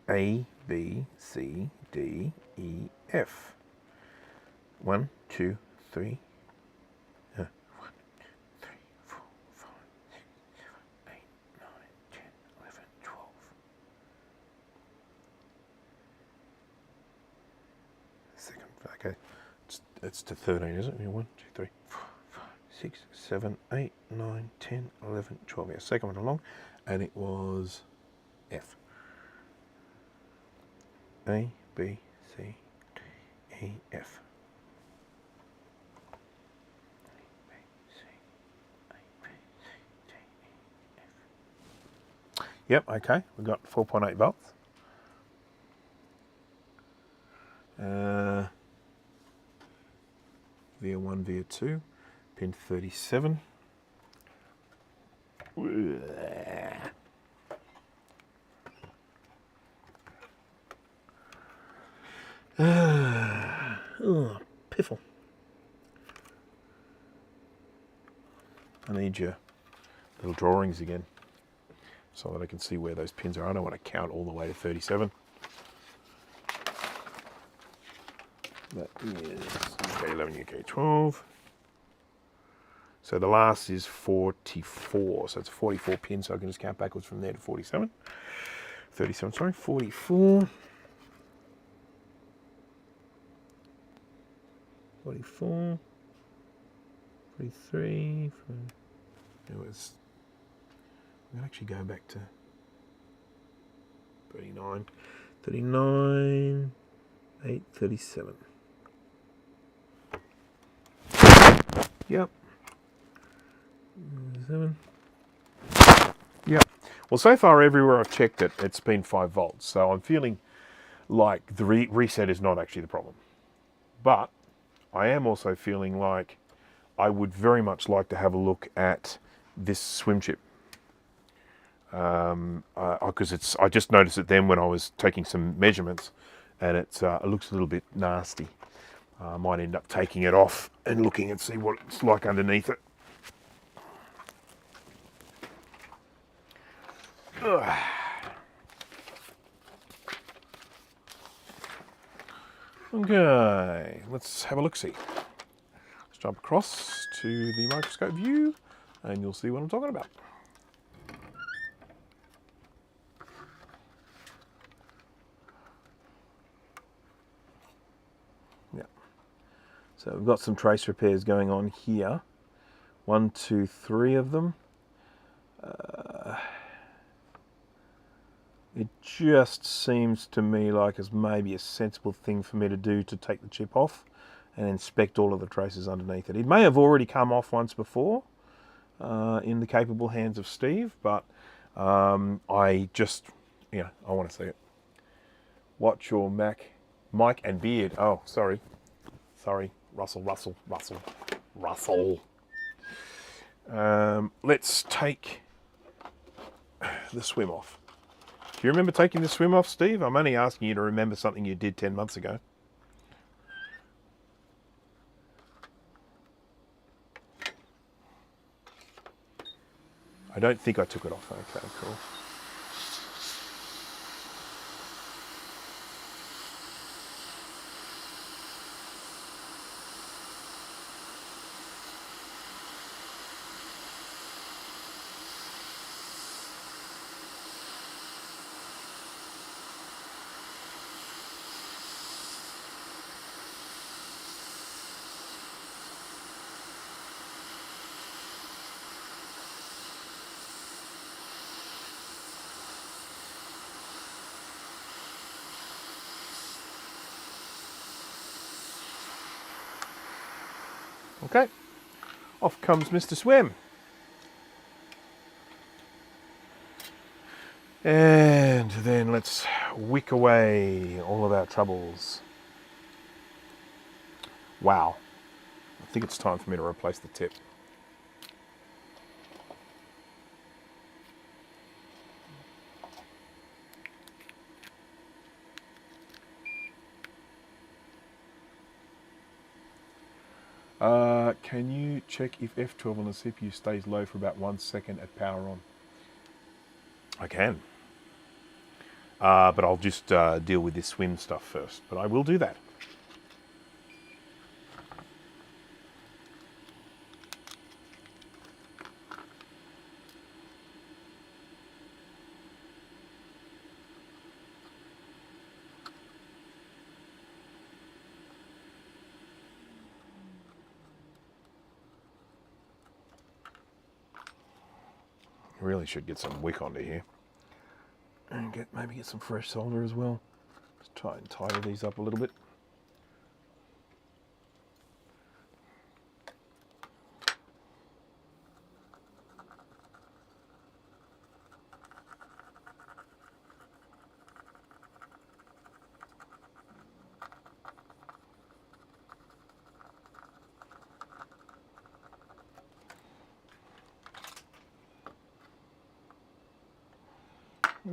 A, B, C, D, E, F. 1, 2, 3. 1, 2, 3, 4, 5, 6, 7, 8, 9, 10, 11, 12. Second, okay. It's to 13, isn't it? 1, 2, 3, 4, 5, 6, 7, 8, 9, 10, 11, 12. Yeah, second one along, and it was F. A, B, C, D, E, F. Yep, okay, we've got 4.8 volts. Via 1, via 2, pin 37. Oh, piffle. I need your little drawings again so that I can see where those pins are. I don't want to count all the way to 37. That is UK11, UK12. So the last is 44. So it's 44 pins, so I can just count backwards from there to 47. 37, sorry, 44. 44. 43. It was. I'm going to actually go back to 39. 39. 8, 37. Yep. 7. Yep. Well, so far everywhere I've checked it, it's been 5 volts. So I'm feeling like the reset is not actually the problem. But I am also feeling like I would very much like to have a look at this swim chip. Because I just noticed it then when I was taking some measurements, and it looks a little bit nasty. I might end up taking it off and looking and see what it's like underneath it. Ugh. Okay, let's have a look-see. Let's jump across to the microscope view and you'll see what I'm talking about. Yeah. So we've got some trace repairs going on here. 1, 2, 3 of them. It just seems to me like it's maybe a sensible thing for me to do to take the chip off and inspect all of the traces underneath it. It may have already come off once before in the capable hands of Steve, but I just, I want to see it. Watch your mic and beard. Oh, sorry. Russell. Let's take the swim off. Do you remember taking the swim off, Steve? I'm only asking you to remember something you did 10 months ago. I don't think I took it off. Okay, cool. Okay, off comes Mr. Swim. And then let's wick away all of our troubles. Wow, I think it's time for me to replace the tip. Can you check if F12 on the CPU stays low for about 1 second at power on? I can. But I'll just deal with this swim stuff first. But I will do that. Really should get some wick onto here. And maybe get some fresh solder as well. Just try and tidy these up a little bit.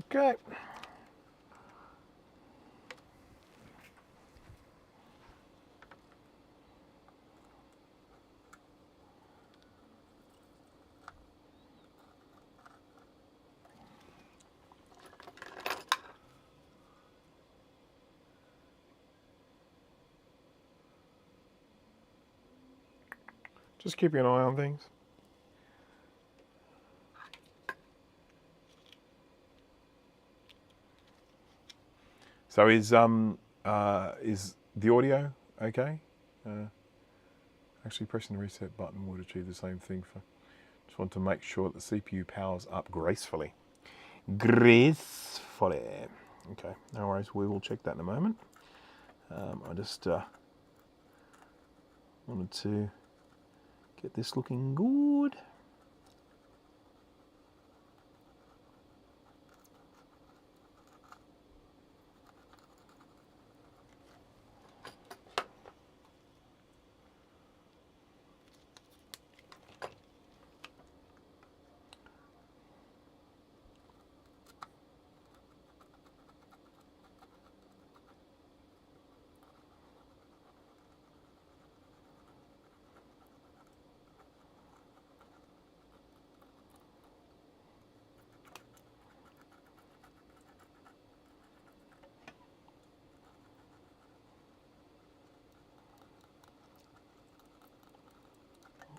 Okay. Just keep an eye on things. So is the audio okay? Actually, pressing the reset button would achieve the same thing. Just want to make sure that the CPU powers up gracefully. Gracefully. Okay, no worries. We will check that in a moment. I just wanted to get this looking good.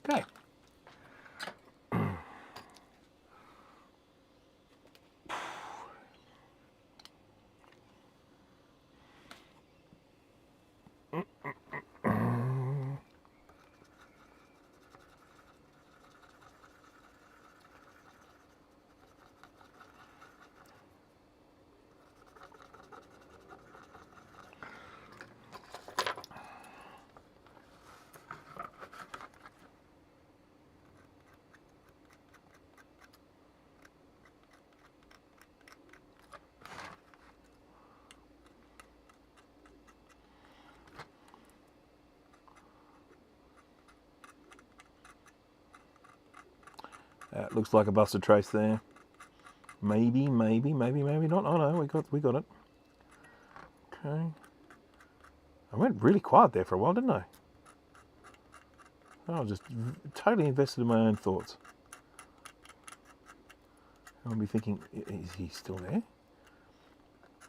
Okay. Looks like a busted trace there. Maybe not. Oh no, we got it. Okay. I went really quiet there for a while, didn't I? I was just totally invested in my own thoughts. I'll be thinking, is he still there?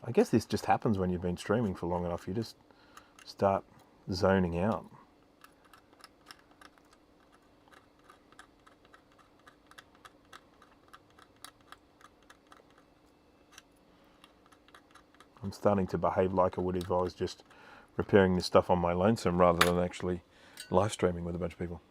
I guess this just happens when you've been streaming for long enough. You just start zoning out. I'm starting to behave like I would if I was just repairing this stuff on my lonesome rather than actually live streaming with a bunch of people.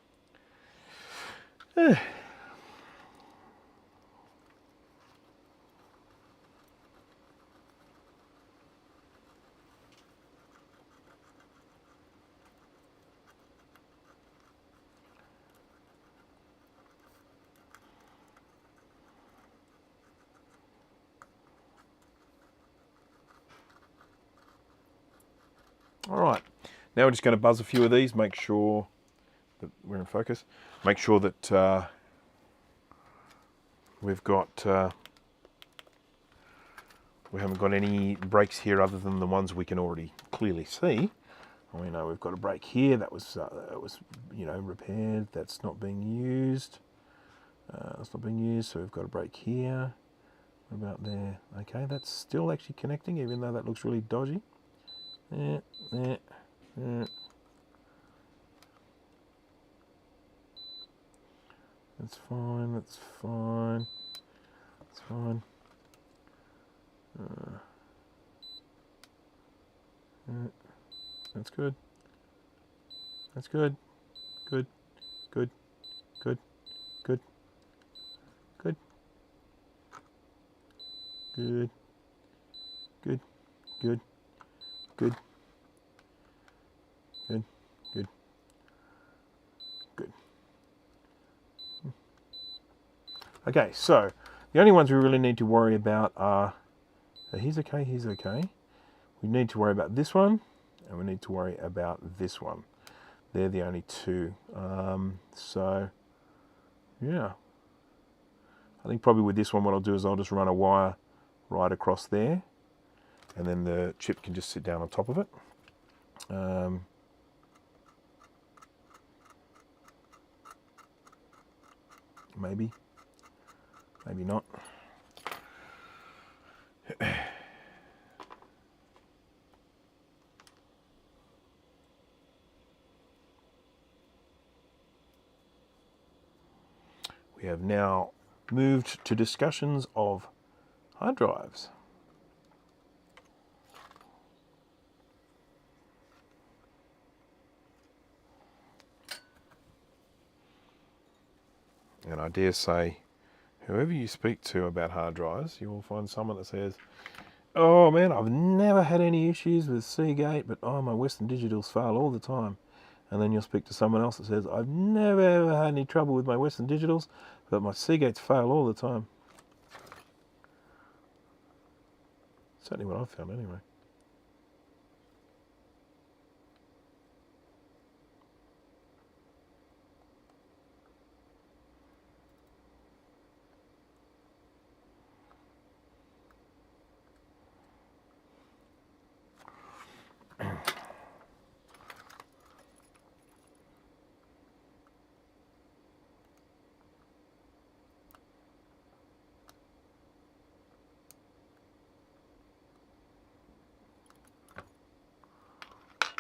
All right, now we're just going to buzz a few of these, make sure that we're in focus, make sure that we've got, we haven't got any breaks here other than the ones we can already clearly see. We know we've got a break here. That was repaired. That's not being used. That's not being used. So we've got a break here. What about there? Okay, that's still actually connecting, even though that looks really dodgy. Yeah. That's fine. That's fine. That's fine. That's good. That's good. Good. Good. Good. Good. Good. Good. Good. Good. Good. Good. Good. Good. Okay, so the only ones we really need to worry about are, he's okay, he's okay. We need to worry about this one, and we need to worry about this one. They're the only two. So, yeah. I think probably with this one, what I'll do is I'll just run a wire right across there, and then the chip can just sit down on top of it. Maybe. Maybe not. We have now moved to discussions of hard drives. And I dare say, whoever you speak to about hard drives, you will find someone that says, oh man, I've never had any issues with Seagate, but oh, my Western Digitals fail all the time. And then you'll speak to someone else that says, I've never ever had any trouble with my Western Digitals, but my Seagates fail all the time. Certainly what I've found anyway.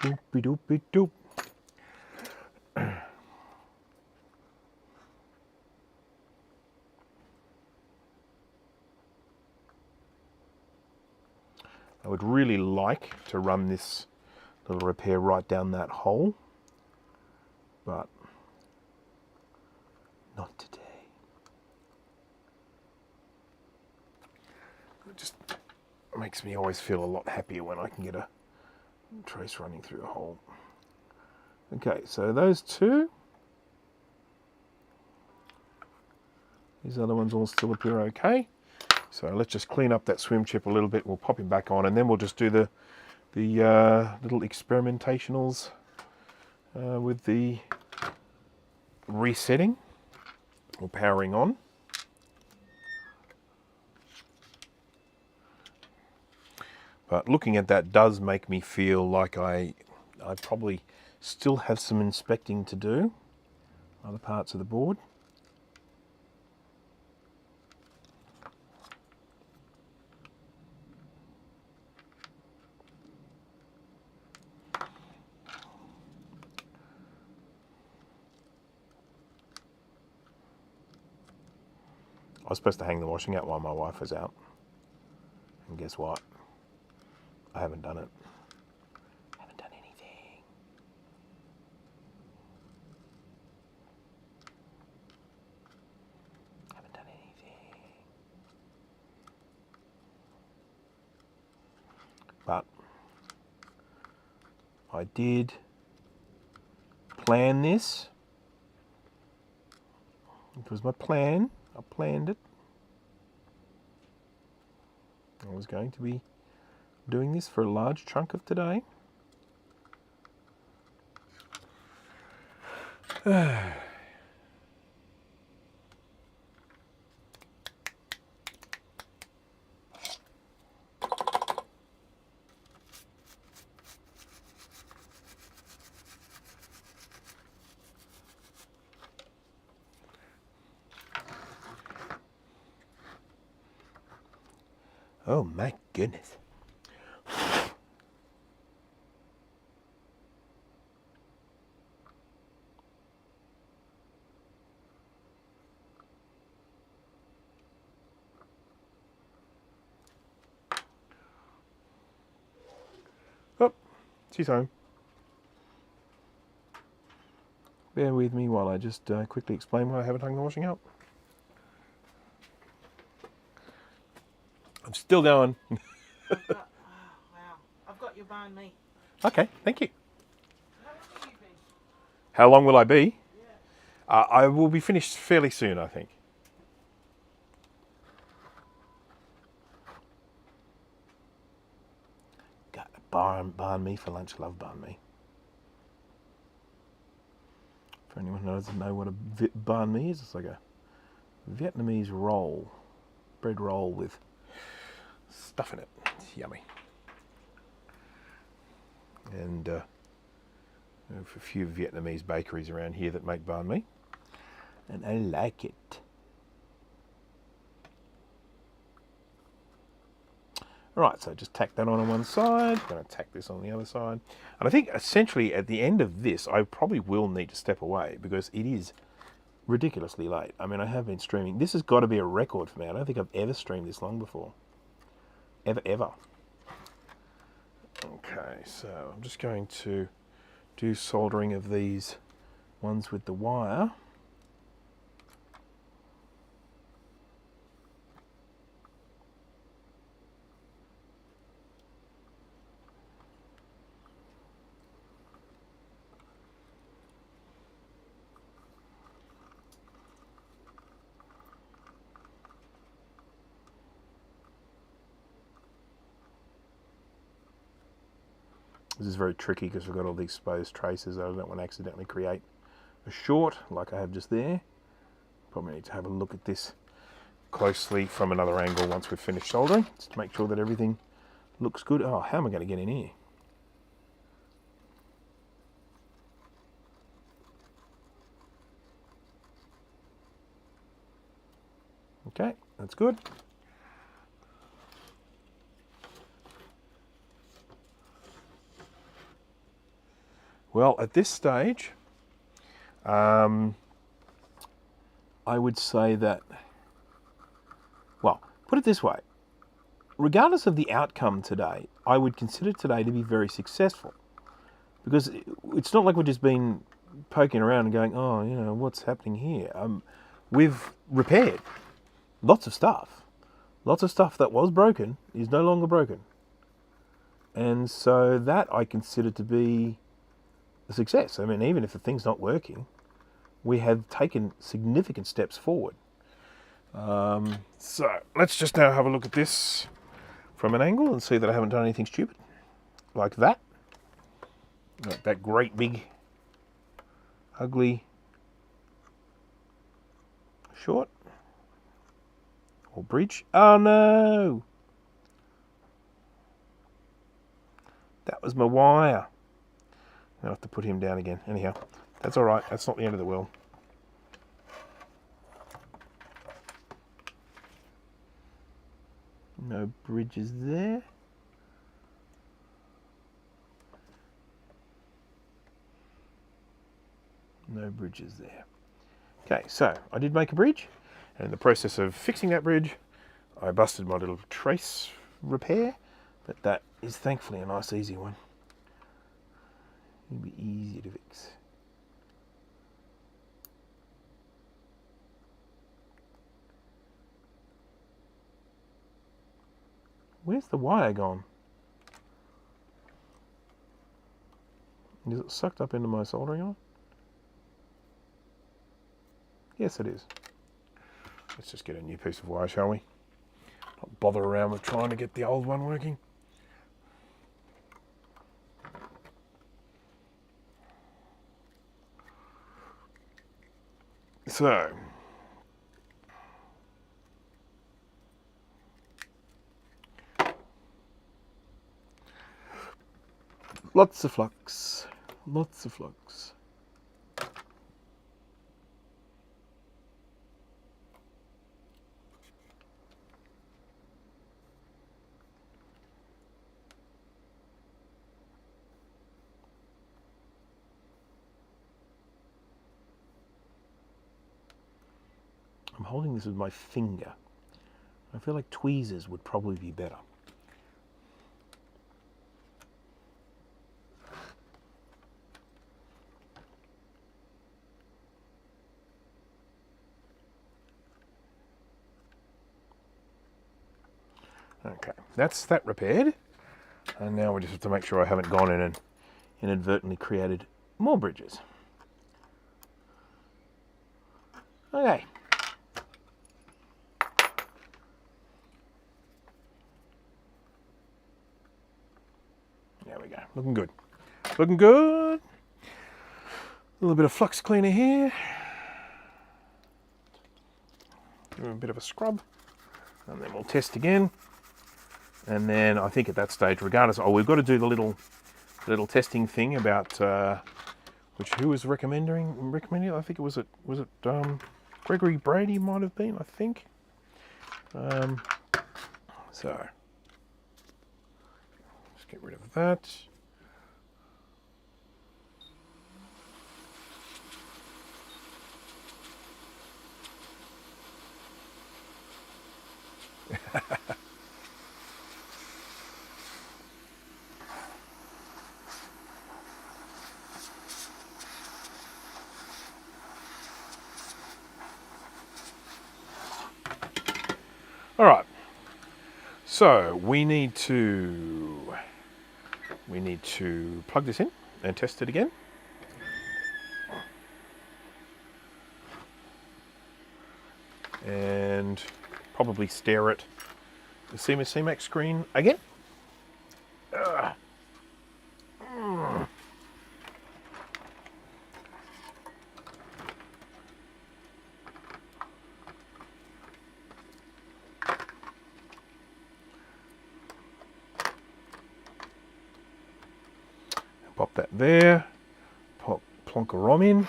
Doopy doopy doop. I would really like to run this little repair right down that hole, but not today. It just makes me always feel a lot happier when I can get a trace running through a hole. Okay, so those two. These other ones all still appear okay. So let's just clean up that swim chip a little bit. We'll pop him back on, and then we'll just do the little experimentationals with the resetting or powering on. But looking at that does make me feel like I probably still have some inspecting to do, other parts of the board. I was supposed to hang the washing out while my wife was out, and guess what? I haven't done it. I haven't done anything. I haven't done anything. But I did plan this. It was my plan. I planned it. I was going to be doing this for a large chunk of today. Oh my goodness. Oh, she's home. Bear with me while I just quickly explain why I haven't hung the washing up. I'm still going. Wow. I've got your banh mi. Okay, thank you. How long have you been? How long will I be? Yeah. I will be finished fairly soon, I think. Got a banh mi for lunch. Love banh mi. For anyone who doesn't know what a banh mi is, it's like a Vietnamese roll, bread roll with stuff in it. It's yummy. And there are a few Vietnamese bakeries around here that make banh mi, and I like it. Right, so just tack that on one side. I'm going to tack this on the other side. And I think essentially at the end of this, I probably will need to step away because it is ridiculously late. I mean, I have been streaming. This has got to be a record for me. I don't think I've ever streamed this long before. Ever. Okay, so I'm just going to do soldering of these ones with the wire. This is very tricky because we've got all the exposed traces. I don't want to accidentally create a short like I have just there. Probably need to have a look at this closely from another angle once we've finished soldering, just to make sure that everything looks good. Oh, how am I going to get in here? Okay, that's good. Well, at this stage, I would say that, well, put it this way. Regardless of the outcome today, I would consider today to be very successful. Because it's not like we've just been poking around and going, oh, you know, what's happening here? We've repaired lots of stuff. Lots of stuff that was broken is no longer broken. And so that I consider to be a success. I mean, even if the thing's not working, we have taken significant steps forward. So let's just now have a look at this from an angle and see that I haven't done anything stupid. Like that. Like that great big, ugly short. Or bridge. Oh no! That was my wire. I'll have to put him down again. Anyhow, that's all right. That's not the end of the world. No bridges there. No bridges there. Okay, so I did make a bridge, and in the process of fixing that bridge, I busted my little trace repair, but that is thankfully a nice easy one. It'll be easy to fix. Where's the wire gone? Is it sucked up into my soldering iron? Yes, it is. Let's just get a new piece of wire, shall we? Not bother around with trying to get the old one working. So, lots of flux, lots of flux. holding this with my finger. I feel like tweezers would probably be better. Okay, that's that repaired. And now we just have to make sure I haven't gone in and inadvertently created more bridges. Okay. There we go. Looking good. Looking good. A little bit of flux cleaner here. Give it a bit of a scrub. And then we'll test again. And then I think at that stage, regardless, we've got to do the little testing thing about who was recommending. I think it was Gregory Brady might have been. I think. So just get rid of that. All right, so we need to plug this in and test it again. And probably stare at the CMAC screen again. Pop that there. Plonk a ROM in.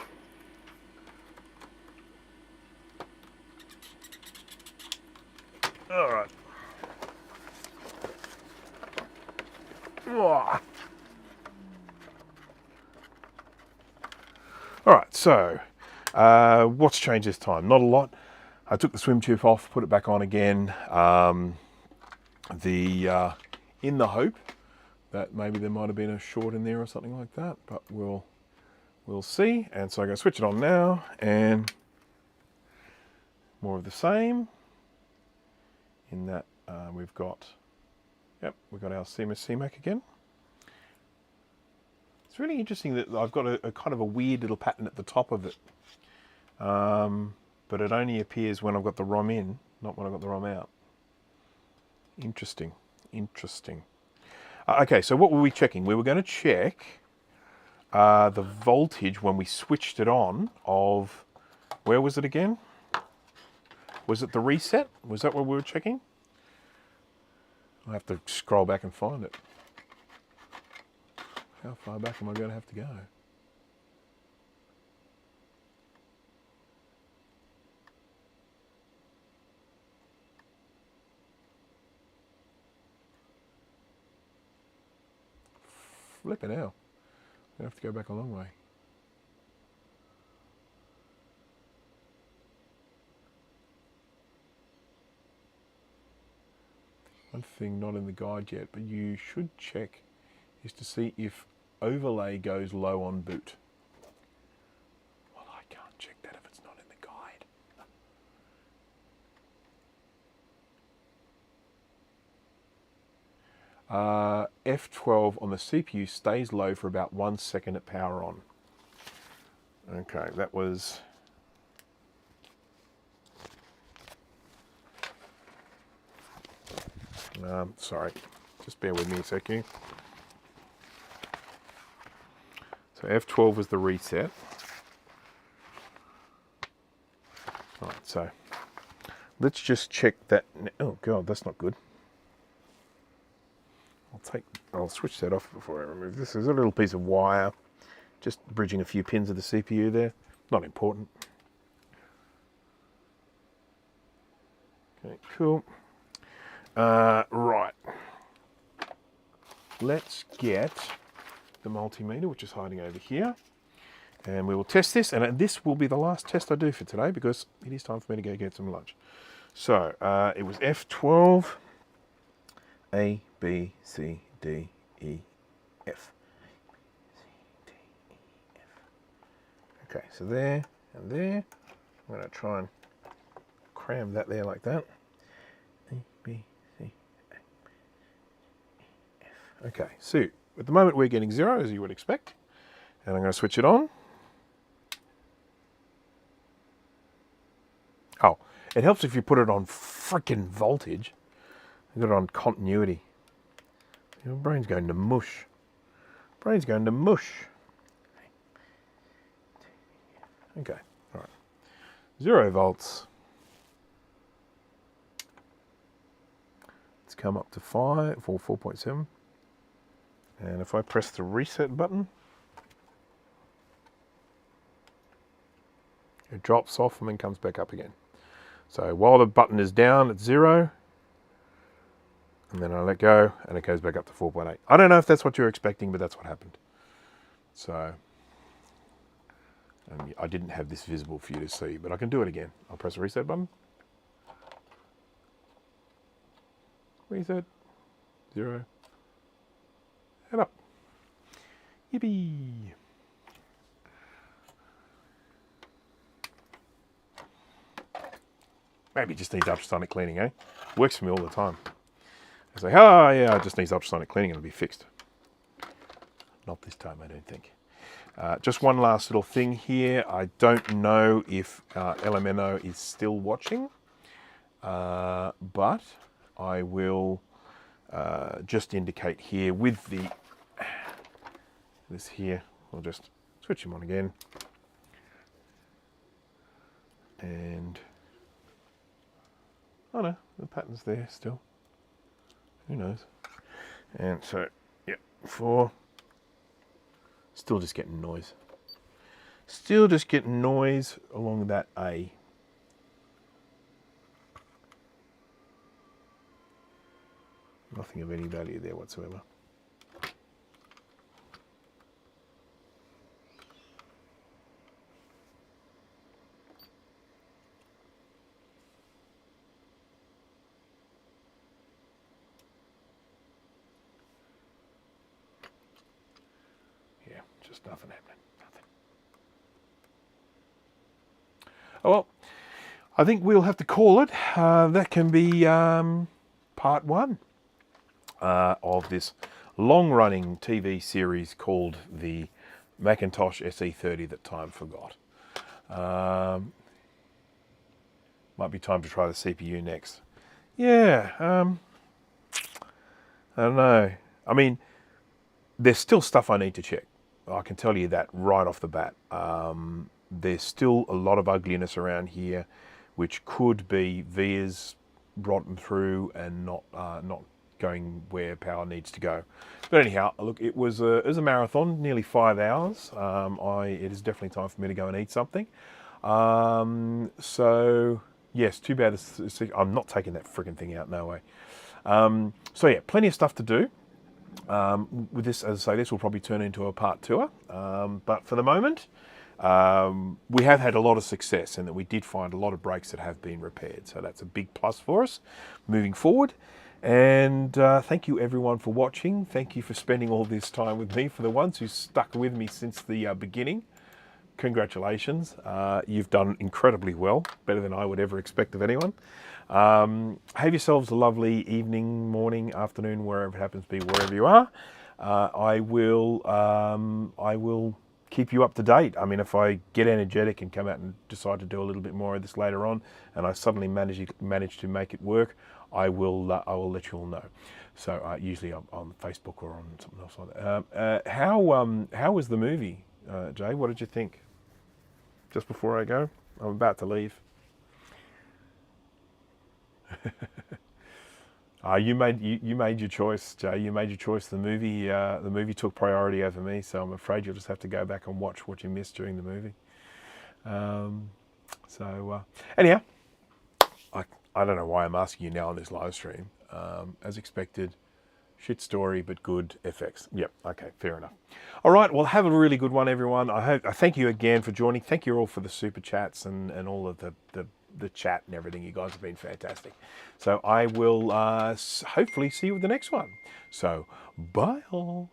All right. All right, so what's changed this time? Not a lot. I took the swim tube off, put it back on again. In the hope that maybe there might have been a short in there or something like that, but we'll see. And so I'm going to switch it on now, and more of the same. In that we've got our CMAC again. It's really interesting that I've got a kind of a weird little pattern at the top of it, but it only appears when I've got the ROM in, not when I've got the ROM out. Interesting. Okay, so what were we checking? We were going to check the voltage when we switched it on of, where was it again? Was it the reset? Was that what we were checking? I'll have to scroll back and find it. How far back am I going to have to go? Flipping hell. I have to go back a long way. One thing not in the guide yet, but you should check, is to see if overlay goes low on boot. Well, I can't check that if it's not in the guide. F12 on the CPU stays low for about 1 second at power on. Okay, that was... sorry, just bear with me a second. So F12 was the reset. All right, so let's just check that. Oh God, that's not good. I'll switch that off before I remove this. There's a little piece of wire, just bridging a few pins of the CPU there. Not important. Okay, cool. Right. Let's get the multimeter, which is hiding over here. And we will test this, and this will be the last test I do for today because it is time for me to go get some lunch. So it was F12, A, B, C, D, E, F. Okay, so there and there. I'm going to try and cram that there like that. A, B, C, A, B, E, F. Okay, so at the moment we're getting 0, as you would expect. And I'm going to switch it on. Oh, it helps if you put it on frickin' voltage. I've got it on continuity. Your brain's going to mush. Brain's going to mush. Okay, all right. 0 volts. Let's come up to 5 or 4.7. And if I press the reset button, it drops off and then comes back up again. So while the button is down, it's 0. And then I let go and it goes back up to 4.8. I don't know if that's what you're expecting, but that's what happened. So, and I didn't have this visible for you to see, but I can do it again. I'll press the reset button. Reset. 0. And up. Yippee. Maybe it just needs ultrasonic cleaning, eh? Works for me all the time. I say, oh yeah, it just needs ultrasonic cleaning and it'll be fixed. Not this time, I don't think. Just one last little thing here. I don't know if LMNO is still watching, but I will just indicate here with this here. We'll just switch him on again. And oh no, the pattern's there still. Who knows? And so, yeah, 4. Still just getting noise. Still just getting noise along that A. Nothing of any value there whatsoever. Just nothing happening. Nothing. Oh well, I think we'll have to call it. That can be part 1 of this long-running TV series called the Macintosh SE30 that time forgot. Might be time to try the CPU next. Yeah, I don't know. I mean, there's still stuff I need to check. I can tell you that right off the bat. There's still a lot of ugliness around here, which could be vias rotten through and not going where power needs to go. But anyhow, look, it was a marathon, nearly 5 hours. It is definitely time for me to go and eat something. So yes, too bad. I'm not taking that freaking thing out. No way. So yeah, plenty of stuff to do. With this, as I say, this will probably turn into a part 2. But for the moment, we have had a lot of success in that we did find a lot of breaks that have been repaired. So that's a big plus for us moving forward. And thank you everyone for watching. Thank you for spending all this time with me. For the ones who stuck with me since the beginning, congratulations. You've done incredibly well, better than I would ever expect of anyone. Have yourselves a lovely evening, morning, afternoon, wherever it happens to be, wherever you are. I will keep you up to date. I mean, if I get energetic and come out and decide to do a little bit more of this later on, and I suddenly manage to make it work, I will let you all know. So usually on Facebook or on something else like that. How was the movie, Jay? What did you think? Just before I go, I'm about to leave. You made your choice, Jay. You made your choice. The movie took priority over me, so I'm afraid you'll just have to go back and watch what you missed during the movie. Anyhow, I don't know why I'm asking you now on this live stream. As expected, Shit story, but good effects. Yep. Okay. Fair enough. All right. Well, have a really good one, everyone. I thank you again for joining. Thank you all for the super chats and all of the chat and everything. You guys have been fantastic. So I will hopefully see you with the next one. So bye all.